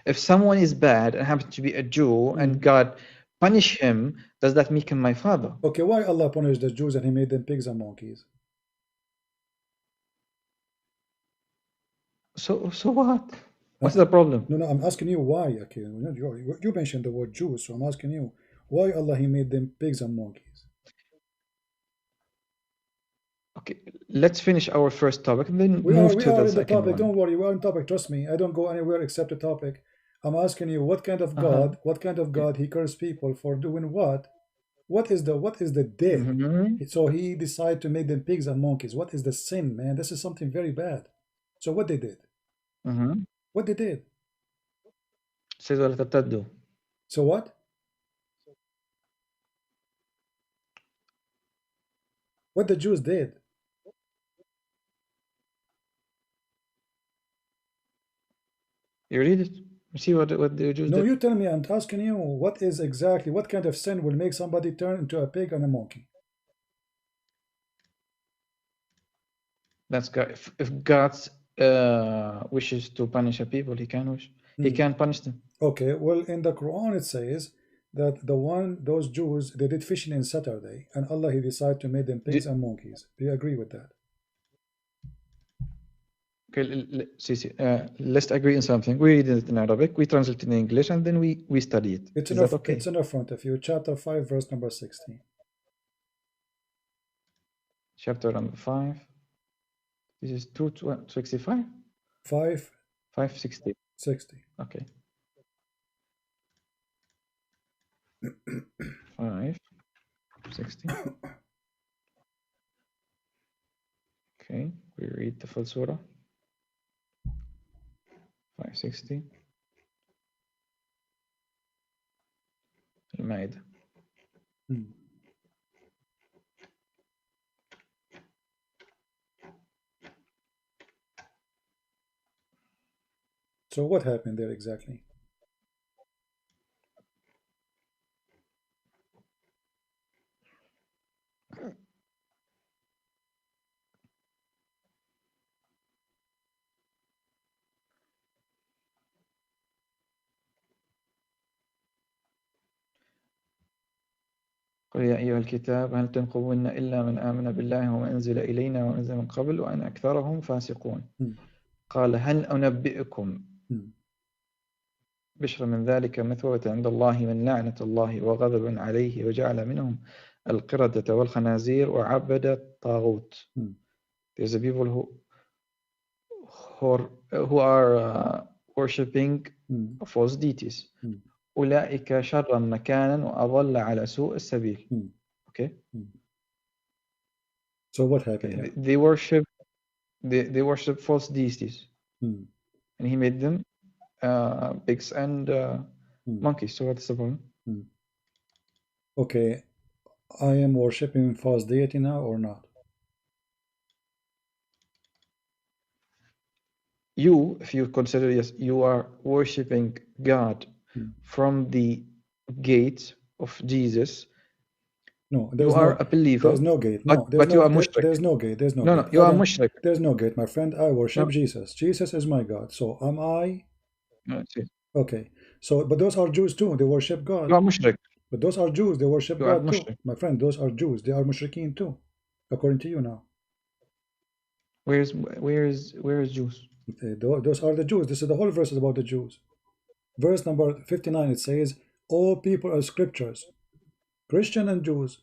If someone is bad and happens to be a Jew, and God punish him, does that make him my father? Okay, why Allah punished the Jews and He made them pigs and monkeys? So what? What's the problem? No, I'm asking you why. Okay, you mentioned the word Jews, so I'm asking you why Allah He made them pigs and monkeys. Okay, let's finish our first topic and then we move are to in the topic. Don't worry, we're on topic. Trust me, I don't go anywhere except the topic. I'm asking you what kind of God, He cursed people for doing what? What is the death? So He decided to make them pigs and monkeys. What is the sin, man? This is something very bad. So what they did? What they did? So what? What the Jews did? You read it. See what the Jews did. No, you tell me. I'm asking you what kind of sin will make somebody turn into a pig and a monkey? That's God. If God wishes to punish a people, He can punish them. Okay, well, in the Quran it says that those Jews, they did fishing in Saturday, and Allah He decided to make them pigs and monkeys. Do you agree with that? Okay, let's agree on something. We read it in Arabic, we translate it in English, and then we study it. Is that okay? It's in the front of you, chapter 5, verse number 60. Chapter number 5. This is 265? 560. 60. Okay. 560. Okay, we read the full surah. 560. Al-Ma'idah. So what happened there exactly? قل يا أيها الكتاب هل تنقمون إلا من آمن بالله وما أنزل إلينا وأنزل من قبل وأن أكثرهم فاسقون. قال هل أنبئكم بشر من ذلك مثوبة عند الله من لعنة الله وغضب عليه وجعل منهم القردة والخنازير وعبد الطاغوت. There's a people who are worshipping false deities. أولئك شر مكانا وأضل على سوء السبيل. Okay. So what happened? They worship false deities. Hmm. and he made them pigs and monkeys. So what's the problem? Okay, I am worshipping false deity now or not? You, if you consider, yes, you are worshipping God from the gate of Jesus. No, You there's are no, a believer. there's no gate. No, but you are mushrik. there's no gate. There's no No, gate. no, you are Adam, mushrik. there's no gate, my friend. I worship No. Jesus. Jesus is my God. So am I? No, Okay. So, but those are Jews too. They worship God. you are mushrik. But those are Jews. They worship You are God too, mushrik. my friend. Those are Jews. They are mushrikeen too, according to you now. Where is Jews? Those are the Jews. This is the whole verse is about the Jews. Verse number 59. It says, "All people are scriptures, Christian and Jews.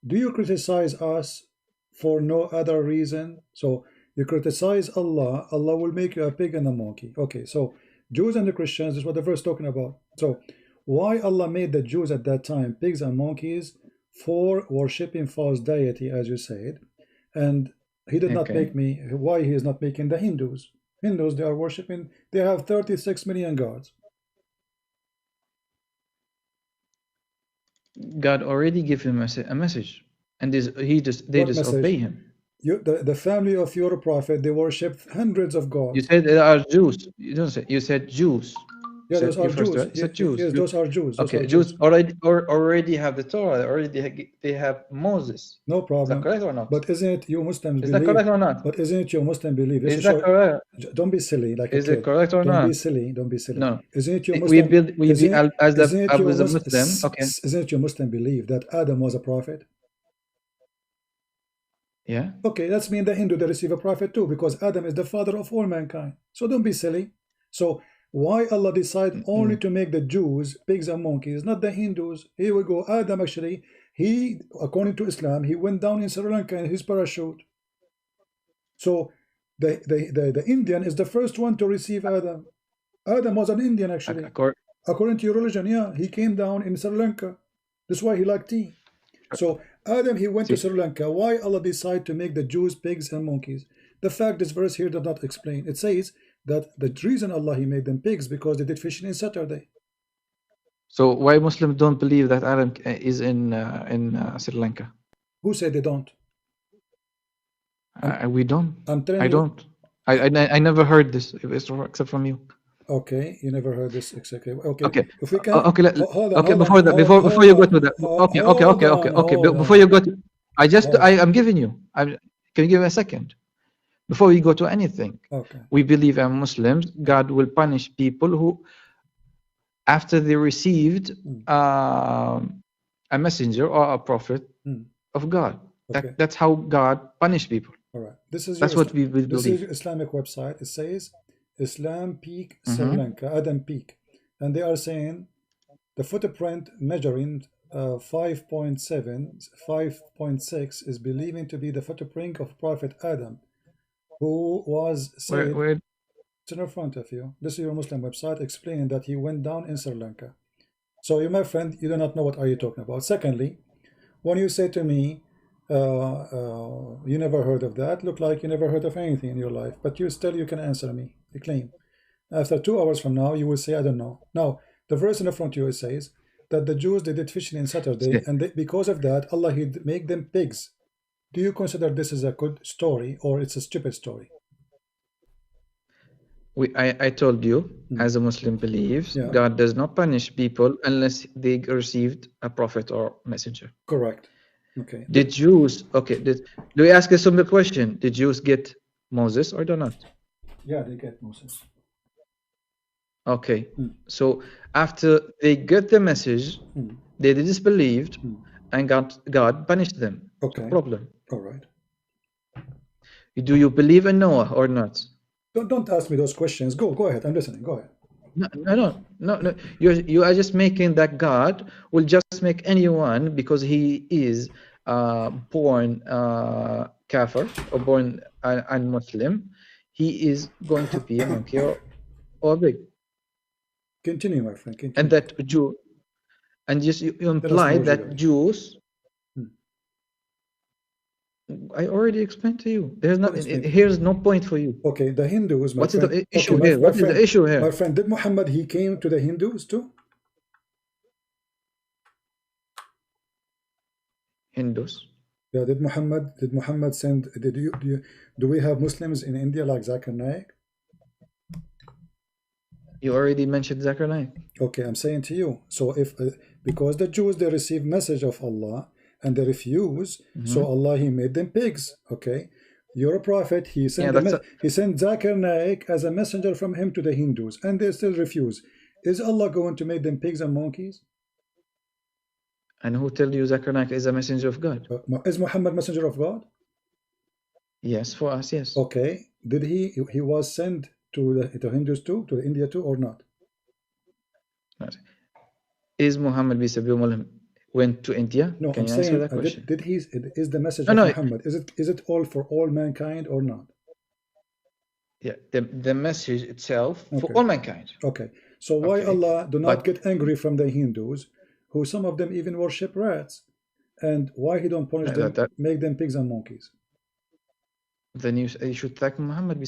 Do you criticize us for no other reason?" So you criticize Allah, Allah will make you a pig and a monkey. Okay, so Jews and the Christians, this is what the verse is talking about. So why Allah made the Jews at that time pigs and monkeys? For worshipping false deity, as you said. And he did not make me. Why he is not making the Hindus? Hindus, they are worshipping, they have 36 million gods. God already gave him a message, and they just obey him. The family of your prophet, they worship hundreds of gods. You said there are Jews. You don't say. You said Jews. Yeah, those are Jews. You said Jews. Yes, those are Jews. Okay, Jews already have the Torah. They have Moses. No problem. Is that correct or not? But isn't it you Muslims believe? Is that correct or not? But isn't it you Muslim believe? Is that correct? Don't be silly like is a kid. It correct or don't not? Be silly. Don't be silly. No. Isn't it you Muslim? As a Muslim. Okay. Isn't it you Muslim believe that Adam was a prophet? Yeah. Okay, that's mean the Hindu they receive a prophet too, because Adam is the father of all mankind. So don't be silly. So why Allah decide only to make the Jews pigs and monkeys, not the Hindus? Here we go. Adam actually, he, according to Islam, he went down in Sri Lanka in his parachute. So the Indian is the first one to receive Adam. Adam was an Indian actually. According to your religion, yeah, he came down in Sri Lanka. That's why he liked tea. So Adam, he went to Sri Lanka. Why Allah decide to make the Jews pigs and monkeys? The fact this verse here does not explain. It says that the reason Allah he made them pigs because they did fishing in Saturday. So why Muslims don't believe that Adam is in Sri Lanka? Who said they don't? We don't. I'm telling you. I don't. I never heard this except from you. Okay, you never heard this exactly. Okay. Okay. If we can. Hold on. Before you go to that. Okay. Before you go to, I'm giving you. Can you give me a second? Before we go to anything, we believe as Muslims, God will punish people who, after they received a messenger or a prophet of God. That's how God punishes people. All right. That's what we believe. This is your Islamic website. It says Islam Peak Sri Lanka, Adam Peak. And they are saying the footprint measuring 5.7, 5.6 is believing to be the footprint of Prophet Adam, who was said, it's in front of you. This is your Muslim website explaining that he went down in Sri Lanka. So you, my friend, you do not know what are you talking about. Secondly, when you say to me, you never heard of that, look like you never heard of anything in your life, but you can answer me, the claim. After 2 hours from now, you will say, I don't know. Now, the verse in the front of you, it says that the Jews, they did fishing in Saturday, and because of that, Allah, he'd make them pigs. Do you consider this is a good story, or it's a stupid story? I told you, as a Muslim believes, God does not punish people unless they received a prophet or messenger. Correct. Okay. The Jews, do we ask a simple question? Did Jews get Moses or do not? Yeah, they get Moses. Okay. So after they get the message, they disbelieved, and God punished them. Okay. No problem. All right. Do you believe in Noah or not? Don't ask me those questions. Go ahead. I'm listening. Go ahead. No. You are just making that God will just make anyone because he is born kafir or born un-Muslim. He is going to be a monkey or a pig. Continue, my friend. Continue. And that Jew, and just you imply that Jews. I already explained to you. There's not. Here's no point for you. Okay, the Hindus, my What's friend. the issue Okay, here? What is the issue here? My friend, did Muhammad, he came to the Hindus too? Hindus. Yeah, did Muhammad send, do we have Muslims in India like Zakir Naik? You already mentioned Zakir Naik. Okay, I'm saying to you, so if because the Jews, they receive message of Allah and they refuse, so Allah, he made them pigs. Okay, you're a prophet, he sent he sent Zakir Naik as a messenger from him to the Hindus, and they still refuse. Is Allah going to make them pigs and monkeys? And who told you Zakir Naik is a messenger of God? Is Muhammad messenger of God? Yes, for us, yes. Okay, did he was sent to the Hindus too, to India too, or not? Is Muhammad went to India? No, Can I'm you saying, answer that question? Is the message of Muhammad, is it all for all mankind or not? Yeah, the message itself for all mankind. Okay, so why Allah do not get angry from the Hindus, who some of them even worship rats, and why he don't punish them, make them pigs and monkeys? Then you should thank Muhammad.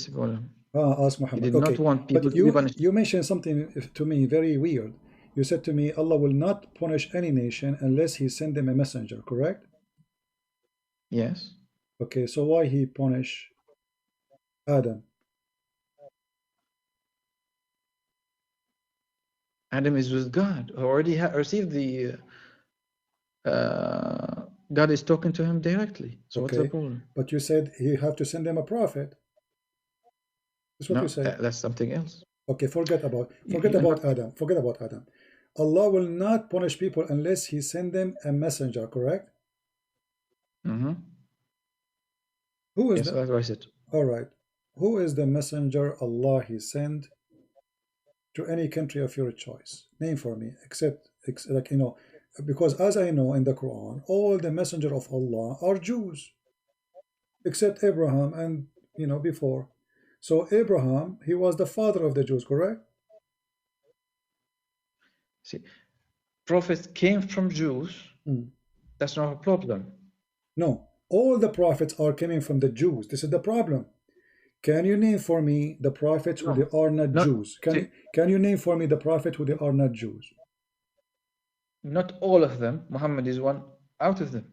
Ask Muhammad. He did not want people to be punished. You mentioned something to me very weird. You said to me, Allah will not punish any nation unless he send them a messenger, correct? Yes. Okay, so why he punish Adam? Adam is with God. Already received the God is talking to him directly. So what's the problem? But you said he have to send them a prophet. That's what you said. That's something else. Okay, forget about Adam. Forget about Adam. Allah will not punish people unless he send them a messenger, correct? Who is that's what I said. All right. Who is the messenger Allah he sent to any country of your choice? Name for me, except like, you know, because as I know in the Quran, all the messenger of Allah are Jews, except Abraham and, you know, before. So Abraham, he was the father of the Jews, correct? See, prophets came from Jews. That's not a problem. No, all the prophets are coming from the Jews. This is the problem. Can you name for me the prophets who they are not Jews? Can you name for me the prophet who they are not Jews? Not all of them. Muhammad is one out of them.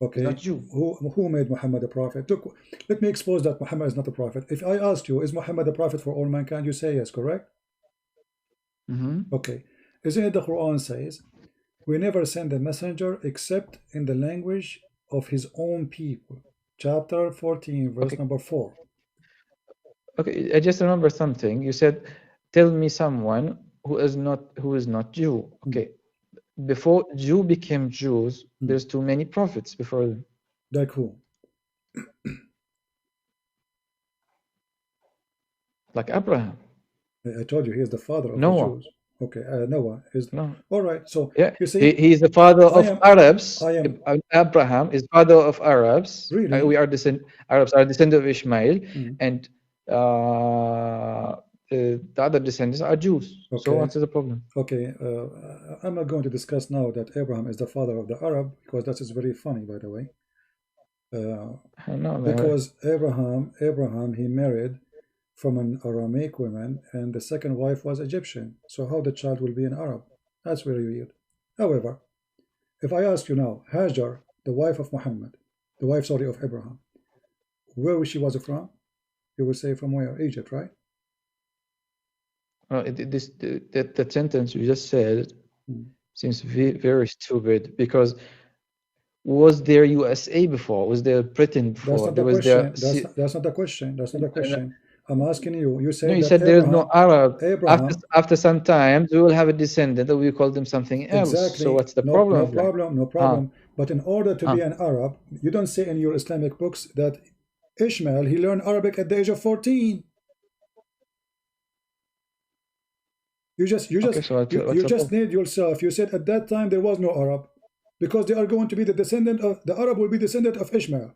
Okay. Not Jew. Who made Muhammad a prophet? Look, let me expose that Muhammad is not a prophet. If I asked you, is Muhammad a prophet for all mankind? You say yes, correct? Okay. Isn't it the Quran says, we never send a messenger except in the language of his own people. Chapter 14, verse number 4. Okay, I just remember something. You said, tell me someone who is not Jew. Okay. Before Jew became Jews, there's too many prophets before them. Like who? Like Abraham. I told you he is the father of Noah. the Jews. Okay, Noah is no. All right, so yeah, you see, he is the father of Arabs. Abraham is father of Arabs. Really? We are Arabs are descendants of Ishmael, and the other descendants are Jews. Okay. So what's the problem? Okay, I'm not going to discuss now that Abraham is the father of the Arab, because that is very funny, by the way. Because Abraham, he married from an Aramaic woman, and the second wife was Egyptian. So how the child will be an Arab? That's very weird. However, if I ask you now, Hajar, the wife of Muhammad, the wife, sorry, of Abraham, where she was from? You will say from where? Egypt, right? That sentence you just said seems very stupid, because was there USA before? Was there Britain before? That's not the question. That's not the question. I'm asking you. You said, you said there is no Arab. After some time, we will have a descendant that we call them something else. Exactly. So what's the problem? No problem. But in order to be an Arab, you don't say in your Islamic books that Ishmael, he learned Arabic at the age of 14. You just named yourself. You said at that time there was no Arab, because they are going to be the descendant of the Arab will be descendant of Ishmael.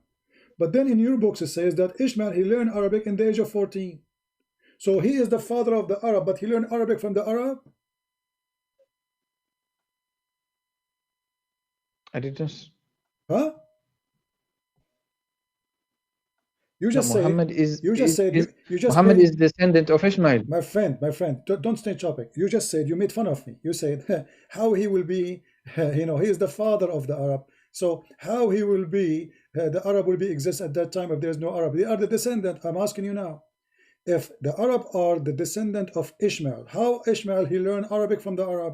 But then in your books it says that Ishmael, he learned Arabic in the age of 14. So he is the father of the Arab, but he learned Arabic from the Arab? I didn't. Huh? You just no, Muhammad said, is you just said, you just Muhammad made, is descendant of Ishmael. my friend, don't change topic. You just said, you made fun of me. You said how he will be, he is the father of the Arab. So how he will be, the Arab will be exist at that time if there's no Arab. They are the descendant. I'm asking you now. If the Arab are the descendant of Ishmael, how Ishmael he learned Arabic from the Arab?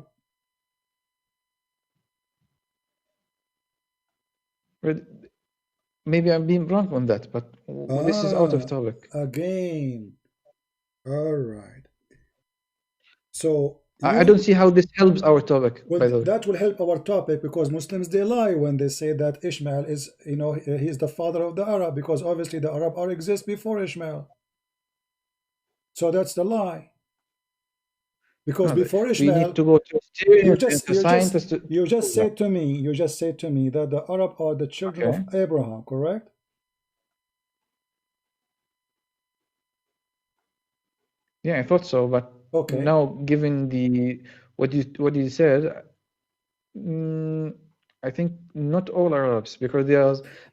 Maybe I'm being wrong on that, but this is out of topic. Again. All right. So I don't see how this helps our topic. Well, by the way. that will help our topic because Muslims they lie when they say that Ishmael is, he is the father of the Arab, because obviously the Arab are exist before Ishmael. So that's the lie. Because before Ishmael, we need to go to scientists. You just said to me that the Arab are the children of Abraham, correct? Yeah, I thought so, but now given the what you said, I think not all Arabs, because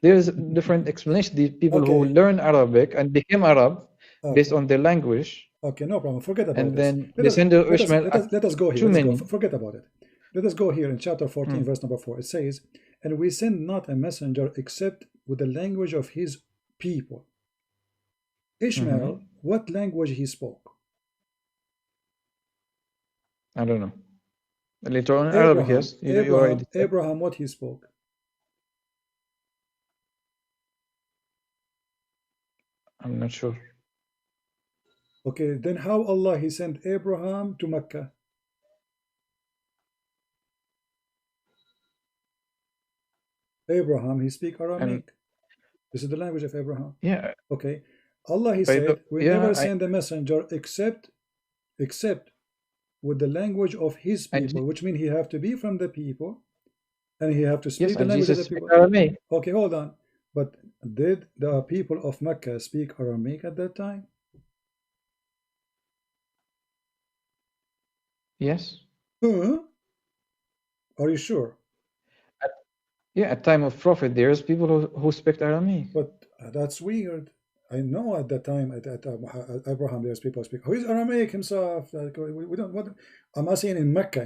there's different explanation. The people who learn Arabic and became Arab based on their language. Okay, no problem. Forget about and this. Then let us go here. Forget about it. Let us go here in chapter 14, verse number 4. It says, "And we send not a messenger except with the language of his people." Ishmael, what language he spoke? I don't know. Later on Arabic, yes. Abraham, what he spoke? I'm not sure. Okay, then how Allah he sent Abraham to Mecca? Abraham, he speak Aramaic. This is the language of Abraham. Yeah. Okay. Allah he said, we never send a messenger except with the language of his people, which means he have to be from the people and he have to speak the language of the people. Aramaic. Okay, hold on. But did the people of Mecca speak Aramaic at that time? Yes. Are you sure? At time of Prophet, there's people who speak Aramaic. But that's weird. I know at that time at Abraham there's people who speak. Who is Aramaic himself? Like, we don't. What I'm asking in Mecca.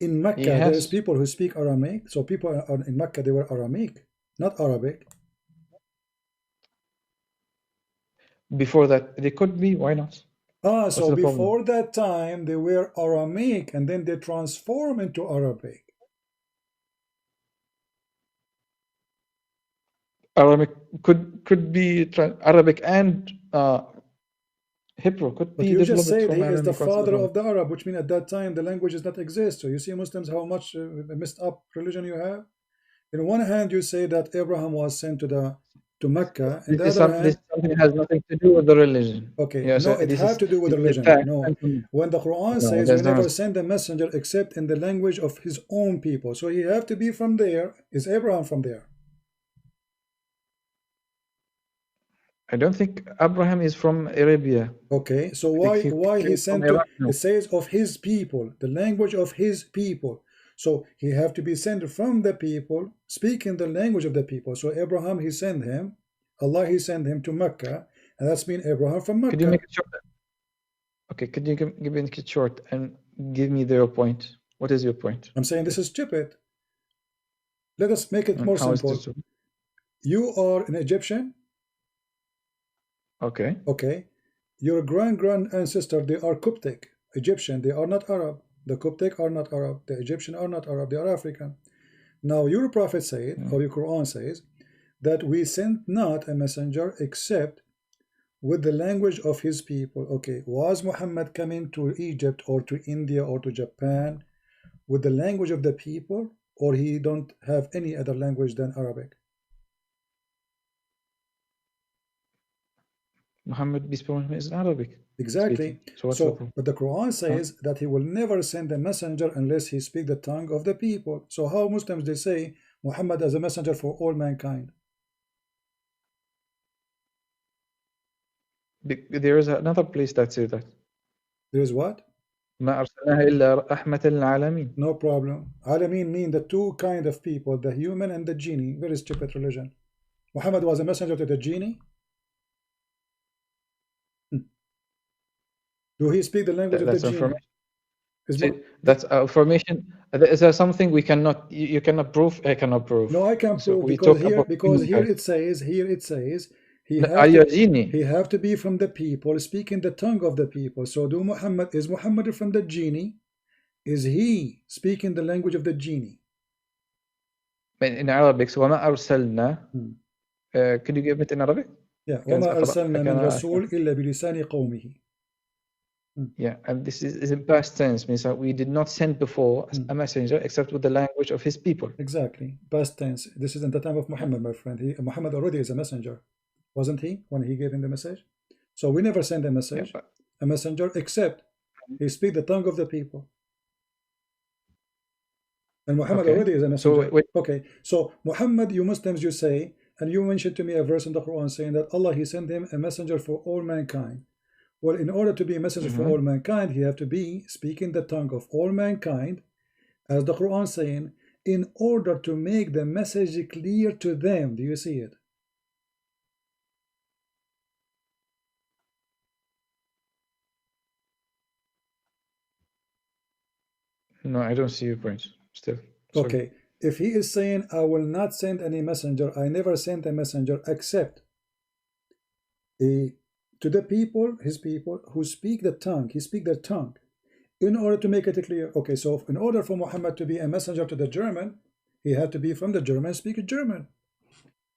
In Mecca, there's people who speak Aramaic. So people in Mecca they were Aramaic, not Arabic. Before that, they could be. Why not? So before that time they were Aramaic, and then they transform into Arabic. Arabic could be Arabic and Hebrew could be. But you just said he is the father of the Arab, which means at that time the language does not exist. So you see, Muslims, how much messed up religion you have. In one hand, you say that Abraham was sent to Mecca, and the other hand, this something has nothing to do with the religion. Okay, no, it has to do with the religion. No, when the Quran says we never send a messenger except in the language of his own people, so he have to be from there. Is Abraham from there? I don't think Abraham is from Arabia. Okay, so why he sent to? It says of his people, the language of his people. So he have to be sent from the people, speaking the language of the people. So Abraham, he sent him, Allah, he sent him to Mecca, and that's mean Abraham from Mecca. Could you make it short? Okay, could you give it short and give me your point? What is your point? I'm saying this is stupid. Let us make it more simple. You are an Egyptian. Okay. Okay. Your grand ancestor, they are Coptic, Egyptian. They are not Arab. The Coptic are not Arab. The Egyptian are not Arab. They are African. Now your prophet said, or your Quran says, that we sent not a messenger except with the language of his people. Okay, was Muhammad coming to Egypt or to India or to Japan with the language of the people, or he don't have any other language than Arabic? Muhammad, peace be upon him, is Arabic. Exactly. So, but the Quran says that he will never send a messenger unless he speak the tongue of the people. So how Muslims they say Muhammad as a messenger for all mankind? There is another place that says that. There is what? ما أرسلناه إلا رحمة للعالمين. No problem. Alamin mean the two kind of people, the human and the genie. Very stupid religion. Muhammad was a messenger to the genie? Do he speak the language of the genie? That's information. Is there something we cannot? You cannot prove. I cannot prove. No, I can So prove we because talk about here it says he are you a genie? he have to be from the people, speaking the tongue of the people. So is Muhammad from the genie? Is he speaking the language of the genie? In Arabic, so وما أرسلنا. Could you give it in Arabic? Yeah, وما أرسلنا من رسول إلا بلسان قومه. Yeah, and this is in past tense, means that we did not send before a messenger except with the language of his people. Exactly, past tense. This is in the time of Muhammad, my friend. Muhammad already is a messenger, wasn't he, when he gave him the message? So we never send a message, a messenger, except he speak the tongue of the people. And Muhammad already is a messenger. Okay, so Muhammad, you Muslims, you say, and you mentioned to me a verse in the Quran saying that Allah, he sent him a messenger for all mankind. Well, in order to be a messenger for all mankind, he have to be speaking the tongue of all mankind, as the Quran saying, in order to make the message clear to them. Do you see it? No, I don't see your point still. Sorry. Okay, if he is saying, I will not send any messenger, I never sent a messenger except to the people, his people, who speak the tongue, he speak their tongue, in order to make it clear. Okay, so in order for Muhammad to be a messenger to the German, he had to be from the German, speak German.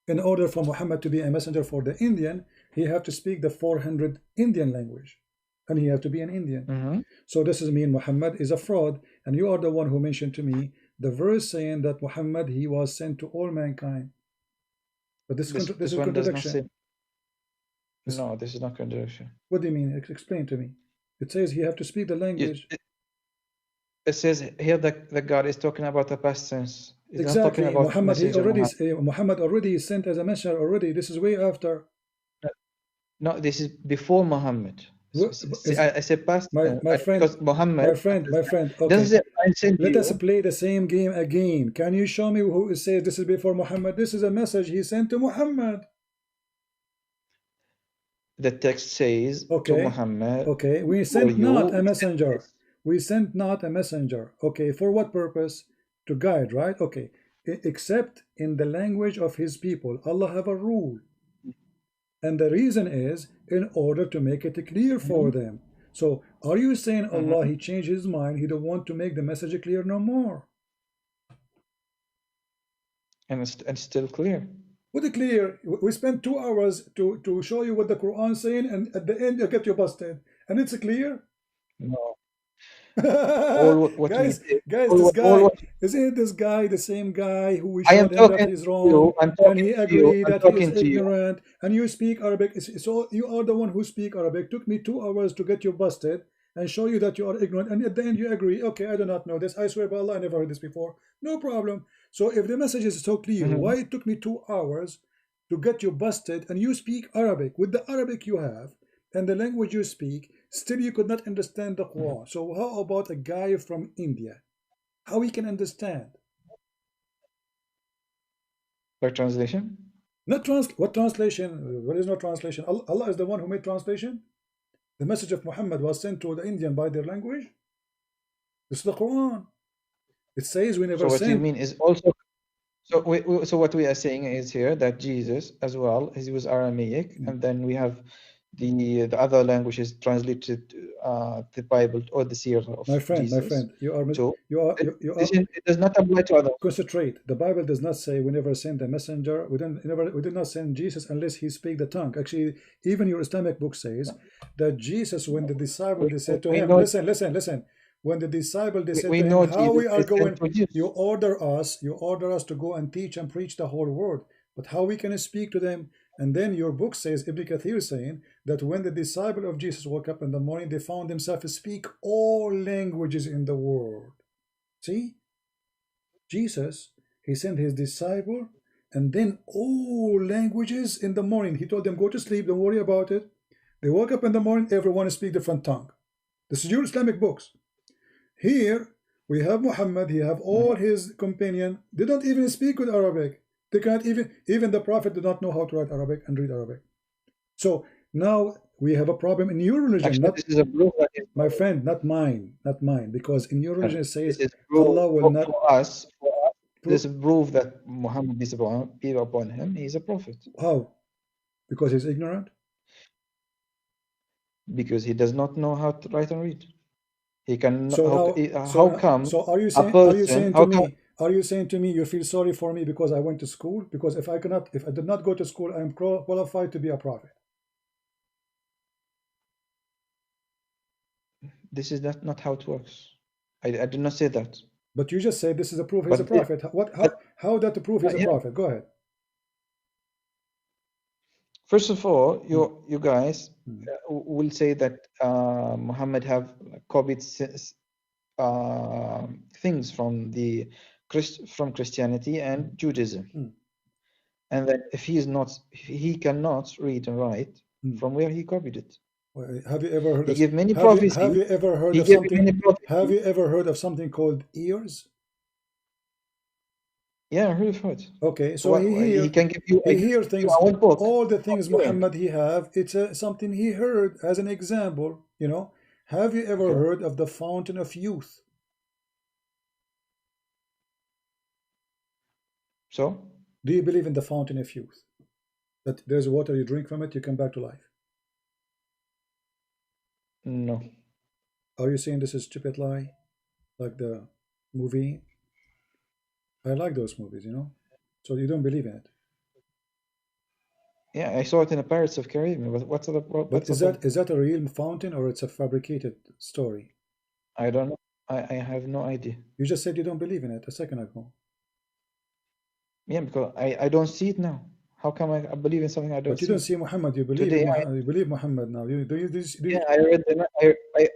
In order for Muhammad to be a messenger for the Indian, he had to speak the 400 Indian language, and he had to be an Indian. So this is mean Muhammad is a fraud, and you are the one who mentioned to me the verse saying that Muhammad, he was sent to all mankind. But this is contradiction. No, this is not contradiction. What do you mean? Explain to me. It says he have to speak the language. It says here that God is talking about the past tense. It's exactly. Not about Muhammad already sent as a messenger already. This is way after. No, this is before Muhammad. I said past. My friend. Because Muhammad. My friend. Okay. Let us play the same game again. Can you show me who says this is before Muhammad? This is a message he sent to Muhammad. The text says to Muhammad. Okay, we sent not a messenger. We sent not a messenger. Okay, for what purpose? To guide, right? Okay, except in the language of his people. Allah have a rule. And the reason is in order to make it clear for them. So are you saying Allah, he changed his mind, he don't want to make the message clear no more? And it's still clear. What clear? We spent 2 hours to show you what the Quran is saying, and at the end you get you busted. And it's clear? No. Guys, isn't this guy the same guy who we showed him that he's wrong, and he agreed that he is ignorant, and you speak Arabic, so you are the one who speak Arabic. Took me 2 hours to get you busted and show you that you are ignorant, and at the end you agree, okay, I do not know this, I swear by Allah, I never heard this before. No problem. So if the message is so clear, why it took me 2 hours to get you busted, and you speak Arabic with the Arabic you have and the language you speak, still you could not understand the Quran. So how about a guy from India? How he can understand? By translation? Not what translation? There is no translation. Allah is the one who made translation. The message of Muhammad was sent to the Indian by their language. This is the Quran. It says we never sent. So what you mean is also. So what we are saying is here that Jesus as well, he was Aramaic, and then we have the other languages translated the Bible or the Shari'a of Jesus. My friend, it does not apply to others. Concentrate. The Bible does not say we never send a messenger. We did not send Jesus unless he speak the tongue. Actually, even your Islamic book says that Jesus, when the disciple they said to him, listen. When the disciple they said to him, how we are going? You order us to go and teach and preach the whole world. But how we can speak to them? And then your book says, Ibn Kathir is saying that when the disciple of Jesus woke up in the morning, they found themselves speak all languages in the world. See? Jesus, he sent his disciple, and then all languages in the morning. He told them, go to sleep, don't worry about it. They woke up in the morning, everyone speak different tongue. This is your Islamic books. Here, we have Muhammad, he have all his companion. They don't even speak good Arabic. They can't even the Prophet did not know how to write Arabic and read Arabic. So now we have a problem in your religion. Actually, this is a proof that my friend, not mine, because in your religion it says proof, Allah will not. For us, this is proof that Muhammad, peace be upon him, he is a prophet. How? Because he's ignorant? Because he does not know how to write and read. He can. So how come? So are you saying? Are you saying to me you feel sorry for me because I went to school? Because if I did not go to school, I am qualified to be a prophet. This is not how it works. I did not say that. But you just said this is a proof he's a prophet. How that to prove he's a prophet? Go ahead. First of all, you guys will say that Muhammad have copied things from Christianity and Judaism, and that if he cannot read and write, from where he copied it. Have you ever heard? He gave many prophecies. Have you ever heard of something? Have you ever heard of something called ears? Yeah, I heard of it. Okay, so he can give you. He hears things. All the things Muhammad he have, it's something he heard as an example. You know, have you ever heard of the fountain of youth? So, do you believe in the fountain of youth? That there's water you drink from it, you come back to life. No. Are you saying this is stupid lie, like the movie? I like those movies, you know. So you don't believe in it? Yeah, I saw it in the Pirates of Caribbean. What's the problem? But is that a real fountain or it's a fabricated story? I don't know. I have no idea. You just said you don't believe in it a second ago. Yeah, because I don't see it now. How come I believe in something I don't see? But you don't see Muhammad. You believe you believe Muhammad now. Yeah,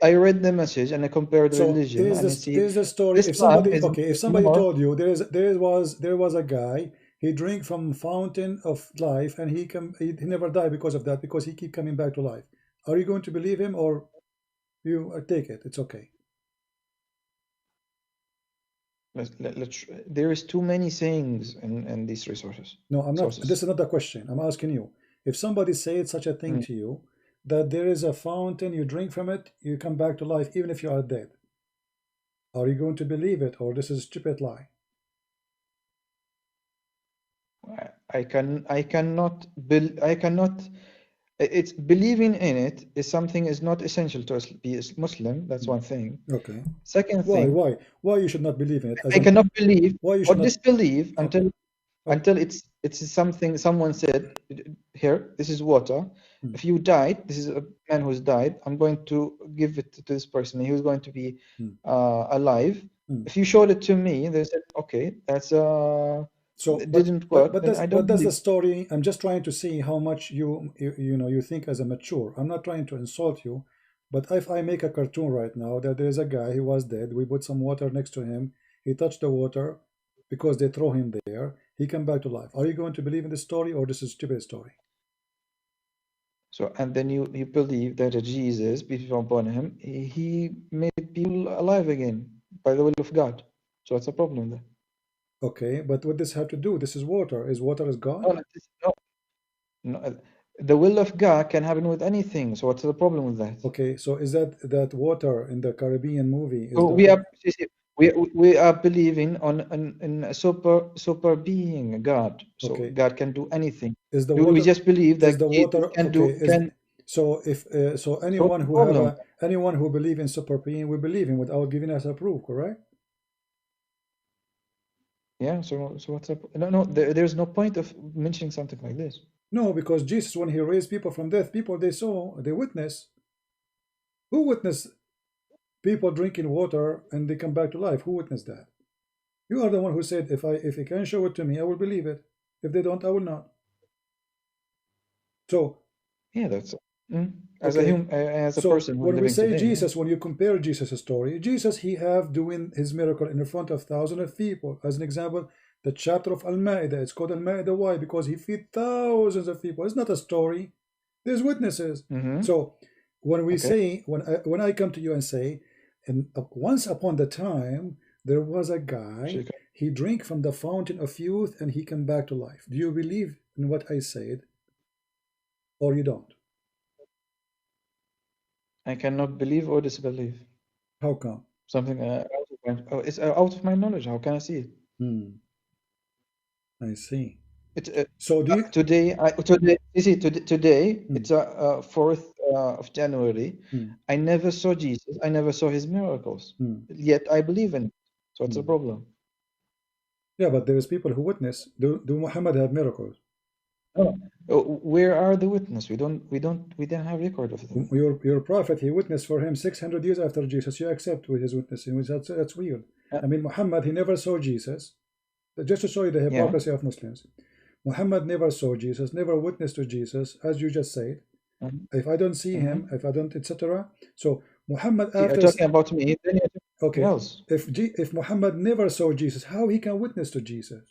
I read the message and I compared the religion. Is the story? If somebody told you there was a guy, he drank from fountain of life and he never died because of that, because he keep coming back to life. Are you going to believe him, or you take it? It's okay. There is too many sayings in these resources. No, I'm not. This is not the question. I'm asking you. If somebody said such a thing to you, that there is a fountain, you drink from it, you come back to life, even if you are dead, are you going to believe it, or this is a stupid lie? I cannot. It's believing in it is something is not essential to be a Muslim. That's one thing. Okay. Second thing. Why you should not believe in it? I cannot believe or disbelieve until it's something someone said. Here, this is water. If you died, this is a man who's died. I'm going to give it to this person. He was going to be alive. If you showed it to me, they said, okay, that's so it didn't work. But that's the story. I'm just trying to see how much you think as a mature. I'm not trying to insult you, but if I make a cartoon right now that there's a guy, he was dead, we put some water next to him, he touched the water because they throw him there, he came back to life. Are you going to believe in this story, or this is a stupid story? So, and then you believe that Jesus, peace be upon him, he made people alive again by the will of God. So what's the problem there? Okay, but what does this have to do? This is water. Is water is God? No, the will of God can happen with anything. So what's the problem with that? Okay, so is that water in the Caribbean movie? So we are believing in a super being, God. So God can do anything. Is the water, we just believe that the water can do? So if anyone anyone who believe in super being, we believe in without giving us a proof, correct? Yeah, so what's up? No, there's no point of mentioning something like this. No, because Jesus, when he raised people from death, people they witness. Who witnessed people drinking water and they come back to life? Who witnessed that? You are the one who said, if you can show it to me, I will believe it. If they don't, I will not. So yeah, that's as a person. When we say Jesus, when you compare Jesus' story, Jesus, he have doing his miracle in front of thousands of people. As an example, the chapter of Al-Ma'idah, it's called Al-Ma'idah. Why? Because he feed thousands of people. It's not a story. There's witnesses. So when we say, when I come to you and say, and once upon the time, there was a guy, he drank from the fountain of youth and he came back to life. Do you believe in what I said, or you don't? I cannot believe or disbelieve. How come? Something it's out of my knowledge. How can I see it? I see. It's So do you today? You see, today it's 4th of January. I never saw Jesus. I never saw his miracles. Yet I believe in it. So it's a problem. Yeah, but there is people who witness. Do Muhammad have miracles? Oh, where are the witnesses? We didn't have record of them. Your prophet, he witnessed for him 600 years after Jesus. You accept with his witnessing. That's weird. I mean, Muhammad, he never saw Jesus. Just to show you the hypocrisy of Muslims. Muhammad never saw Jesus, never witnessed to Jesus, as you just said. If I don't see him, if I don't, etc. So Muhammad after you're talking about me, then okay. Else. If Muhammad never saw Jesus, how he can witness to Jesus?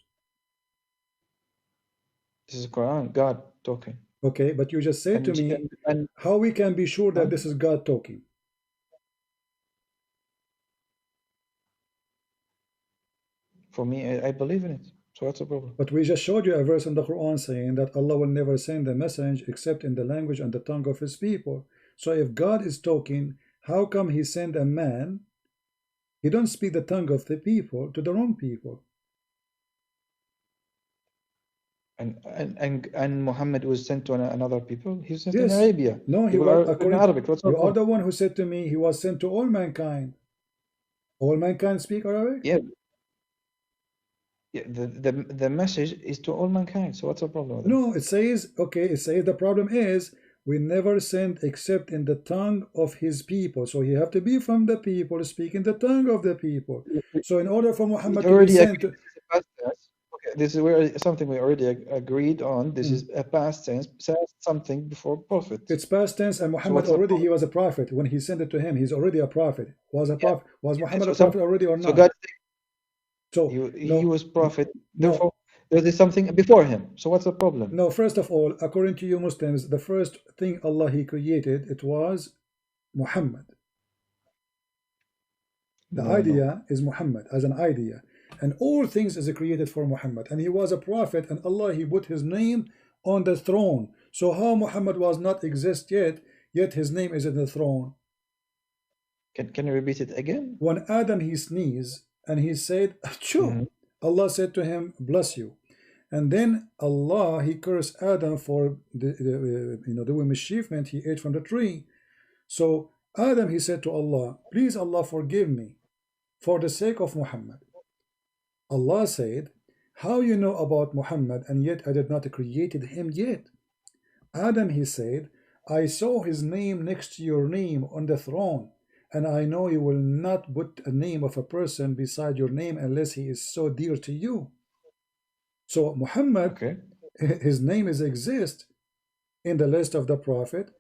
This is Quran, God talking. Okay, but you just said to me, how we can be sure that this is God talking? For me, I believe in it. So what's the problem? But we just showed you a verse in the Quran saying that Allah will never send a message except in the language and the tongue of his people. So if God is talking, how come he sent a man? He don't speak the tongue of the people to the wrong people. And Muhammad was sent to another people. He was sent yes. in Arabia. No, he was according to Arabic. You are the one who said to me he was sent to all mankind. All mankind speak Arabic? Yeah. Yeah, the message is to all mankind. So what's the problem with No, it says, okay, it says the problem is we never send except in the tongue of his people. So he have to be from the people, speaking the tongue of the people. So in order for Muhammad to be sent to... Okay, this is where something we already agreed on. This is a past tense, says something before prophet. It's past tense, and Muhammad already, he was a prophet. When he sent it to him, he's already a prophet. Was a prophet? Was Muhammad a prophet already or not? So God, so he was prophet. Therefore, there is something before him. So what's the problem? No, first of all, according to you Muslims, the first thing Allah he created, it was Muhammad. The idea is Muhammad as an idea, and all things is created for Muhammad, and he was a prophet, and Allah he put his name on the throne. So how Muhammad was not exist yet his name is in the throne? Can you repeat it again? When Adam he sneezed and he said, Achoo, Allah said to him, bless you. And then Allah he cursed Adam for doing mischievement. He ate from the tree. So Adam he said to Allah, please Allah forgive me for the sake of Muhammad. Allah said, how you know about Muhammad and yet I did not created him yet? Adam he said, I saw his name next to your name on the throne, and I know you will not put a name of a person beside your name unless he is so dear to you. So Muhammad, his name is exist in the list of the prophet,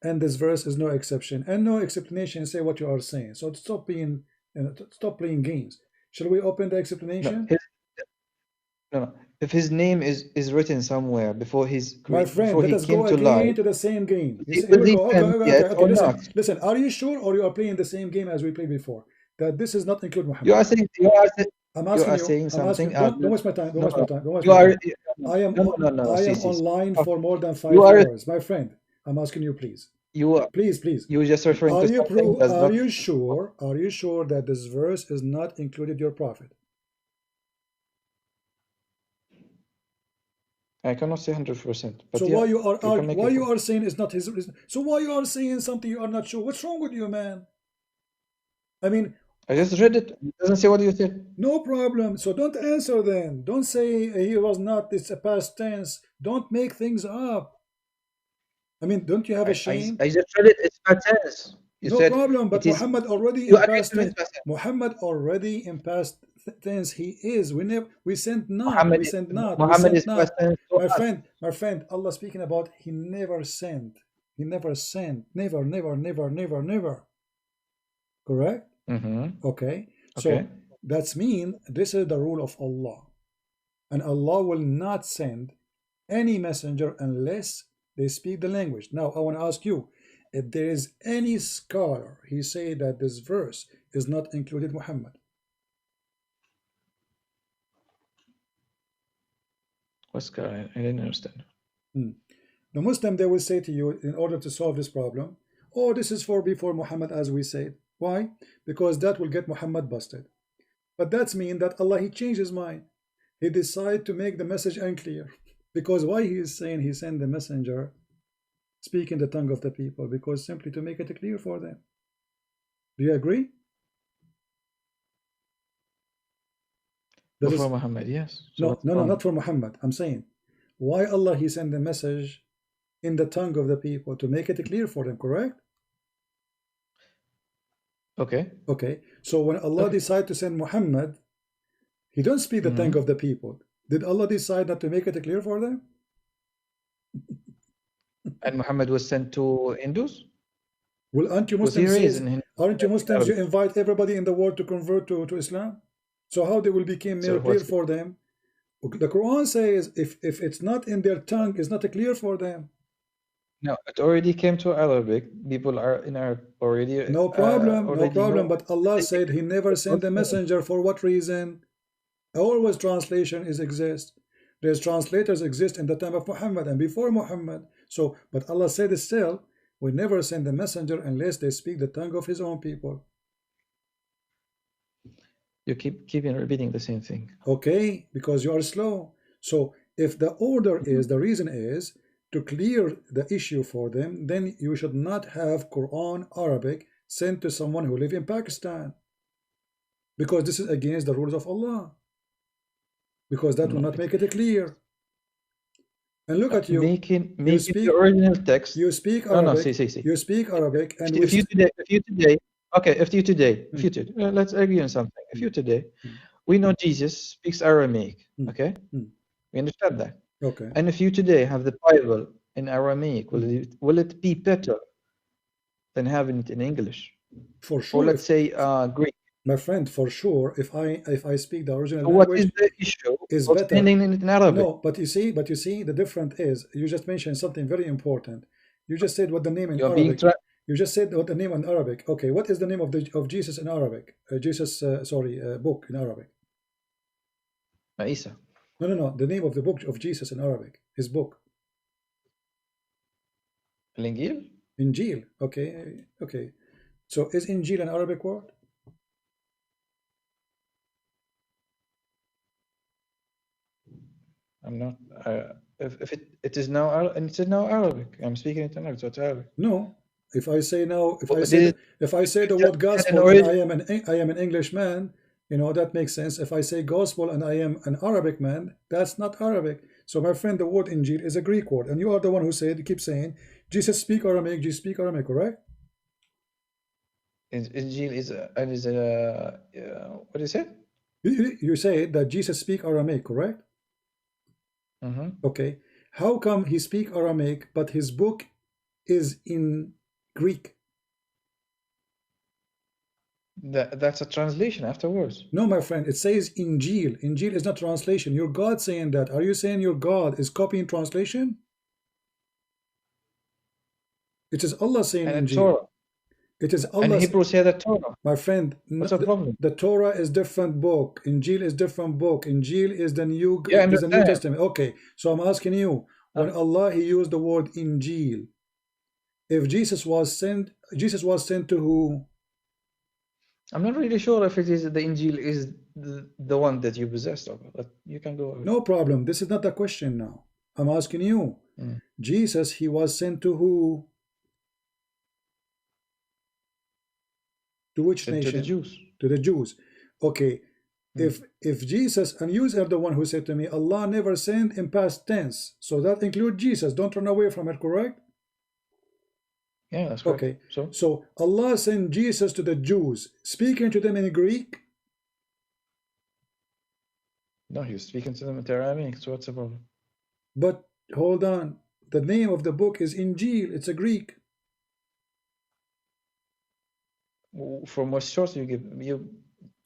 and this verse is no exception and no explanation. Say what you are saying. So stop playing games. Shall we open the explanation? No. If his name is written somewhere before his my friend, let us go again to the same game. Okay. Listen, are you sure, or you are playing the same game as we played before? That this is not include Muhammad. You are saying I'm asking you. Saying something. Don't waste my time. Don't waste my time. Don't waste my time. I am online for more than 5 hours, my friend. I'm asking you, please. Please. You just referring to something. Are you sure? Are you sure that this verse is not included your prophet? I cannot say 100%. So why you are saying it's not his? So why you are saying something you are not sure? What's wrong with you, man? I mean, I just read it. It doesn't say what you said. No problem. So don't answer then. Don't say he was not. It's a past tense. Don't make things up. I mean, don't you have a shame? I just read it. It's past tense. No problem. But Muhammad already in past tense. Muhammad already in past tense. He is. We sent not. We sent not. Muhammad is past tense. My friend. Allah speaking about he never sent. He never sent. Never. Correct? Okay. So that's mean this is the rule of Allah, and Allah will not send any messenger unless they speak the language. Now I want to ask you, if there is any scholar he say that this verse is not included Muhammad. What's Qur'an? I didn't understand. The Muslim, they will say to you, in order to solve this problem, oh, this is for before Muhammad, as we said. Why? Because that will get Muhammad busted. But that's mean that Allah, he changed his mind. He decided to make the message unclear. Because why he is saying he sent the messenger speaking the tongue of the people? Because simply to make it clear for them. Do you agree? For Muhammad, yes. So no, not for Muhammad. I'm saying, why Allah he sent the message in the tongue of the people? To make it clear for them, correct? Okay. Okay. So when Allah decided to send Muhammad, he don't speak the tongue of the people. Did Allah decide not to make it clear for them? And Muhammad was sent to Hindus? Well, aren't you Muslims? Aren't you Muslims? You invite everybody in the world to convert to Islam. So how they will become more clear for them? The Quran says if it's not in their tongue, it's not clear for them. No, it already came to Arabic. People are in Arab already. No problem, no problem. But Allah said He never sent a messenger. For what reason? Always translation exists. There's translators exist in the time of Muhammad and before Muhammad. So, but Allah said still, we never send a messenger unless they speak the tongue of His own people. You keep repeating the same thing. Okay, because you are slow. So if the order is, the reason is to clear the issue for them, then you should not have Quran Arabic sent to someone who live in Pakistan, because this is against the rules of Allah, because that will not make it clear. And look at you. Making the original text. You speak Arabic. See. You speak Arabic, and if you today, let's agree on something. If you today, we know Jesus speaks Aramaic. Okay, we understand that. Okay. And if you today have the Bible in Aramaic, will it be better than having it in English? For sure. Or let's say Greek. My friend, for sure, if I speak the original language, what is the issue is of better. Sending it in Arabic? No, but you see, the difference is you just mentioned something very important. You just said what the name in Arabic. You just said what the name in Arabic. Okay, what is the name of Jesus in Arabic? Book in Arabic. Isa. No. The name of the book of Jesus in Arabic. His book. Injil. Injil. Okay. So is Injil an Arabic word? I'm not. If it is now, and it is now Arabic. I'm speaking it in Arabic, so it's Arabic. No. If I say now, if I say the word gospel, and I am an Englishman, that makes sense. If I say gospel and I am an Arabic man, that's not Arabic. So my friend, the word Injil is a Greek word, and you are the one who keep saying Jesus speak Aramaic. Jesus speak Aramaic, correct? Injil is what is it? You say that Jesus speak Aramaic, correct? Okay. How come he speak Aramaic, but his book is in Greek? That's a translation afterwards. No, my friend, it says Injil. Injil is not translation. Your God saying that. Are you saying your God is copying translation? It is Allah saying and Injil. Torah. It is Allah. And Hebrew say the Torah. My friend, what's the problem? The Torah is different book. Injil is different book. Injil is the New Testament. Okay, so I'm asking you, when Allah he used the word Injil, if Jesus was sent to who? I'm not really sure if it is the Injil is the one that you possessed of, but you can go ahead. No problem. This is not the question now. I'm asking you. Jesus, he was sent to who? To which nation? To the Jews. To the Jews. Okay. If Jesus, and you are the one who said to me, Allah never sent in past tense. So that includes Jesus. Don't run away from it, correct? Yeah, that's correct. Okay. So Allah sent Jesus to the Jews, speaking to them in Greek? No, he was speaking to them in Aramaic, so what's the problem? But hold on. The name of the book is Injil. It's a Greek. From what source you give you?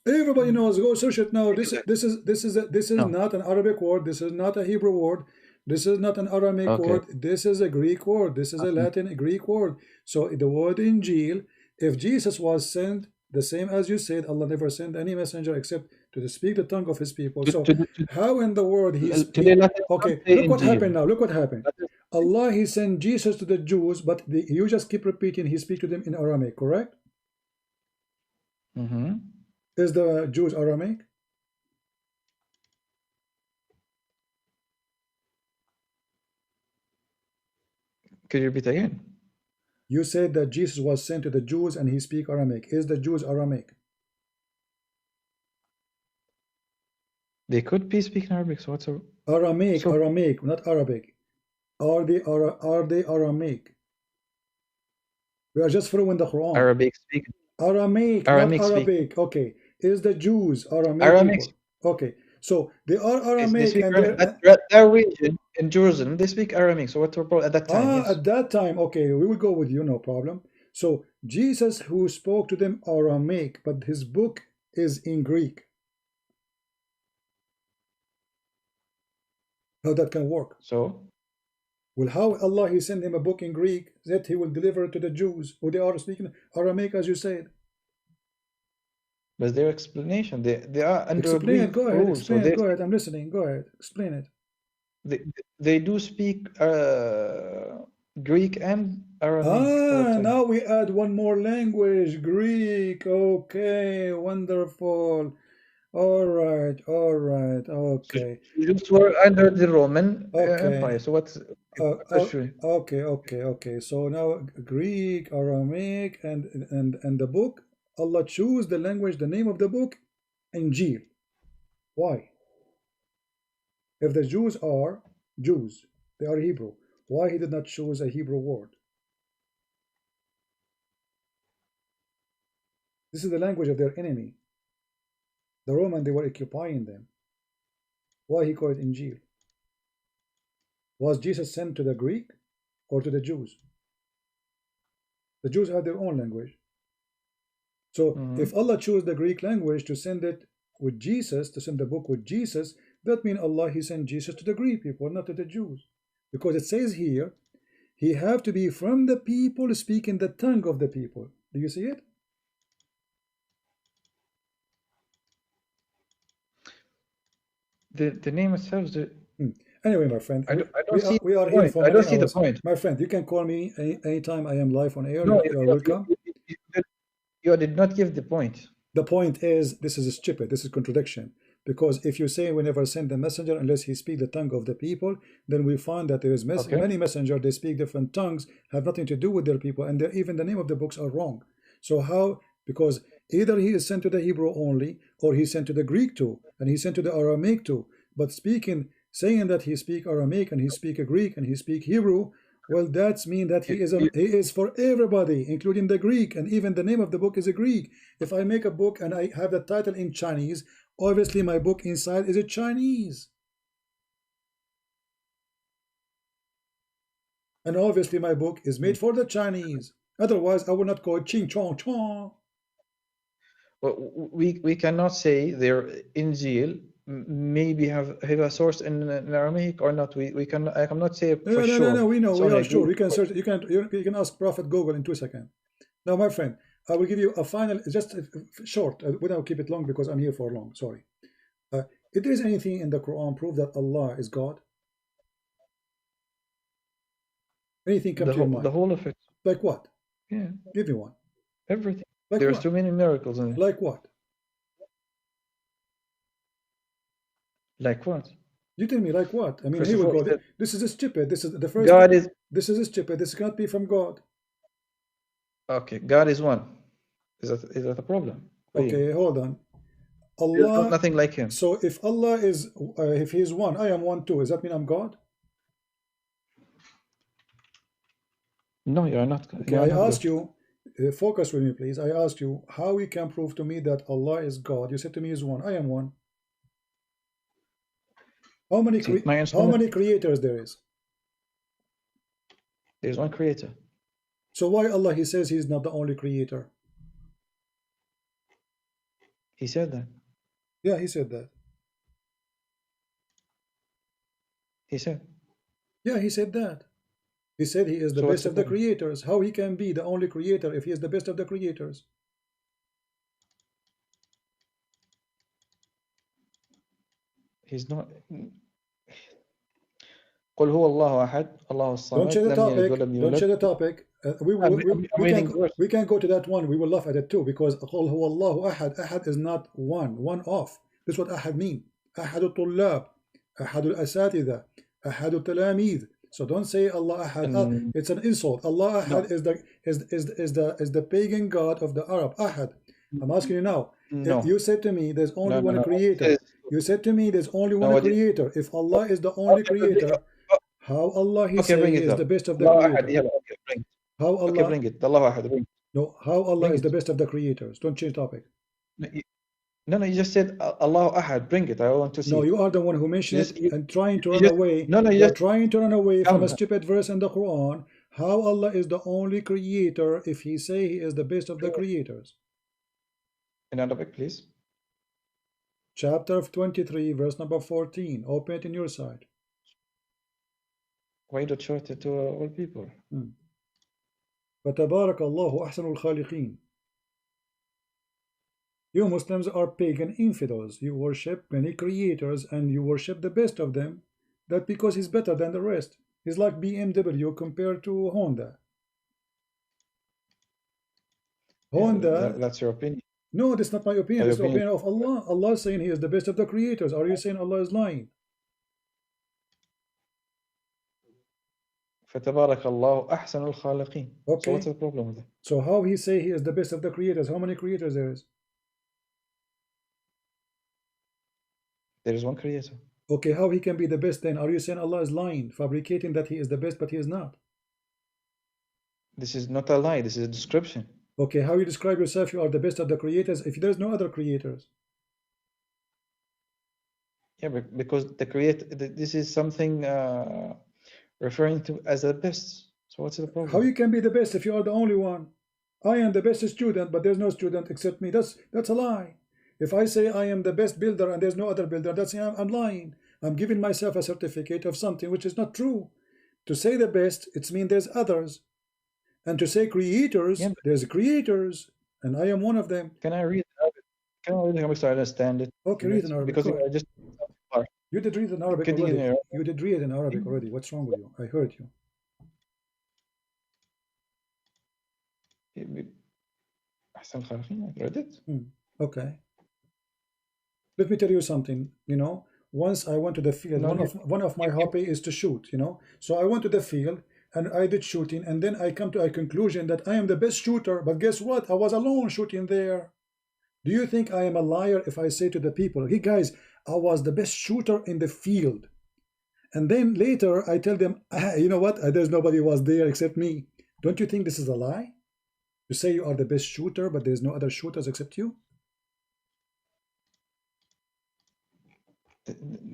Everybody knows. Go search it now. This is not an Arabic word. This is not a Hebrew word. This is not an Aramaic word. This is a Greek word. This is a Latin Greek word. So the word Injil, if Jesus was sent, the same as you said, Allah never sent any messenger except to speak the tongue of his people. So how in the world okay, say look what Injil. happened now. Look what happened. Allah, he sent Jesus to the Jews, but you just keep repeating he speak to them in Aramaic, correct? Is the Jews Aramaic? Could you repeat again? You said that Jesus was sent to the Jews and he speak Aramaic. Is the Jews Aramaic? They could be speaking Arabic, so what's Aramaic, Aramaic, not Arabic. Are they Aramaic? We are just following the Quran. Arabic speaking. Aramaic, not Arabic. Okay. Is the Jews Aramaic people? Okay. So they are Aramaic, and that region in Jerusalem, they speak Aramaic. So what's the problem at that time? Yes. At that time, okay, we will go with you, no problem. So Jesus, who spoke to them Aramaic, but his book is in Greek. How that can work? So, well, how Allah he sent him a book in Greek that he will deliver it to the Jews who they are speaking Aramaic, as you said. But their explanation, they are under explain Greek it. Go ahead. rules, Explain so it. Go ahead. I'm listening. Go ahead. Explain it. They do speak Greek and Aramaic. Now we add one more language, Greek. Okay, wonderful. All right. Okay. Jews were under the Roman Empire. So what's okay. So now Greek, Aramaic, and the book. Allah choose the language, the name of the book, Injil. Why? If the Jews are Jews, they are Hebrew. Why he did not choose a Hebrew word? This is the language of their enemy. The Roman, they were occupying them. Why he called it Injil? Was Jesus sent to the Greek or to the Jews? The Jews had their own language. So if Allah chose the Greek language to send it with Jesus, to send the book with Jesus, that means Allah he sent Jesus to the Greek people, not to the Jews. Because it says here, he have to be from the people speaking the tongue of the people. Do you see it? The name itself. Anyway, my friend, we are here for I don't see the point. My friend, you can call me anytime I am live on air. No, you are welcome. You did not give the point. The point is, this is stupid. This is contradiction. Because if you say we never send the messenger unless he speak the tongue of the people, then we find that there is many messengers, they speak different tongues, have nothing to do with their people, and even the name of the books are wrong. So how? Because either he is sent to the Hebrew only, or he sent to the Greek too, and he sent to the Aramaic too. But saying that he speak Aramaic and he speak Greek and he speak Hebrew, well, that's mean that he is for everybody, including the Greek, and even the name of the book is a Greek. If I make a book and I have the title in Chinese, obviously my book inside is a Chinese. And obviously my book is made for the Chinese. Otherwise, I would not call it Ching Chong Chong. Well, we cannot say their Injil maybe have a source in Aramaic or not. I cannot say for sure. No, we know. We are sure. We can search. You can ask Prophet Google in 2 seconds. Now, my friend, I will give you a final, just short. We don't keep it long because I'm here for long. Sorry. If there is anything in the Quran prove that Allah is God, anything come to your mind? The whole of it. Like what? Yeah. Give me one. Everything. Like there's too many miracles in it. Like what? Like what? You tell me, like what? I mean, here we go. This is stupid. This is the first. God is. This is stupid. This cannot be from God. Okay, God is one. Is that a problem? Okay, hold on. Allah. Nothing like him. So if Allah is, if He is one, I am one too. Does that mean I'm God? No, you are not. Okay, I asked you. Focus with me, please. I asked you how you can prove to me that Allah is God. You said to me is one. I am one. How many creators there is? There's one creator. So why Allah he says he's not the only creator? He said that. Yeah, he said that. He said. Yeah, he said that. He said he is the best of the creators. How he can be the only creator if he is the best of the creators? He's not. قل هو الله أحد الله الصمد Don't change the لم يلد topic. ولم Don't يولد. change the topic. We can go to that one. We will laugh at it too, because قل هو الله أحد. أحد is not one off. This is what أحد mean. أحد الطلاب, أحد الأساتذة, أحد التلاميذ. So don't say Allah Ahad. It's an insult. Allah Ahad is the pagan god of the Arab. Ahad. I'm asking you now. No. You said to me there's only one creator. You said to me there's only one creator. If Allah is the only creator, how Allah he say he is the best of the creators? How Allah? Okay, bring it. Allah Ahad. Bring it. No, how Allah is the best of the creators? Don't change topic. No, you just said Allah Ahad. Bring it. I want to see. No, you are the one who mentioned it and trying to run away. You're trying to run away from a stupid verse in the Quran. How Allah is the only creator if he say he is the best of the creators? In Arabic, please. Chapter 23, verse number 14. Open it in your side. Why don't show it to all people? فَتَبَارَكَ اللَّهُ أَحْسَنُ الْخَالِقِينَ. You Muslims are pagan infidels. You worship many creators and you worship the best of them. That because he's better than the rest. He's like BMW compared to Honda. Honda. That's your opinion. No, that's not my opinion. It's the opinion of Allah. Allah is saying he is the best of the creators. Are you saying Allah is lying? فَتَبَارَكَ اللَّهُ أَحْسَنُ الْخَالِقِينَ. Okay. So what's the problem with it? So how he say he is the best of the creators? How many creators there is? There is one creator. Okay, how he can be the best then? Are you saying Allah is lying, fabricating that he is the best, but he is not? This is not a lie. This is a description. Okay, how you describe yourself, you are the best of the creators if there is no other creators? Yeah, because this is something referring to as the best. So what's the problem? How you can be the best if you are the only one? I am the best student, but there's no student except me. That's a lie. If I say I am the best builder and there's no other builder, that's I'm lying. I'm giving myself a certificate of something which is not true. To say the best, it means there's others. And to say creators, yeah, there's creators, and I am one of them. Can I read Arabic? Can I read in Arabic so I understand it? Okay, read in Arabic. Because you just you did read in Arabic already. You did read in Arabic already. What's wrong with you? I heard you. أحسن الخالقين. I read it. Okay. Let me tell you something. You know, once I went to the field. One of my hobby is to shoot. You know, so I went to the field. And I did shooting, and then I come to a conclusion that I am the best shooter, but guess what? I was alone shooting there. Do you think I am a liar if I say to the people, hey guys, I was the best shooter in the field? And then later I tell them, you know what? There's nobody was there except me. Don't you think this is a lie? You say you are the best shooter, but there's no other shooters except you?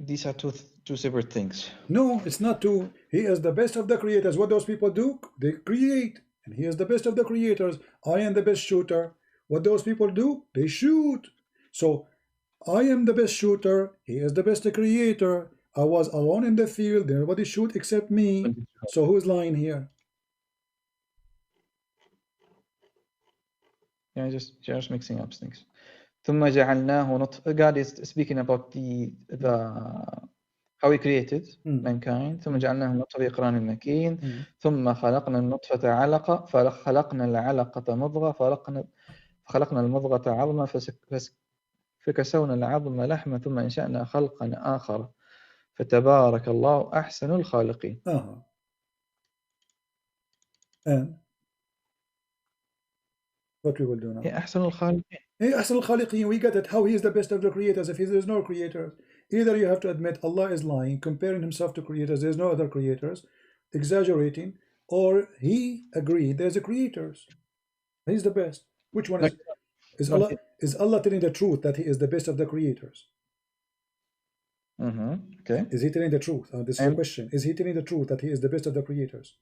These are two separate things. No, it's not two. He is the best of the creators. What those people do, they create. And he is the best of the creators. I am the best shooter. What those people do, they shoot. So I am the best shooter. He is the best creator. I was alone in the field. Nobody shoot except me. So who's lying here? Yeah, just mixing up things. ثم جعلناه نطفة. God is speaking about the how he created mankind. ثم جعلناه نطفة في قرار مكين. ثم خلقنا النطفة علقة فخلقنا العلقة مضغة فخلقنا المضغة عظما فكسونا العظم لحما ثم أنشأنا خلقا آخر فتبارك الله أحسن الخالقين. And what we will do now? أحسن الخالقين. أحسن الخالقين, we get it. How he is the best of the creators if there is no creators. Either you have to admit Allah is lying, comparing himself to creators, there's no other creators, exaggerating, or he agreed there's a creators. He's the best. Which one is Allah telling the truth that he is the best of the creators? Okay. Is he telling the truth? This is the question. Is he telling the truth that he is the best of the creators?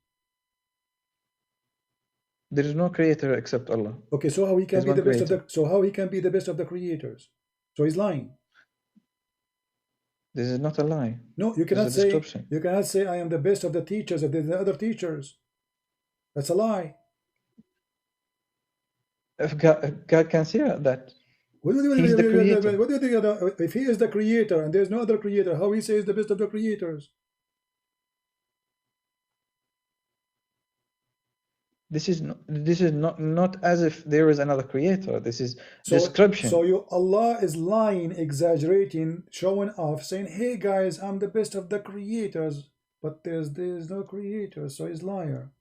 There is no creator except Allah. Okay, so how he can be the best of the how he can be the best of the creators? So he's lying. This is not a lie. No, you cannot say I am the best of the teachers if there's the other teachers. That's a lie. If God can say that. He's the creator. What do you think? If he is the creator and there's no other creator, how he says the best of the creators? This is not as if there is another creator. This is description. So Allah is lying, exaggerating, showing off, saying, "Hey guys, I'm the best of the creators," but there's no creator, so he's liar.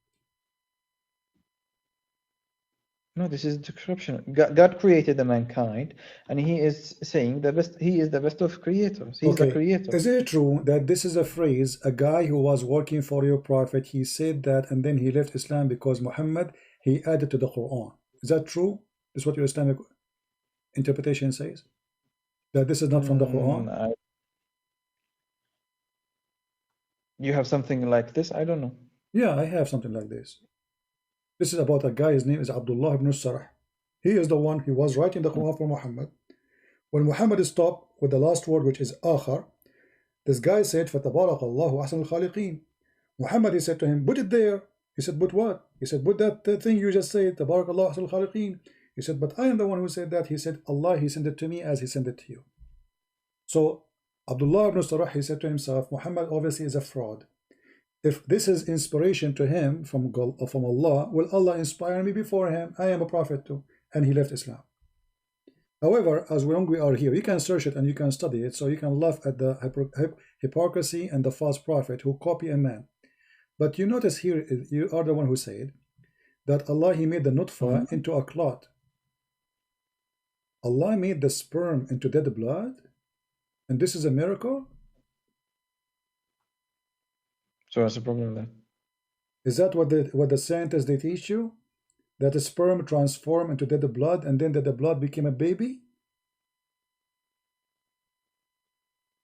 No, this is description. God created the mankind, and He is saying the best. He is the best of creators. He's the creator. Is it true that this is a phrase? A guy who was working for your prophet, he said that, and then he left Islam because Muhammad he added to the Qur'an. Is that true? Is what your Islamic interpretation says? That this is not from the Qur'an? You have something like this? I don't know. Yeah, I have something like this. This is about a guy, his name is Abdullah ibn Sarah. He is the one who was writing the Quran for Muhammad. When Muhammad stopped with the last word, which is Akhar, this guy said, فَتَبَارَكَ اللَّهُ أَحْسَنُ الْخَالِقِينَ. Muhammad, he said to him, put it there. He said, put what? He said, put that thing you just said, تَبَارَكَ اللَّهُ أَحْسَنُ الْخَالِقِينَ. He said, but I am the one who said that. He said, Allah, he sent it to me as he sent it to you. So Abdullah ibn Sarah, he said to himself, Muhammad obviously is a fraud. If this is inspiration to him from Allah, will Allah inspire me before him? I am a prophet too. And he left Islam. However, as long we are here, you can search it and you can study it, so you can laugh at the hypocrisy and the false prophet who copy a man. But you notice here, you are the one who said that Allah, he made the nutfa into a clot. Allah made the sperm into dead blood? And this is a miracle? So what's the problem then? Is that what the scientists they teach you? That the sperm transformed into dead blood and then the blood became a baby?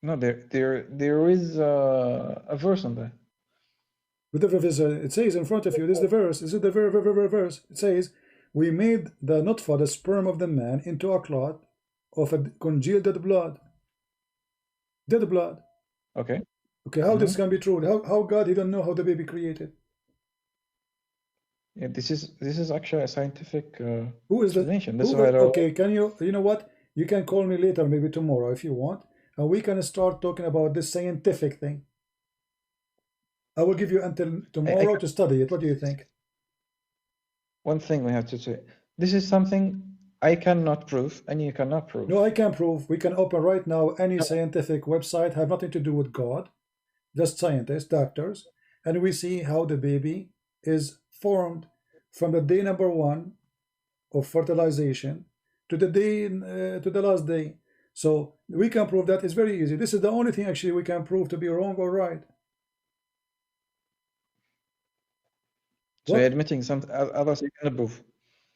No, there is a verse on that. It says in front of you, this is the verse. Is it the verse? It says, we made the nutfa, the sperm of the man, into a clot of a congealed dead blood. Dead blood. Okay. Okay, how this can be true? How God, he don't know how the baby created? Yeah, this is actually a scientific who is explanation. Okay, can you know what? You can call me later, maybe tomorrow if you want, and we can start talking about this scientific thing. I will give you until tomorrow to study it. What do you think? One thing we have to say. This is something I cannot prove and you cannot prove. No, I can prove. We can open right now any scientific website, have nothing to do with God, just scientists, doctors, and we see how the baby is formed from the day number 1 of fertilization to the day to the last day. So we can prove that. It's very easy. This is the only thing actually we can prove to be wrong or right. So you're admitting something others you cannot prove.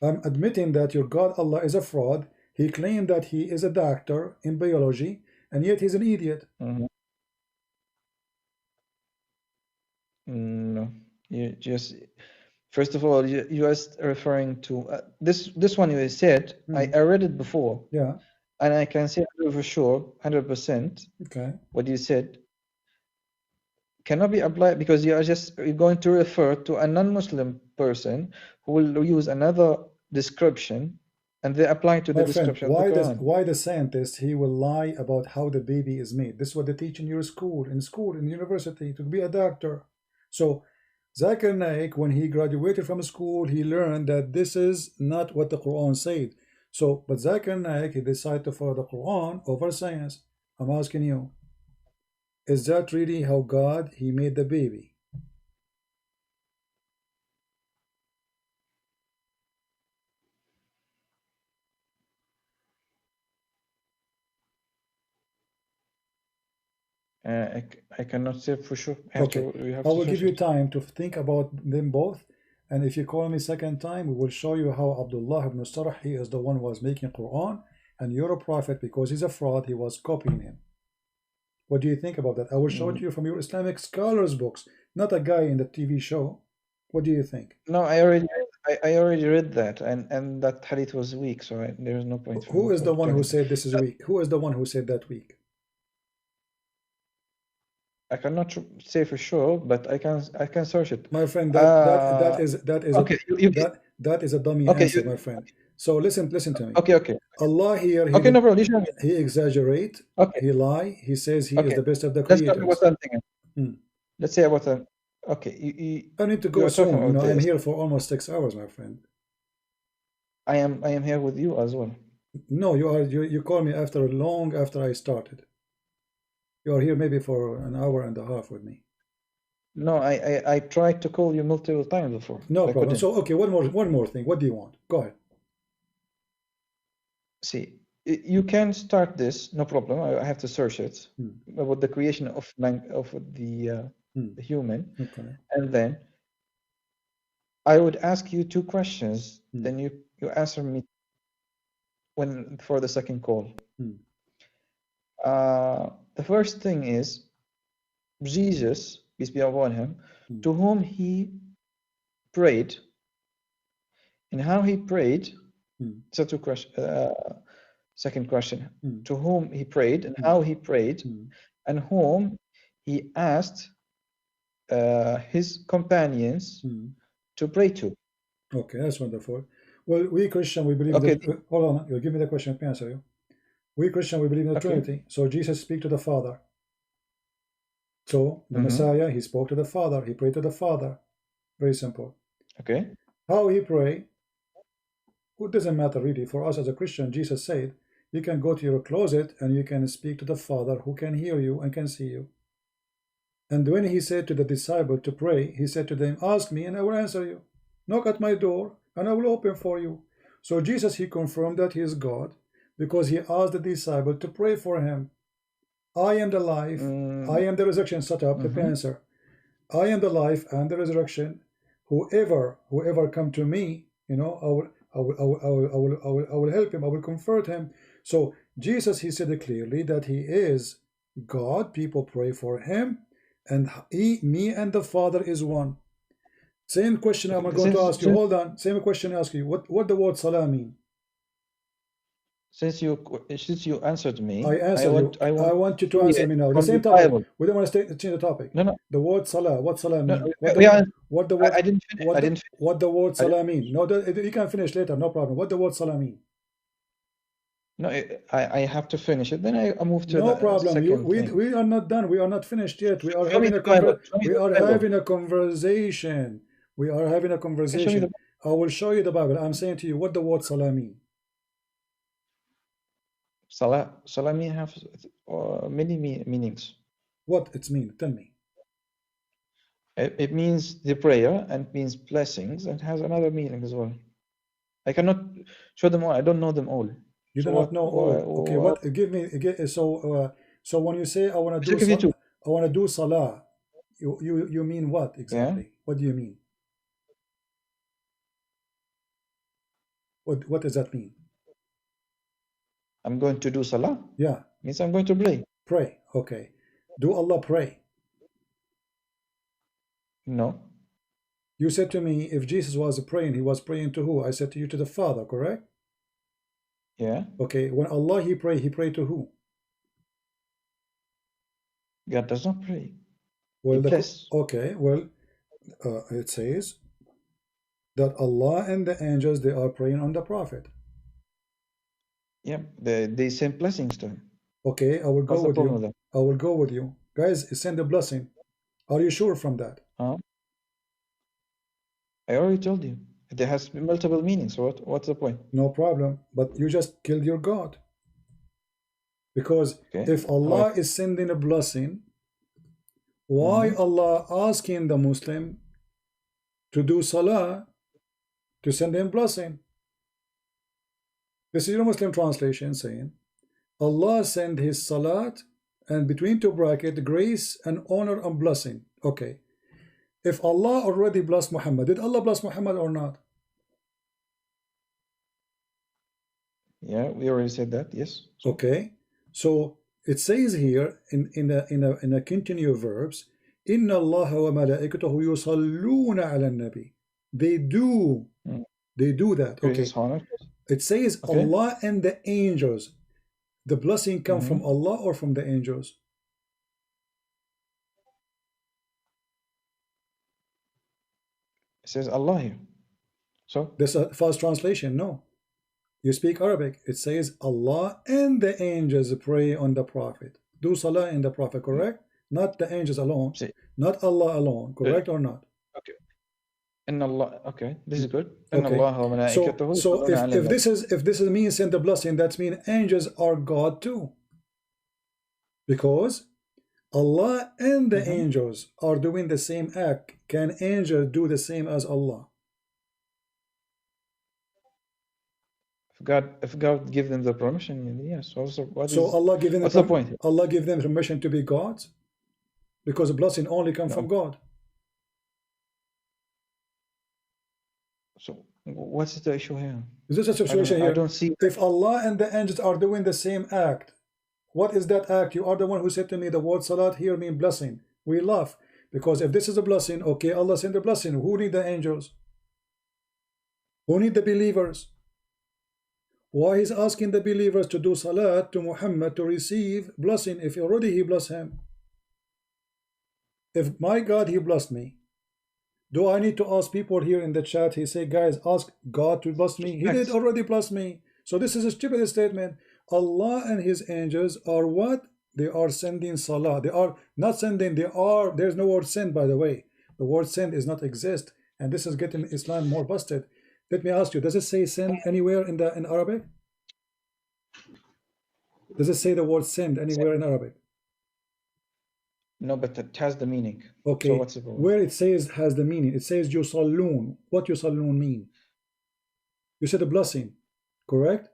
I'm admitting that your God Allah is a fraud. He claimed that he is a doctor in biology, and yet he's an idiot. No, you just first of all you just referring to this one you said. I read it before. Yeah, and I can say for sure 100%. Okay, what you said cannot be applied because you're going to refer to a non-Muslim person who will use another description and they apply to the description. Why the scientist he will lie about how the baby is made? This is what they teach in your school, in university, to be a doctor. So Zakir Naik, when he graduated from school, he learned that this is not what the Quran said. So, but Zakir Naik, he decided to follow the Quran over science. I'm asking you, is that really how God, he made the baby? I cannot say for sure. I will give you time to think about them both, and if you call me second time, we will show you how Abdullah ibn Sarah, he is the one who was making Quran, and you're a prophet because he's a fraud, he was copying him. What do you think about that? I will show it to you from your Islamic scholars books, not a guy in the TV show. What do you think? No, I already read that, and that hadith was weak, so there is no point. Who is the one who said this is weak? Who is the one who said that weak? I cannot say for sure, but I can search it. My friend, that is okay, that is a dummy answer, my friend. So listen to me. Okay. Allah here, Okay, no problem. he exaggerate, Okay. he lie, he says he is the best of the Let's talk creators. about something. Let's say about that. Okay, I need to go soon. You know, I'm here for almost 6 hours, my friend. I am here with you as well. No, you call me after I started. You are here maybe for an hour and a half with me. No, I tried to call you multiple times before. No problem. So okay, one more thing. What do you want? Go ahead. See, you can start this, no problem. I have to search it about the creation of the human, and then I would ask you two questions. Then you answer me for the second call. The first thing is Jesus, peace be upon him, to whom he prayed, and how he prayed. So two questions. Second question: to whom he prayed and how he prayed, and whom he asked his companions to pray to. Okay, that's wonderful. Well, we Christian, we believe that. Hold on, you'll give me the question. Let me answer you. We Christian, we believe in the Trinity. So Jesus speak to the Father. So the Messiah, he spoke to the Father. He prayed to the Father. Very simple. Okay. How he pray? It doesn't matter really. For us as a Christian, Jesus said, you can go to your closet and you can speak to the Father who can hear you and can see you. And when he said to the disciple to pray, he said to them, ask me and I will answer you. Knock at my door and I will open for you. So Jesus, he confirmed that he is God because he asked the disciple to pray for him. I am the life, I am the resurrection. Shut up, let me answer. I am the life and the resurrection. Whoever come to me, you know, I will help him, I will comfort him. So Jesus, he said clearly that he is God. People pray for him, and me and the Father is one. Same question I'm going to ask you. Hold on. Same question I ask you. What the word salah mean? Since you answered me, I answered you. I want you to answer me now. The same topic. We don't want to change the topic. No. The word salah. What salah mean? What the word salah mean? No, you can finish later. No problem. What the word salah mean? No, I have to finish it. Then I move to no the problem. Second we are not done. We are not finished yet. We are having a conversation. We are having a conversation. I will show you the Bible. I'm saying to you what the word salah mean. Salah mean have many meanings. What it mean? Tell me. It means the prayer and means blessings and has another meaning as well. I cannot show them all. I don't know them all. You do not know all. Okay, what? Give me. So when you say I want to do salah, you mean what exactly? Yeah. What do you mean? What does that mean? I'm going to do salah. Yeah. Means I'm going to pray. Pray. Okay. Do Allah pray? No. You said to me, if Jesus was praying, he was praying to who? I said to you, to the Father, correct? Yeah. Okay. When Allah he prayed to who? God does not pray. Well, okay. Well, it says that Allah and the angels, they are praying on the Prophet. Yeah, they send blessings to him. Okay, I will go with you. I will go with you. Guys, send a blessing. Are you sure from that? I already told you. It has multiple meanings. What's the point? No problem. But you just killed your God. Because if Allah is sending a blessing, why Allah asking the Muslim to do salah to send him blessing? This is your Muslim translation saying Allah send his salat and between two brackets grace and honor and blessing. Okay. If Allah already blessed Muhammad, did Allah bless Muhammad or not? Yeah, we already said that. Yes. Okay. So it says here in a continuous verbs, Inna Allah wa malaikatahu yusalluna ala nabi. They do that. Okay. It says Allah and the angels. The blessing come from Allah or from the angels? It says Allah here. So there's a false translation. No. You speak Arabic. It says Allah and the angels pray on the Prophet. Do salah in the Prophet, correct? Not the angels alone. Not Allah alone, correct or not? Okay. Inna Allah. Okay, this is good. Okay. So if this means send the blessing, that means angels are God too. Because Allah and the angels are doing the same act. Can angels do the same as Allah? If God give them the permission, yes. Also, Allah giving what's the point? Allah give them permission to be gods, because the blessing only come from God. So what's the issue here? Is this a situation here? I don't see. If Allah and the angels are doing the same act, what is that act? You are the one who said to me the word salat here means blessing. We laugh because if this is a blessing, okay, Allah sent the blessing. Who need the angels? Who need the believers? Why he's asking the believers to do salat to Muhammad to receive blessing if already he blessed him? If my God, he blessed me, do I need to ask people here in the chat? He say, guys, ask God to bless me. He did already bless me. So this is a stupid statement. Allah and his angels are what? They are sending salah. They are not sending, there's no word send, by the way. The word send is not exist. And this is getting Islam more busted. Let me ask you, does it say send anywhere in Arabic? Does it say the word send anywhere in Arabic? No, but it has the meaning. Okay, so what's the problem? Where it says has the meaning, it says yusallun. What yusallun mean? You said a blessing, correct?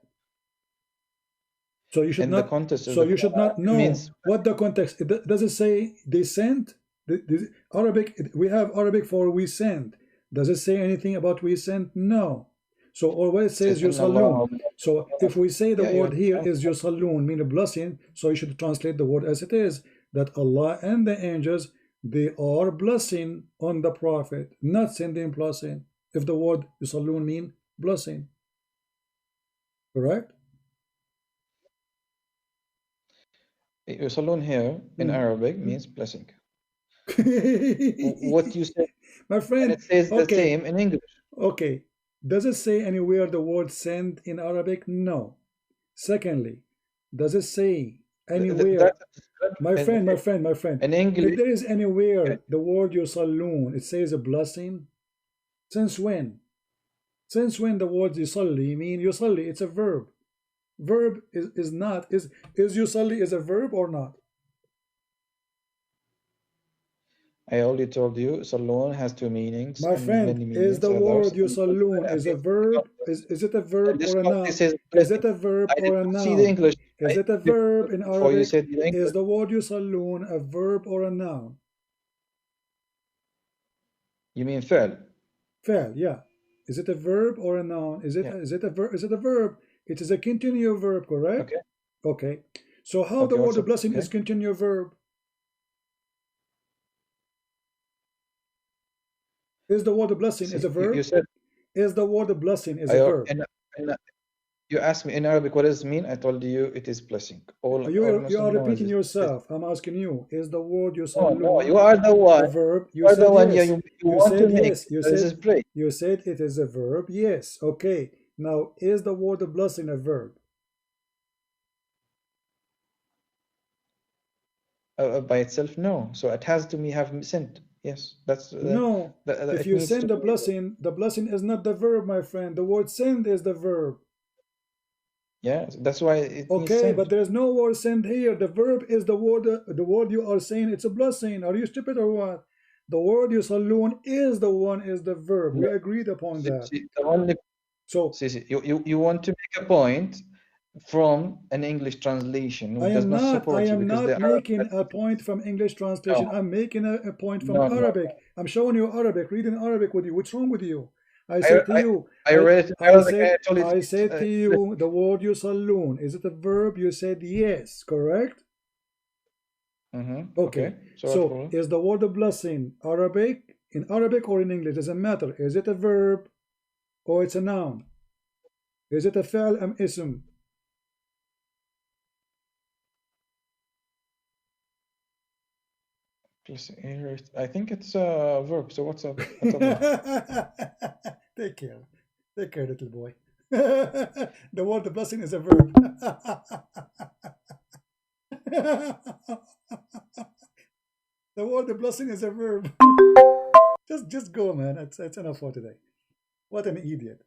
So you should not. So you should not know what the context. Does it say they sent? The Arabic. We have Arabic for we sent. Does it say anything about we sent? No. So or it says yusallun. So if we say the word here is yusallun, mean a blessing, so you should translate the word as it is. That Allah and the angels, they are blessing on the Prophet, not sending blessing. If the word yusallun mean blessing, correct? Yusallun here in Arabic means blessing. What you say, my friend, it says the same in English. Okay, does it say anywhere the word send in Arabic? No. Secondly, does it say anywhere? My friend. In English, if there is anywhere the word yusallun, it says a blessing. Since when? Since when the word yusalli mean yusalli? It's a verb. Verb is not is yusalli is a verb or not? I already told you Saloon has two meanings. My friend, is the word yusallun is a verb? Is it a verb or a noun? Is it a verb or a noun? See the English. Is it a verb in Arabic? Is the word yusallun a verb or a noun? You mean فعل? فعل, yeah. Is it a verb or a noun? Is it a verb? Is it a verb? It is a continuous verb, correct? Okay. So how the word blessing is continuous verb? Is the word blessing is a verb? You said, is the word blessing is a verb? You asked me in Arabic what does it mean. I told you it is blessing. You are repeating yourself. I'm asking you. Is the word yusallun? No, you are the one. A verb. You are the one. Yes. You said yes. You said it is a verb. Yes. Okay. Now, is the word blessing a verb? By itself, no. So it has to have sent. Yes, that's no. If you send the blessing is not the verb, my friend. The word send is the verb. Yeah, that's why it okay, but there's no word send here. The verb is the word you are saying it's a blessing. Are you stupid or what? The word yusallun is the verb. We agreed upon that. So you want to make a point from an English translation. I am not making a point from English translation. No. I'm making a point from Arabic. I'm showing you Arabic, reading Arabic with you. What's wrong with you? I said to you, I said to you, the word yusallun, is it a verb? You said yes, correct? Okay. So is the word blessing Arabic, in Arabic or in English? Doesn't matter. Is it a verb or it's a noun? Is it a fi'l am ism? I think it's a verb. So what's up? Take care, little boy. The word blessing is a verb. The word blessing is a verb. Just go, man. It's enough for today. What an idiot.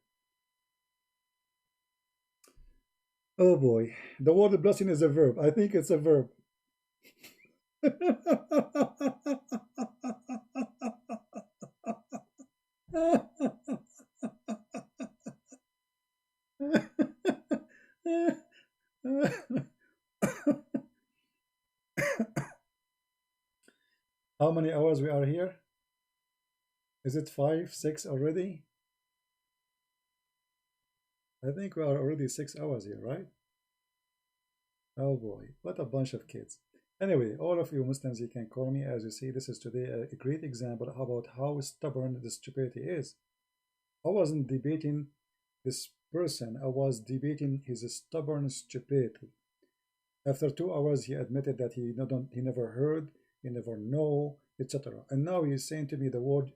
Oh boy. The word blessing is a verb. I think it's a verb. How many hours we are here? Is it 5, 6 already? I think we are already 6 hours here, right? Oh boy, what a bunch of kids. Anyway, all of you Muslims, you can call me. As you see, this is today a great example about how stubborn this stupidity is. I wasn't debating this person, I was debating his stubborn stupidity. After 2 hours, he admitted that he never heard, he never know, etc. And now he's saying to me the word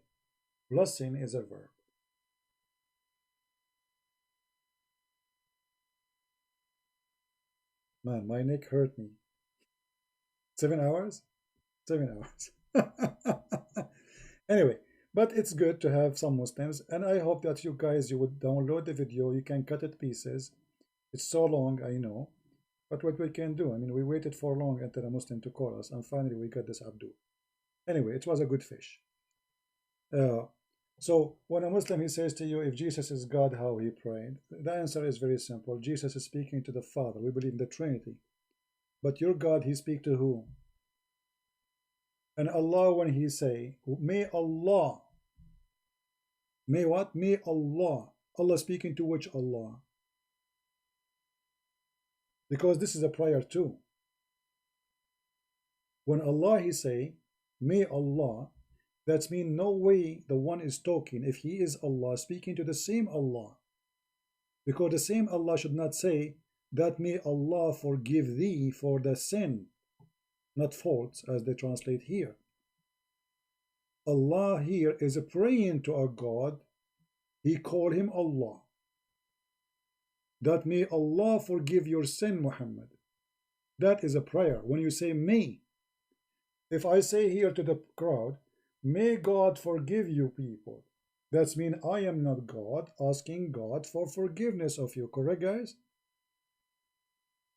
blessing is a verb. Man, my neck hurt me. 7 hours? 7 hours. Anyway, but it's good to have some Muslims, and I hope that you guys you would download the video. You can cut it pieces. It's so long, I know, but what we can do, I mean, we waited for long until a Muslim to call us, and finally we got this Abdul. Anyway, it was a good fish. So when a Muslim he says to you, if Jesus is God, how he prayed? The answer is very simple. Jesus is speaking to the Father. We believe in the Trinity. But your God, he speak to who? And Allah, when he say, may Allah, may what? May Allah. Allah speaking to which Allah? Because this is a prayer too. When Allah he say, may Allah, that means no way the one is talking if he is Allah speaking to the same Allah. Because the same Allah should not say that may Allah forgive thee for the sin, not faults as they translate here. Allah here is praying to a God. He called him Allah. That may Allah forgive your sin, Muhammad. That is a prayer. When you say may, if I say here to the crowd, may God forgive you people, that means I am not God asking God for forgiveness of you, correct guys?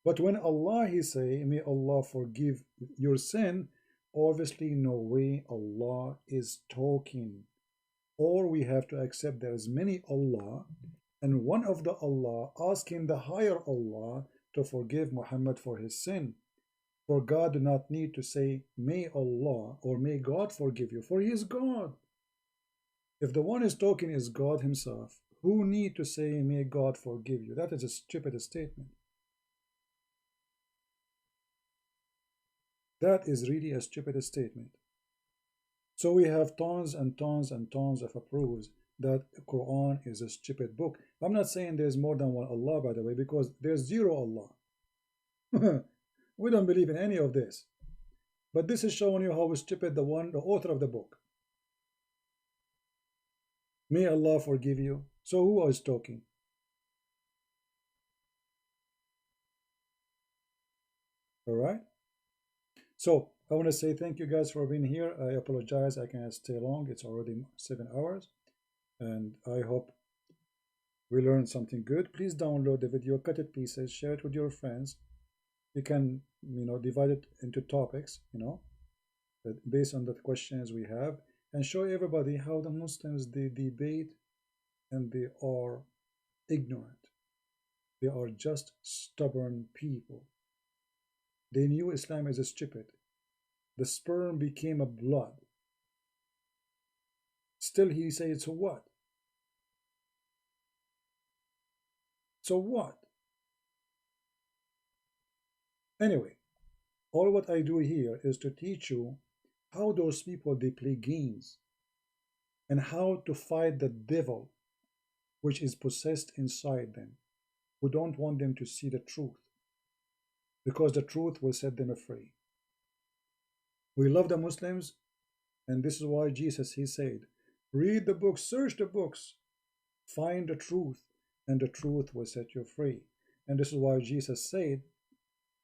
But when Allah he say, may Allah forgive your sin, obviously no way Allah is talking. Or we have to accept there is many Allah, and one of the Allah asking the higher Allah to forgive Muhammad for his sin. For God do not need to say, may Allah or may God forgive you, for he is God. If the one is talking is God himself, who need to say, may God forgive you? That is a stupid statement. That is really a stupid statement. So we have tons and tons and tons of proofs that Quran is a stupid book. I'm not saying there's more than one Allah, by the way, because there's zero Allah. We don't believe in any of this. But this is showing you how stupid the author of the book. May Allah forgive you. So who is talking? All right. So I want to say thank you guys for being here. I apologize I cannot stay long. It's already 7 hours. And I hope we learned something good. Please download the video, cut it pieces, share it with your friends. You can, divide it into topics, based on the questions we have, and show everybody how the Muslims, they debate and they are ignorant. They are just stubborn people. They knew Islam is stupid. The sperm became a blood. Still he says, so what? So what? Anyway, all what I do here is to teach you how those people, they play games and how to fight the devil which is possessed inside them, who don't want them to see the truth, because the truth will set them free. We love the Muslims, and this is why Jesus, he said, read the books, search the books, find the truth, and the truth will set you free. And this is why Jesus said,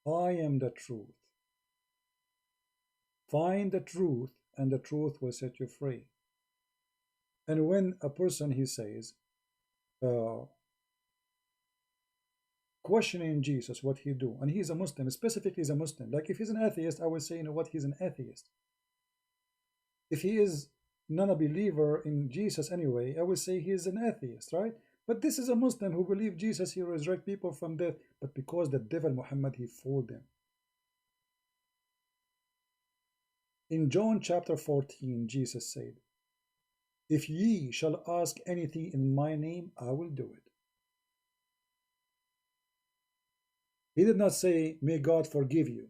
I am the truth. Find the truth, and the truth will set you free. And when a person, he says, questioning Jesus, what he do, and he's a Muslim, specifically he's a Muslim. Like if he's an atheist, I would say, you know what, he's an atheist. If he is not a believer in Jesus anyway, I would say he's an atheist, right? But this is a Muslim who believes Jesus, he resurrect people from death, but because the devil Muhammad, he fooled them. In John chapter 14, Jesus said, if ye shall ask anything in my name, I will do it. He did not say, may God forgive you.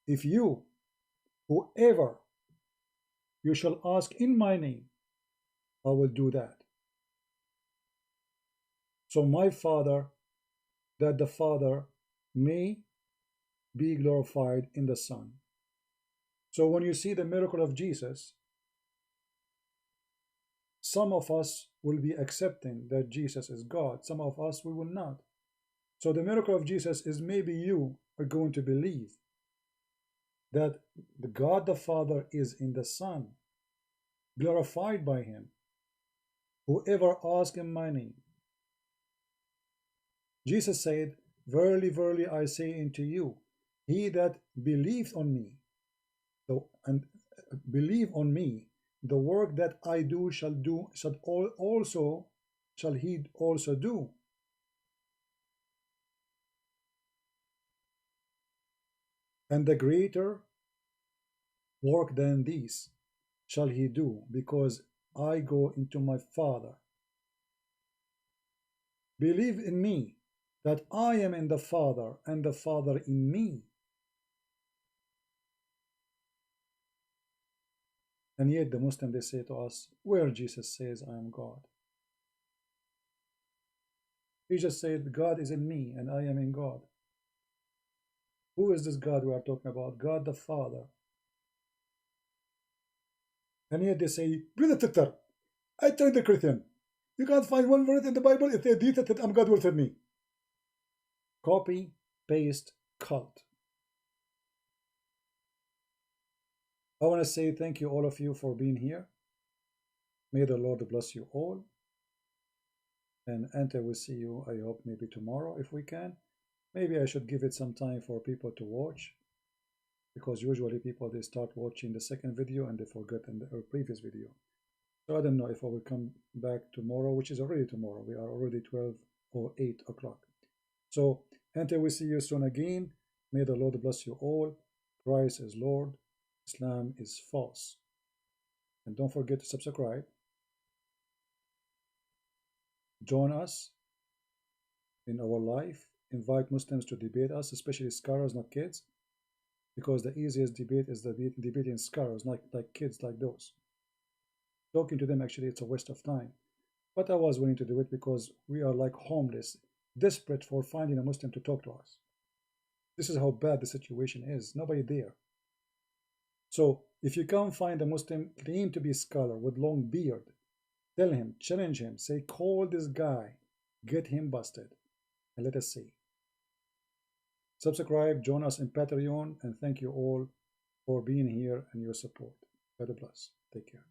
If you, whoever you shall ask in my name, I will do that. So my Father, that the Father may be glorified in the Son. So when you see the miracle of Jesus, some of us will be accepting that Jesus is God. Some of us, we will not. So the miracle of Jesus is maybe you are going to believe that the God the Father is in the Son, glorified by him. Whoever asks in my name. Jesus said, verily, verily, I say unto you, he that believes on me, and believe on me, the work that I do shall he also do. And the greater work than these shall he do, because I go into my Father. Believe in me, that I am in the Father, and the Father in me. And yet the Muslim, they say to us, where Jesus says, I am God. He just said, God is in me, and I am in God. Who is this God we are talking about? God the Father. And yet they say, Brother Titter, I tried the Christian. You can't find one word in the Bible. If they did it, I'm God will tell me. Copy, paste, cult. I want to say thank you, all of you, for being here. May the Lord bless you all. And Ante will see you, I hope, maybe tomorrow if we can. Maybe I should give it some time for people to watch, because usually people, they start watching the second video and they forget in the previous video. So I don't know if I will come back tomorrow, which is already tomorrow. We are already 12 or 8 o'clock. So until we see you soon again, may the Lord bless you all. Christ is Lord. Islam is false. And don't forget to subscribe. Join us in our life. Invite Muslims to debate us, especially scholars, not kids, because the easiest debate is the debating scholars, like kids like those. Talking to them, actually, it's a waste of time. But I was willing to do it because we are like homeless, desperate for finding a Muslim to talk to us. This is how bad the situation is. Nobody there. So if you can't find a Muslim claim to be a scholar with long beard, tell him, challenge him, say, call this guy, get him busted, and let us see. Subscribe, join us in Patreon, and thank you all for being here and your support. God bless. Take care.